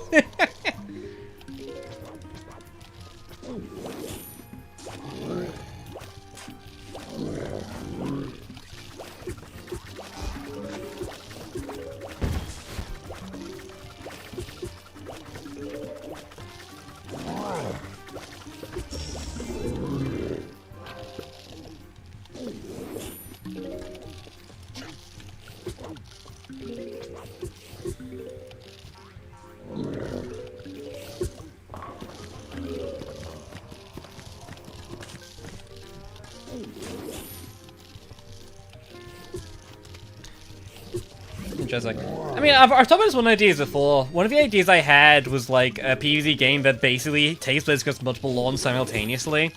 Interesting. I mean, I've talked about this one idea before. One of the ideas I had was like a PvZ game that basically takes place across multiple lawns simultaneously.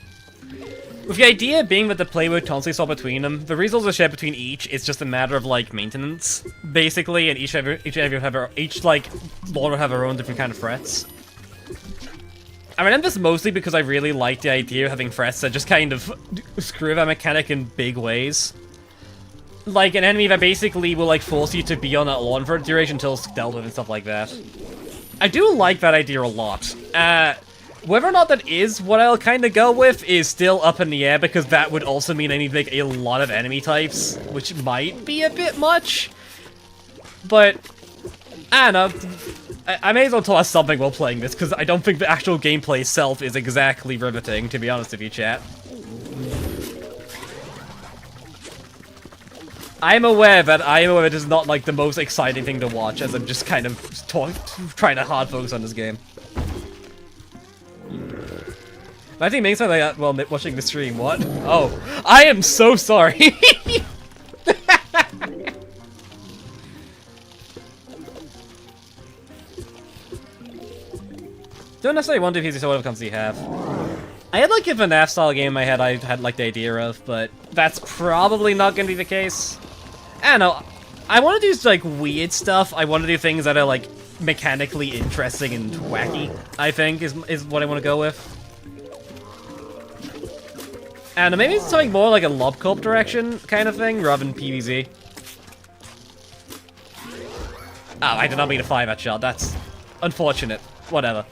With the idea being that the player would constantly swap between them, the resources are shared between each, it's just a matter of, like, maintenance, basically, and each like, lawn will have their own different kind of threats. I mean, this mostly because I really like the idea of having threats that just kind of screw that mechanic in big ways. Like, an enemy that basically will, like, force you to be on that lawn for a duration until it's dealt with and stuff like that. I do like that idea a lot. Whether or not that is what I'll kind of go with is still up in the air, because that would also mean I need to make a lot of enemy types, which might be a bit much. But, I don't know. I may as well toss something while playing this, because I don't think the actual gameplay itself is exactly riveting, to be honest with you, chat. I'm aware that it is not, like, the most exciting thing to watch, as I'm just kind of trying to hard focus on this game. I think makes something like that while watching the stream. What? Oh, I am so sorry. Don't necessarily want to PvZ, so whatever comes you have. I had like a FNAF style game in my head I had like the idea of, but that's probably not going to be the case. I don't know. I want to do like weird stuff. I want to do things that are like mechanically interesting and wacky, I think is what I want to go with. And maybe it's something more like a LobCorp direction kind of thing, rather than PvZ. Oh, I did not mean to fire that shot. That's unfortunate. Whatever.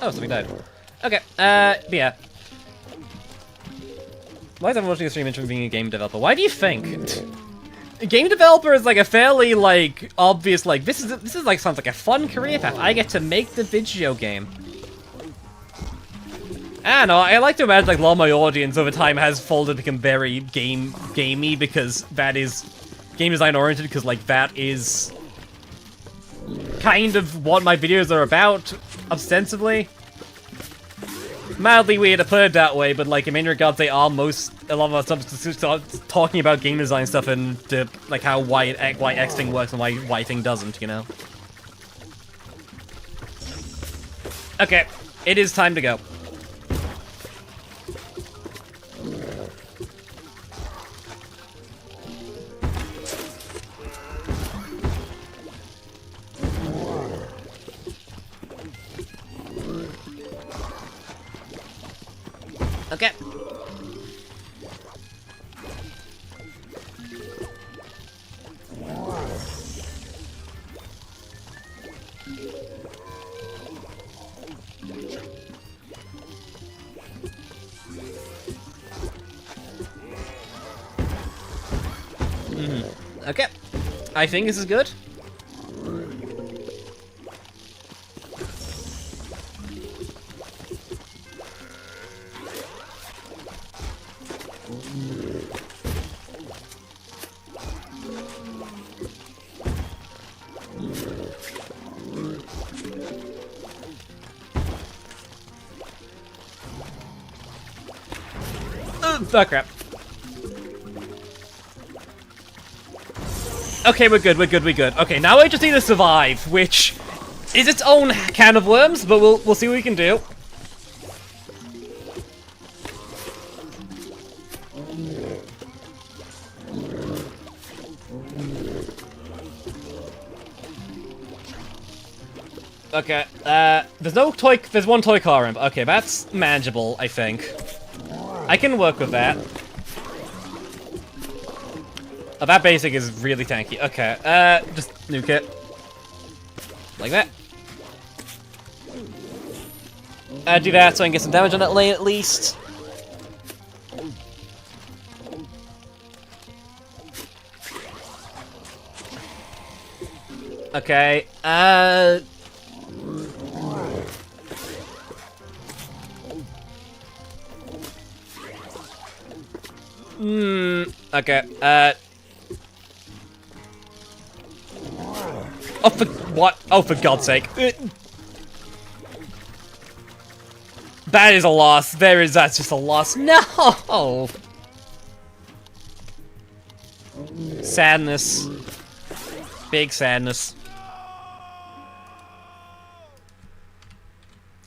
Oh, something died. Okay, but yeah. Why is everyone watching the stream interested in being a game developer? Why do you think? A game developer is like a fairly like obvious like this is like sounds like a fun career path. I get to make the video game. I don't know, I like to imagine like a lot of my audience over time has folded to become very gamey because that is game design oriented, because like that is kind of what my videos are about, ostensibly. Mildly weird to put it that way, but like in many regards they are a lot of our stuff talking about game design stuff and like how why X thing works and why Y thing doesn't, you know. Okay, it is time to go. Okay. Okay. I think this is good. Oh crap. Okay, we're good. Okay, now I just need to survive, which is its own can of worms, but we'll see what we can do. Okay, there's one toy car ramp. Okay, that's manageable, I think. I can work with that. Oh, that basic is really tanky. Okay, just nuke it. Like that. Do that so I can get some damage on that lane at least. Okay, okay, Oh, for what? Oh, for God's sake. That is a loss. That's just a loss. No! Sadness. Big sadness.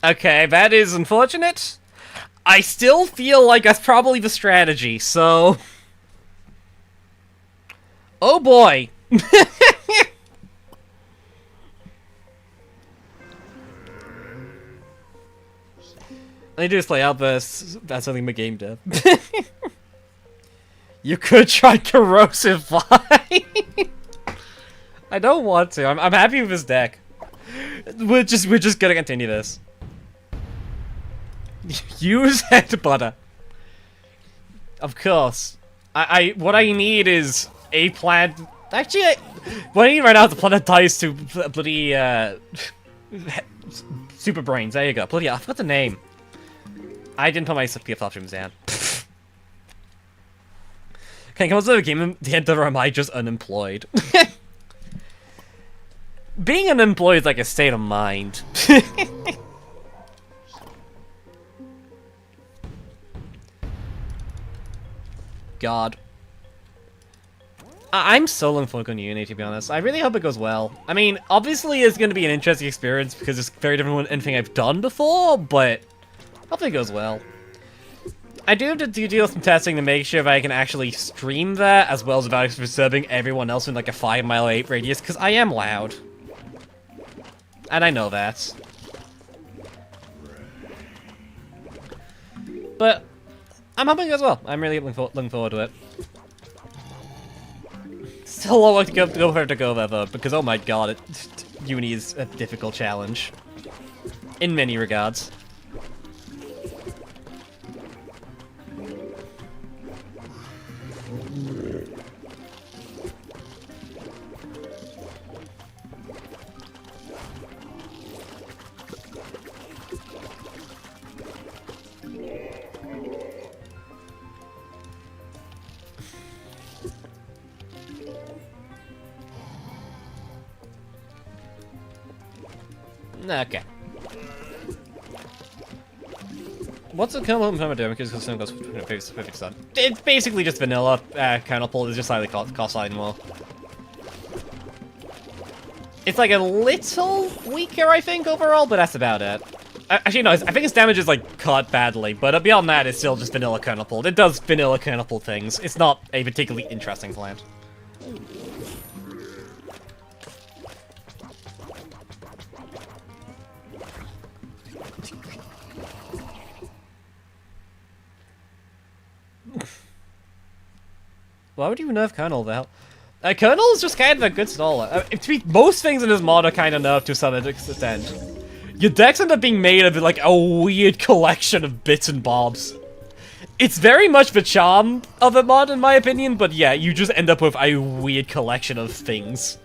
Okay, that is unfortunate. I still feel like that's probably the strategy, so... Oh boy! I do just play out this. That's something my game dev. You could try corrosive fly. I don't want to. I'm happy with this deck. We're just gonna continue this. Use head butter. Of course. What I need is a plant. Actually, what I need right now is the plant that dies to bloody super brains. There you go. Bloody, I forgot the name. I didn't put my PF options down. Can I come up with a game at the end of, or am I just unemployed? Being unemployed is like a state of mind. God. I'm so looking forward to uni, to be honest. I really hope it goes well. I mean, obviously it's going to be an interesting experience because it's very different from anything I've done before, but hopefully it goes well. I do have to do some testing to make sure if I can actually stream that, as well as about disturbing everyone else in like a 5-mile 8 radius, because I am loud. And I know that. But I'm hoping it goes well. I'm really looking forward to it. Still a long way to go for it to go there, though, because oh my god, uni is a difficult challenge. In many regards. Okay. What's the kernel I'm doing? Because some goes 50%. It's basically just vanilla kernel pull. It's just slightly cost slightly more. It's like a little weaker, I think, overall, but that's about it. Actually, no, I think its damage is like cut badly, but beyond that, it's still just vanilla kernel pull. It does vanilla kernel pull things. It's not a particularly interesting plant. Why would you nerf Kernel, the hell? Kernel is just kind of a good staller. Most things in this mod are kind of nerfed to some extent. Your decks end up being made of like a weird collection of bits and bobs. It's very much the charm of a mod, in my opinion, but yeah, you just end up with a weird collection of things.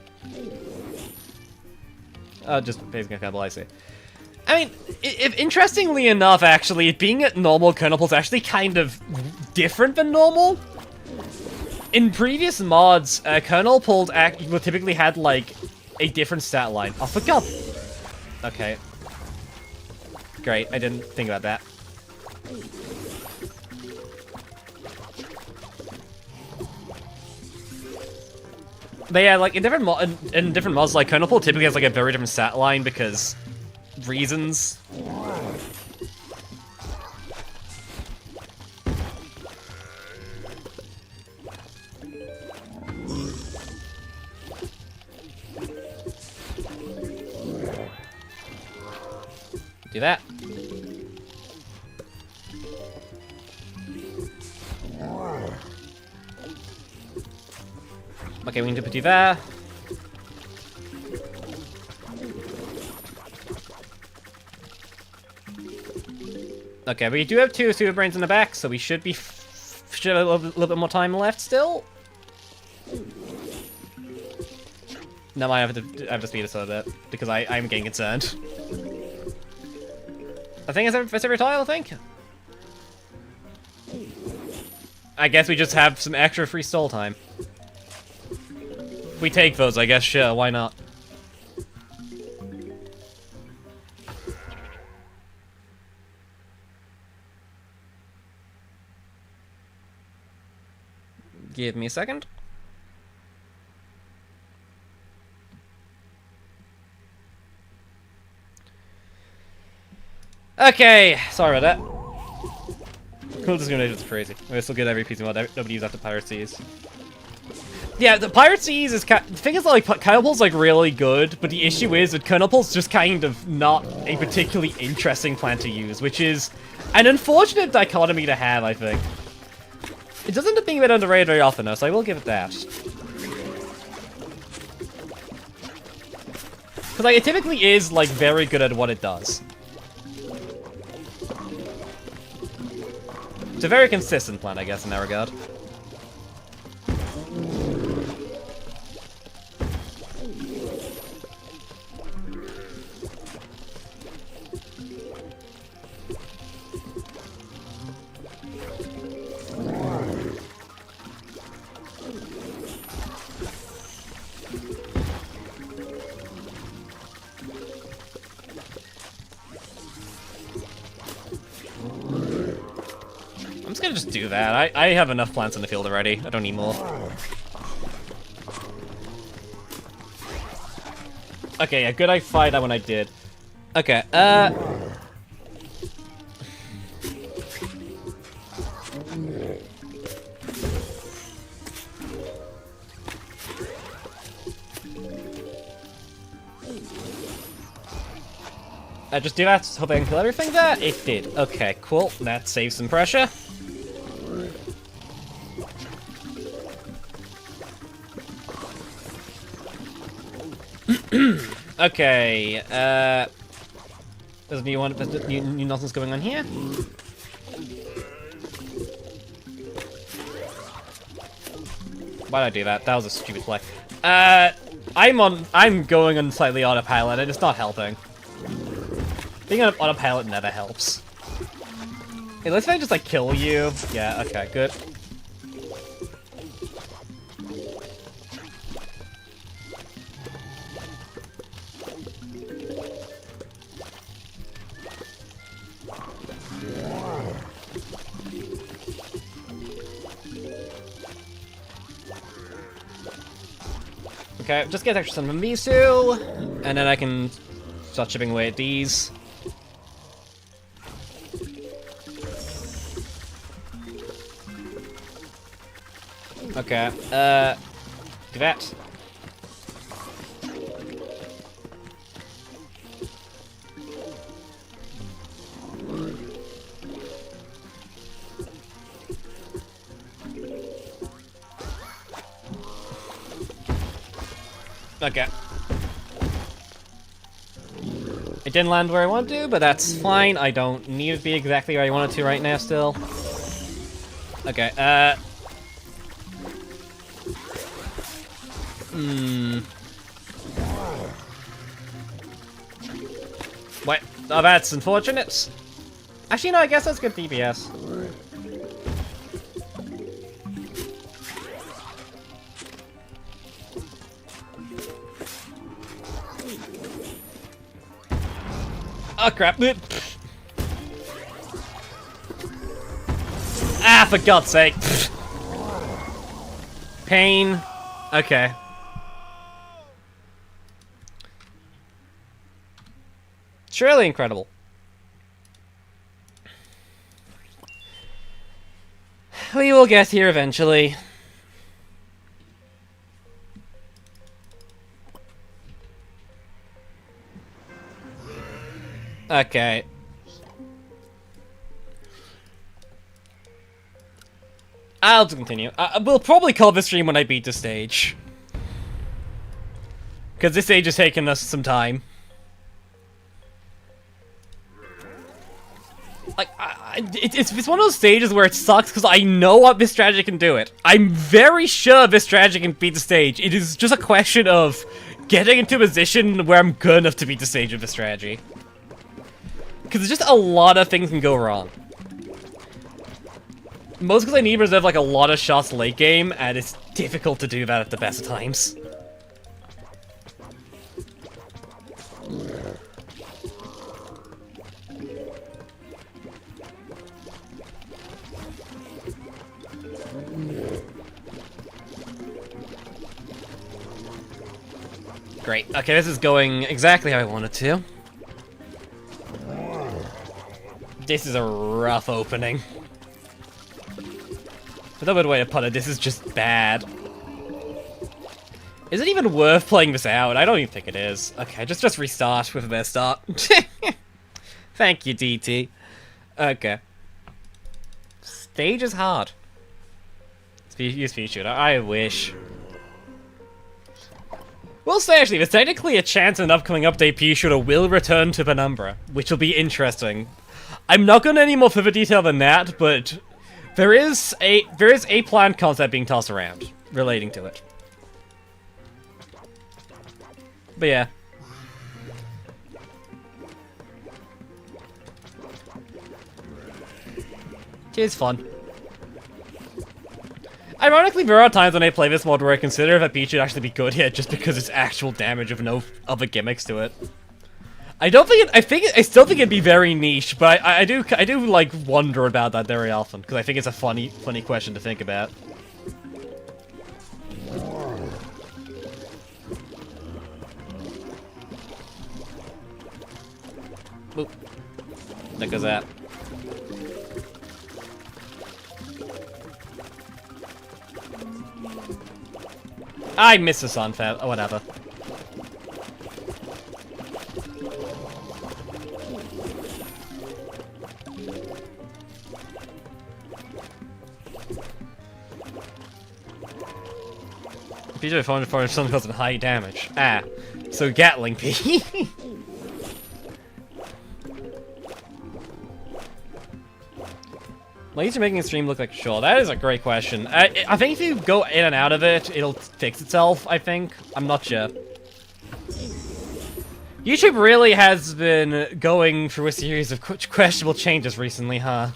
Just basically a couple, I see. I mean, interestingly enough, actually, being at normal kernel pull is actually kind of different than normal. In previous mods, kernel pulled typically had, like, a different stat line. Oh, for God! Okay. Great, I didn't think about that. But yeah, like, in different mods, like, kernel pull typically has, like, a very different stat line because... reasons. Do that. Okay, we need to do that. Okay, we do have 2 super brains in the back, so we should have a little bit more time left still. No, I have to speed us a little bit because I'm getting concerned. I think it's every tile, I think. I guess we just have some extra free stall time. We take those, I guess, sure, why not? Give me a second. Okay, sorry about that. Cool discrimination is crazy. I still get every piece of mod nobody uses after Pirate Seas. Yeah, the Pirate Seas is the thing is like Kernel Pool's like really good, but the issue is that Kernel Pool's just kind of not a particularly interesting plan to use, which is an unfortunate dichotomy to have, I think. It doesn't end up being a bit underrated very often though, so I will give it that. Because like, it typically is like very good at what it does. It's a very consistent plan, I guess, in that regard. I'm just gonna just do that. I have enough plants in the field already. I don't need more. Okay, yeah, good I fired that when I did. Okay, just do that, hope I can kill everything there? It did. Okay, cool. That saves some pressure. Okay, there's new nonsense going on here. Why'd I do that? That was a stupid play. I'm going on slightly autopilot and it's not helping. Being on autopilot never helps. Hey, let's just like kill you. Yeah, okay, good. Okay, just get extra some these two, and then I can start chipping away at these. Okay, do that. Okay. It didn't land where I want to, but that's fine. I don't need it to be exactly where I want it to right now still. Okay, Wait, oh, that's unfortunate. Actually, no, I guess that's good DPS. Oh, crap. Ah, for God's sake. Pain. Okay. Surely incredible. We will get here eventually. Okay. I'll just continue. We'll probably call this stream when I beat the stage. Because this stage has taken us some time. Like, it's one of those stages where it sucks because I know what this strategy can do it. I'm very sure this strategy can beat the stage. It is just a question of getting into a position where I'm good enough to beat the stage of the strategy. Because there's just a lot of things can go wrong. Most because I need to reserve like a lot of shots late game, and it's difficult to do that at the best of times. Great. Okay, this is going exactly how I wanted to. This is a rough opening. No better way to put it, this is just bad. Is it even worth playing this out? I don't even think it is. Okay, just restart with a better start. Thank you, DT. Okay. Stage is hard. Use featured. I wish. We'll say actually, there's technically a chance an upcoming update P-Shooter will return to Penumbra, which will be interesting. I'm not going to any more further detail than that, but there is a planned concept being tossed around relating to it. But yeah. It's fun. Ironically, there are times when I play this mod where I consider if a Peach should actually be good here just because it's actual damage of no other gimmicks to it. I don't think it, I still think it'd be very niche, but I do like wonder about that very often because I think it's a funny question to think about. Oop. There goes that. I missed the sun, oh, whatever. PJ 400 sun causes high damage. Ah, so Gatling P. Why are making a stream look like sure? That is a great question. I think if you go in and out of it, it'll fix itself, I think. I'm not sure. YouTube really has been going through a series of questionable changes recently, huh?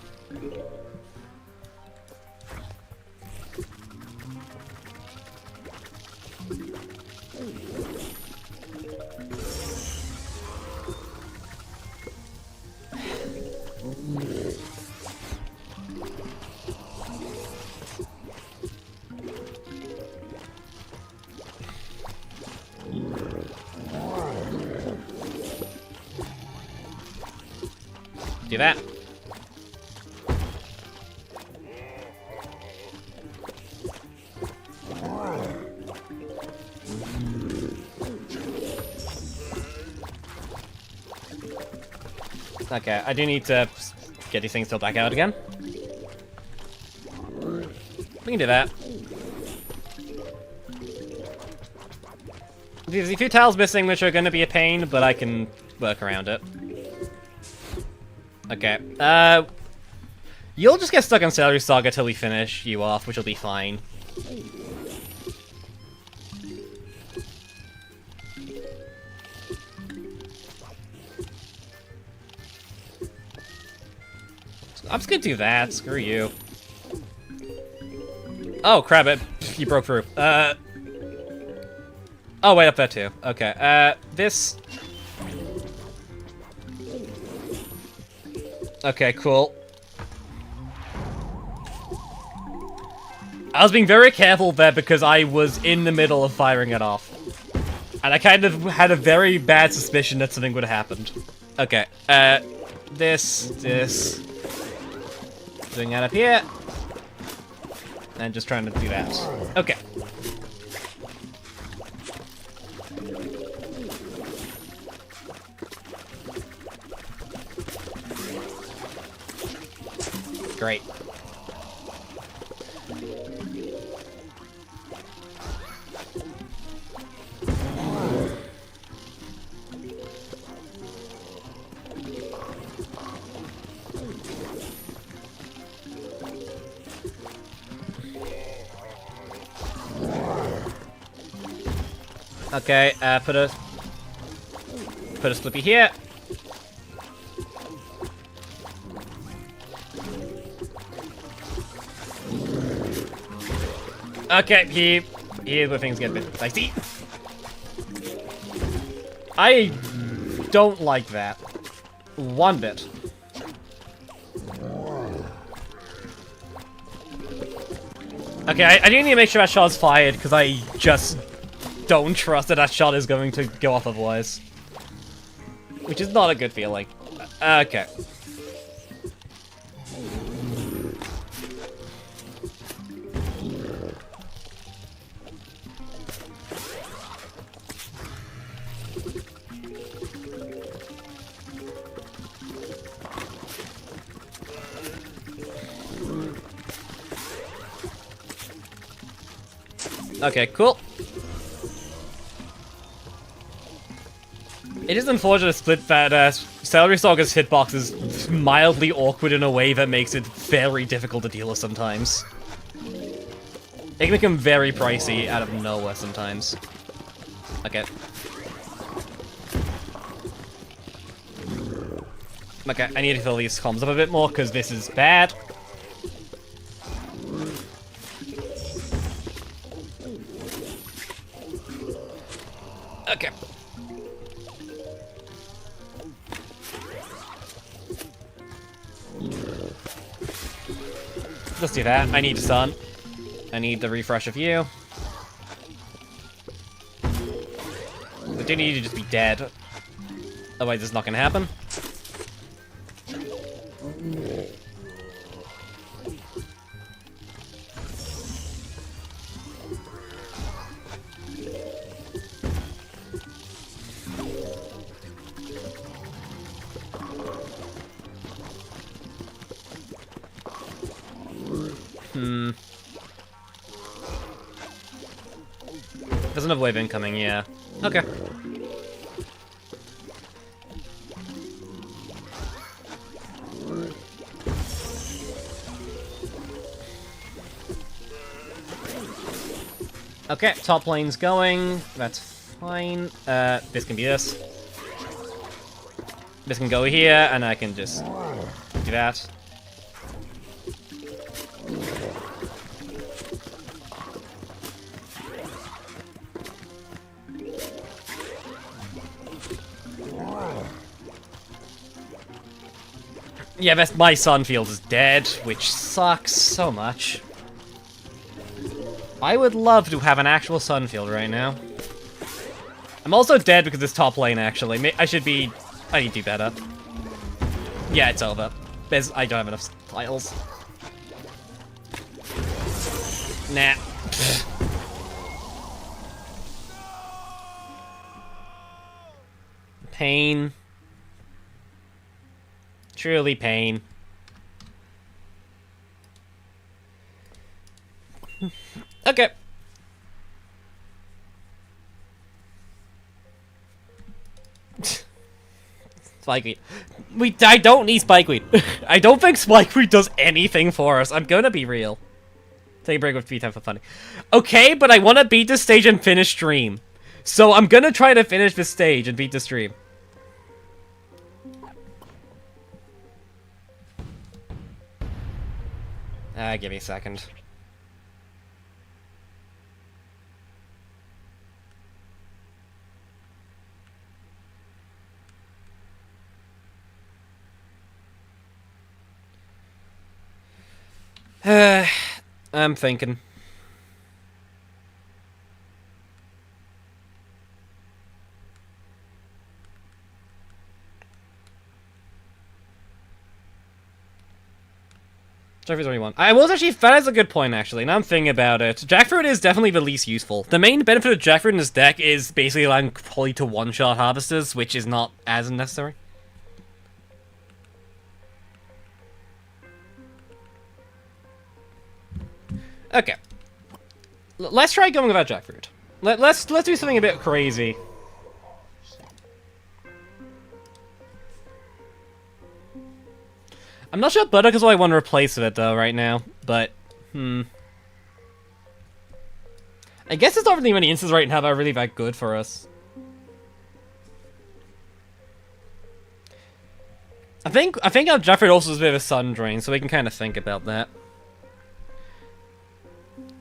Do that. Okay, I do need to get these things still back out again. We can do that. There's a few tiles missing which are going to be a pain, but I can work around it. Okay, you'll just get stuck on Celery Saga till we finish you off, which will be fine. I'm just gonna do that, screw you. Oh, crap it, you broke through. Oh, wait, up there too. Okay, this... Okay, cool. I was being very careful there because I was in the middle of firing it off. And I kind of had a very bad suspicion that something would have happened. Okay, this. Doing that up here. And just trying to do that. Okay. Great. Okay, put a slippy here. Okay, here's where things get a bit dicey. I don't like that. One bit. Okay, I do need to make sure that shot's fired, because I just don't trust that that shot is going to go off otherwise. Which is not a good feeling. Okay. Okay, cool. It is unfortunate split that Celery Stalker's hitbox is mildly awkward in a way that makes it very difficult to deal with sometimes. It can become very pricey out of nowhere sometimes. Okay. Okay, I need to fill these comms up a bit more because this is bad. Okay. Let's do that. I need to stun. I need the refresh of you. I do need you to just be dead. Otherwise it's not gonna happen. There's another wave incoming, yeah. Okay. Okay, top lane's going. That's fine. This can be this. This can go here, and I can just do that. Yeah, that's my Sunfield is dead, which sucks so much. I would love to have an actual Sunfield right now. I'm also dead because it's top lane, actually. I need to do better. Yeah, it's over. I don't have enough tiles. Nah. Pain. Truly pain. Okay. Spikeweed. I don't need Spikeweed. I don't think Spikeweed does anything for us. I'm gonna be real. Take a break with V10 for funny. Okay, but I want to beat this stage and finish stream. So I'm gonna try to finish this stage and beat the stream. Give me a second. I'm thinking. Jackfruit's only one. That is a good point, actually. Now I'm thinking about it. Jackfruit is definitely the least useful. The main benefit of Jackfruit in this deck is basically allowing Polly to one-shot harvesters, which is not as necessary. Okay. Let's try going without Jackfruit. Let's do something a bit crazy. I'm not sure Buttock is what I want to replace with it, though, right now. But, I guess there's not really many instances right now that are really that good for us. I think our Jackfruit also is a bit of a sun drain, so we can kind of think about that.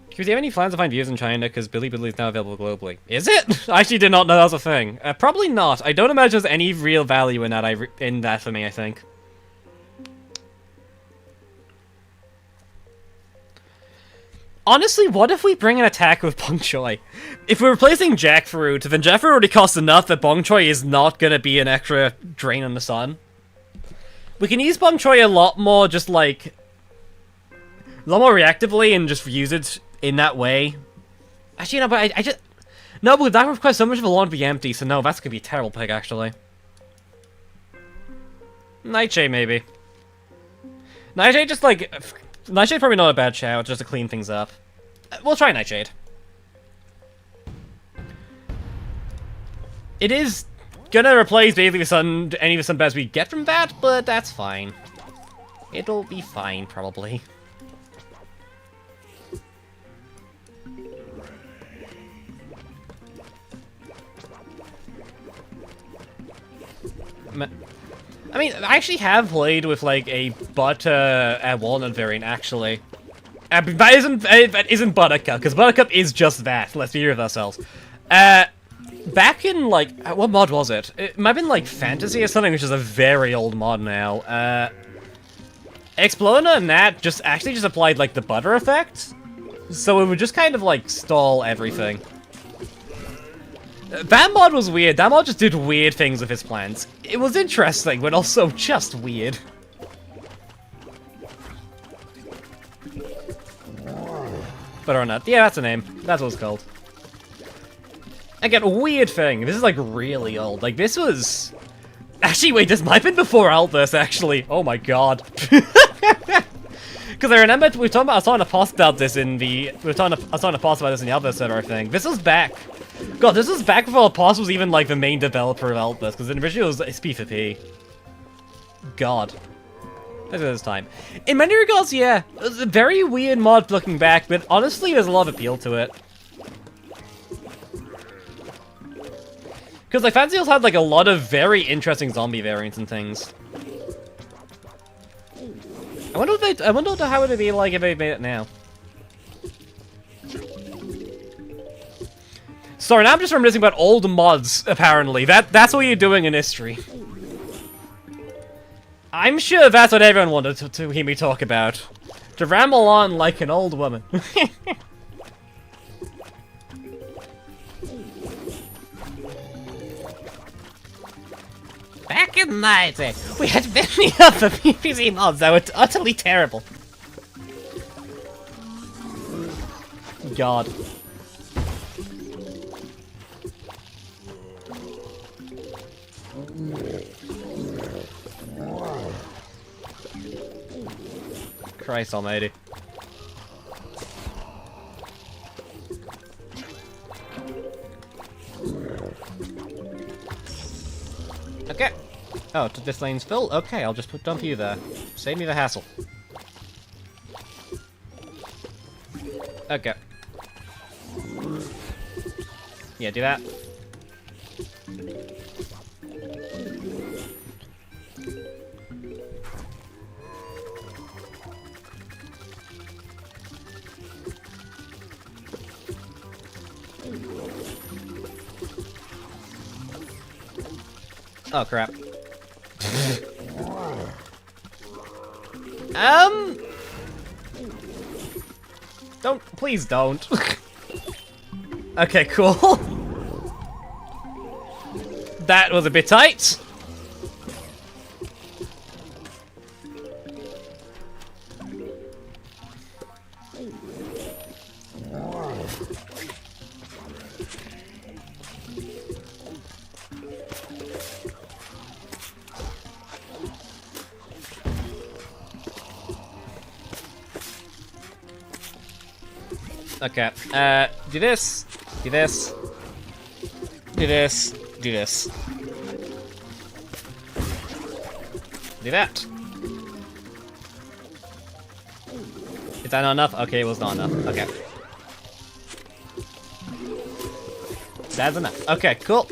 Do you have any plans to find views in China? Because Billy is now available globally. Is it? I actually did not know that was a thing. Probably not. I don't imagine there's any real value in that for me, I think. Honestly, what if we bring an attack with Bong Choi? If we're replacing Jackfruit, then Jackfruit already costs enough that Bong Choi is not gonna be an extra drain on the sun. We can use Bong Choi a lot more, just like... a lot more reactively and just use it in that way. Actually, no, but I just... No, but that requires so much of a lawn to be empty, so no, that's gonna be a terrible pick, actually. Nightshade, maybe. Nightshade just, like... Nightshade's probably not a bad shout, just to clean things up. We'll try Nightshade. It is gonna replace basically any of the sun beds we get from that, but that's fine. It'll be fine, probably. I mean, I actually have played with, like, a walnut variant, actually. That isn't Buttercup, because Buttercup is just that, let's be real with ourselves. Back in, like, what mod was it? It might have been, like, Fantasy or something, which is a very old mod now. Explorer and that just applied, like, the butter effect. So it would just kind of, like, stall everything. That mod was weird. That mod just did weird things with his plants. It was interesting, but also just weird. But or not. Yeah, that's a name. That's what it's called. Again, a weird thing. This is, like, really old. Like, this was... Actually, wait, this might have been before Altus, actually. Oh my god. Because I remember I was talking to Post about this in the... I was talking to Post about this in the Altus server thing. This was back... God, this was back before Post was even, like, the main developer of Altus, because originally it was P4P. God. Look at this time. In many regards, yeah. It was a very weird mod looking back, but honestly, there's a lot of appeal to it. Because, like, Fantasy Hills had, like, a lot of very interesting zombie variants and things. I wonder how it would be like if they made it now. Sorry, now I'm just reminiscing about old mods, apparently. That's what you're doing in history. I'm sure that's what everyone wanted to hear me talk about. To ramble on like an old woman. Back in the day, we had many other PvZ mods that were utterly terrible. God. Christ almighty. Okay. Oh, this lane's full? Okay, I'll just dump you there. Save me the hassle. Okay. Yeah, do that. Oh, crap. Please don't. Okay, cool. That was a bit tight. Okay, do this, do this, do this, do this. Do that. Is that not enough? Okay, it was not enough. Okay. That's enough. Okay, cool.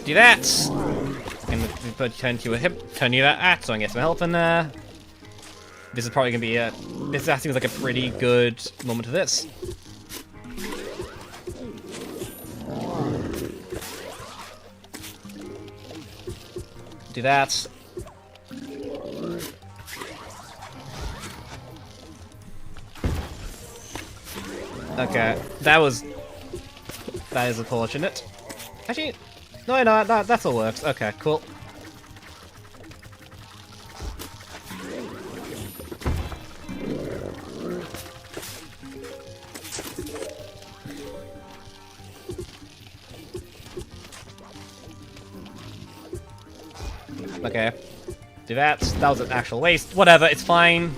Do that. I'm gonna turn you that. So I can get some help in there. This is probably gonna be a... This seems like a pretty good moment for this. Do that. Okay, that is unfortunate. Actually, no, that all works. Okay, cool. Okay. Do that. That was an actual waste. Whatever, it's fine.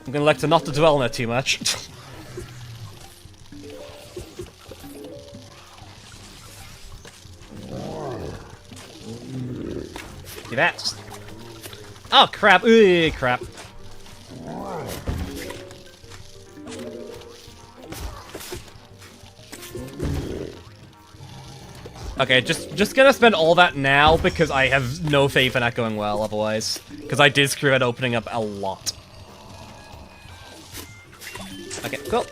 I'm gonna like to not to dwell on it too much. Do that. Oh, crap. Ooh, crap. Okay, just gonna spend all that now because I have no faith in that going well otherwise. Because I did screw it opening up a lot. Okay, cool.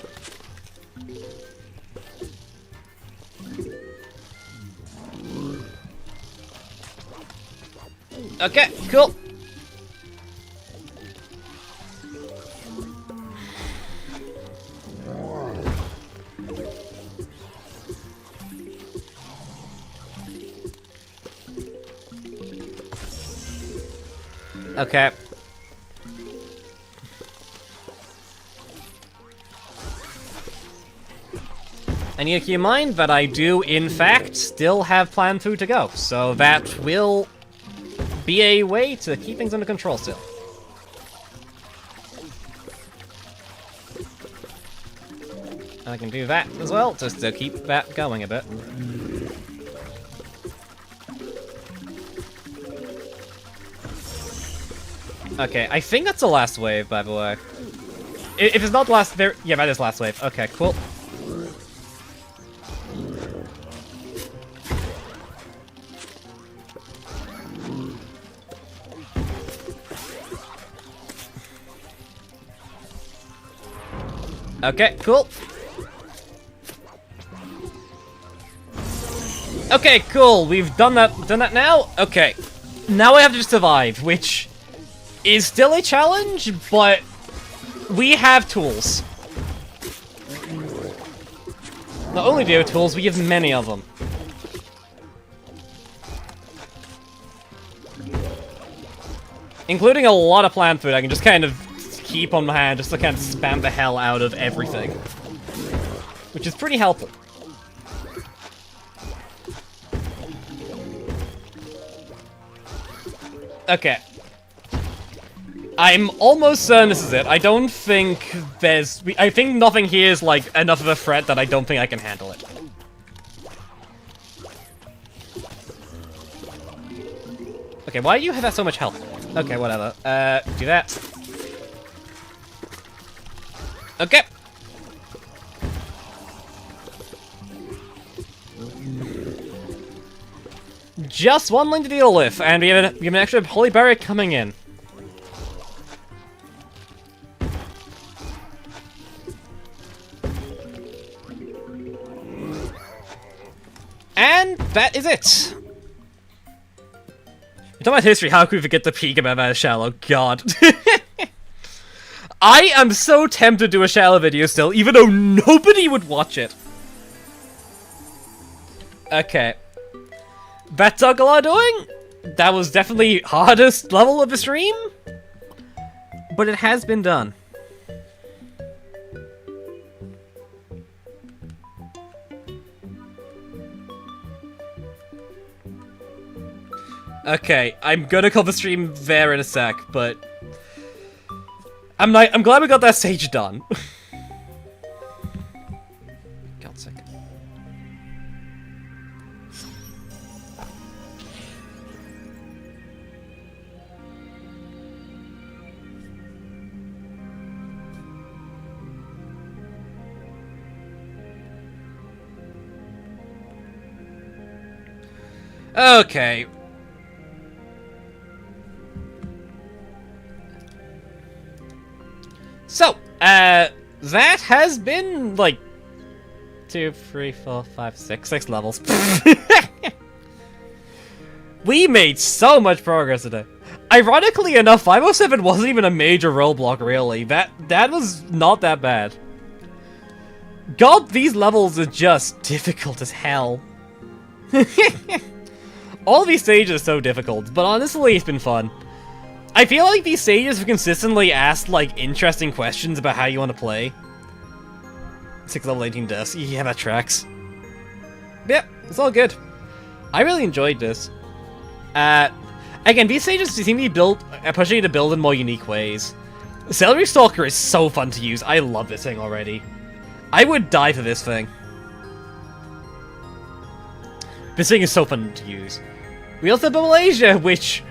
Okay, cool. Okay. I need to keep in mind that I do, in fact, still have planned food to go, so that will be a way to keep things under control still. I can do that as well, just to keep that going a bit. Okay, I think that's the last wave, by the way. If it's not the last, yeah, that is last wave. Okay, cool. Okay, cool. Okay, cool. We've done that now. Okay, now I have to survive, which is still a challenge, but we have tools. Not only do we have tools, we have many of them. Including a lot of plant food I can just kind of keep on my hand just to kind of spam the hell out of everything. Which is pretty helpful. Okay. I'm almost certain this is it. I don't think there's... I think nothing here is, like, enough of a threat that I don't think I can handle it. Okay, why do you have so much health? Okay, whatever. Do that. Okay. Just one lane to deal with, and we have an extra holy barrier coming in. And that is it. We're talking about history, how could we forget the peak about that shallow? God. I am so tempted to do a shallow video still, even though nobody would watch it. Okay. That took a lot of doing. That was definitely hardest level of the stream. But it has been done. Okay, I'm gonna call the stream there in a sec, but I'm glad we got that stage done. God's sake. Okay. That has been, like, 2, 3, 4, 5, 6 levels. We made so much progress today. Ironically enough, 507 wasn't even a major roadblock, really. That was not that bad. God, these levels are just difficult as hell. All these stages are so difficult, but honestly, it's been fun. I feel like these stages have consistently asked, like, interesting questions about how you want to play. 6 level 18 deaths. Yeah, that tracks. Yeah, it's all good. I really enjoyed this. Again, these stages seem to be built, pushing you to build in more unique ways. Celery Stalker is so fun to use. I love this thing already. I would die for this thing. This thing is so fun to use. We also have Malaysia, which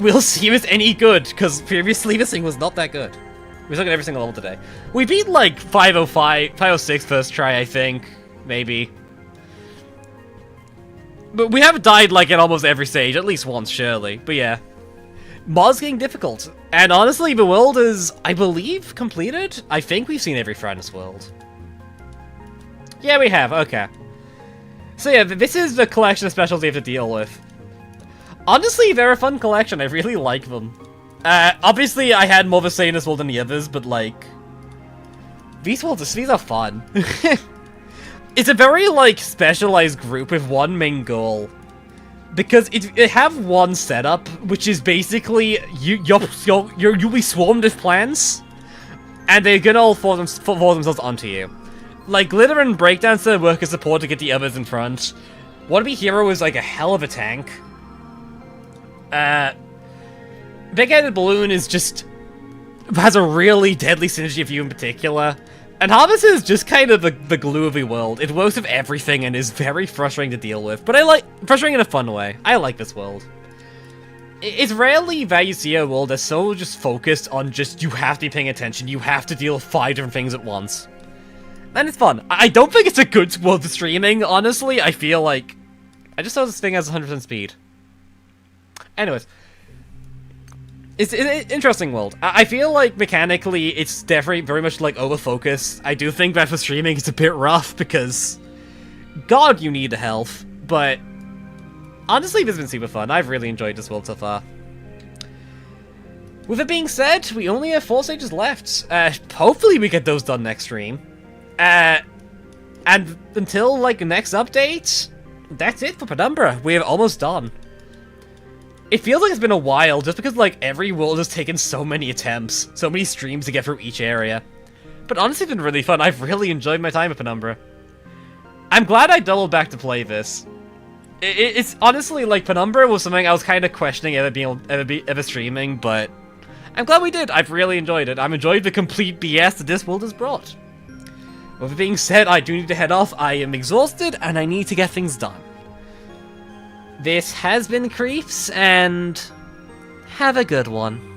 we'll see if it's any good, because previously this thing was not that good. We took at every single level today. We beat like 505, 506 first try, I think. Maybe. But we have died like at almost every stage, at least once, surely. But yeah. Mod's getting difficult. And honestly, the world is, I believe, completed? I think we've seen every Friends world. Yeah, we have. Okay. So yeah, this is the collection of specials you have to deal with. Honestly, they're a fun collection. I really like them. Obviously, I had more of a say in this world than the others, but like... These are fun. It's a very, like, specialized group with one main goal. Because it have one setup, which is basically, you'll be swarmed with plants, and they're gonna all force themselves onto you. Like, Glitter and Breakdancer work as support to get the others in front. Wannabe Hero is like a hell of a tank. Big-Headed Balloon is just... has a really deadly synergy of you in particular. And Harvest is just kind of the glue of the world. It works with everything and is very frustrating to deal with. But I like... frustrating in a fun way. I like this world. It's rarely that you see a world that's so just focused on just, you have to be paying attention, you have to deal with 5 different things at once. And it's fun. I don't think it's a good world for streaming, honestly. I feel like... I just saw this thing has 100% speed. Anyways. It's an interesting world. I feel like mechanically it's definitely very much like over-focused. I do think that for streaming it's a bit rough because... God, you need the health. But... honestly, this has been super fun. I've really enjoyed this world so far. With it being said, we only have 4 stages left. Hopefully we get those done next stream. And until, like, next update, that's it for Penumbra. We're almost done. It feels like it's been a while, just because, like, every world has taken so many attempts, so many streams to get through each area. But honestly, it's been really fun. I've really enjoyed my time at Penumbra. I'm glad I doubled back to play this. It's honestly, like, Penumbra was something I was kind of questioning ever streaming, but I'm glad we did. I've really enjoyed it. I've enjoyed the complete BS that this world has brought. With it being said, I do need to head off. I am exhausted, and I need to get things done. This has been Creeps, and have a good one.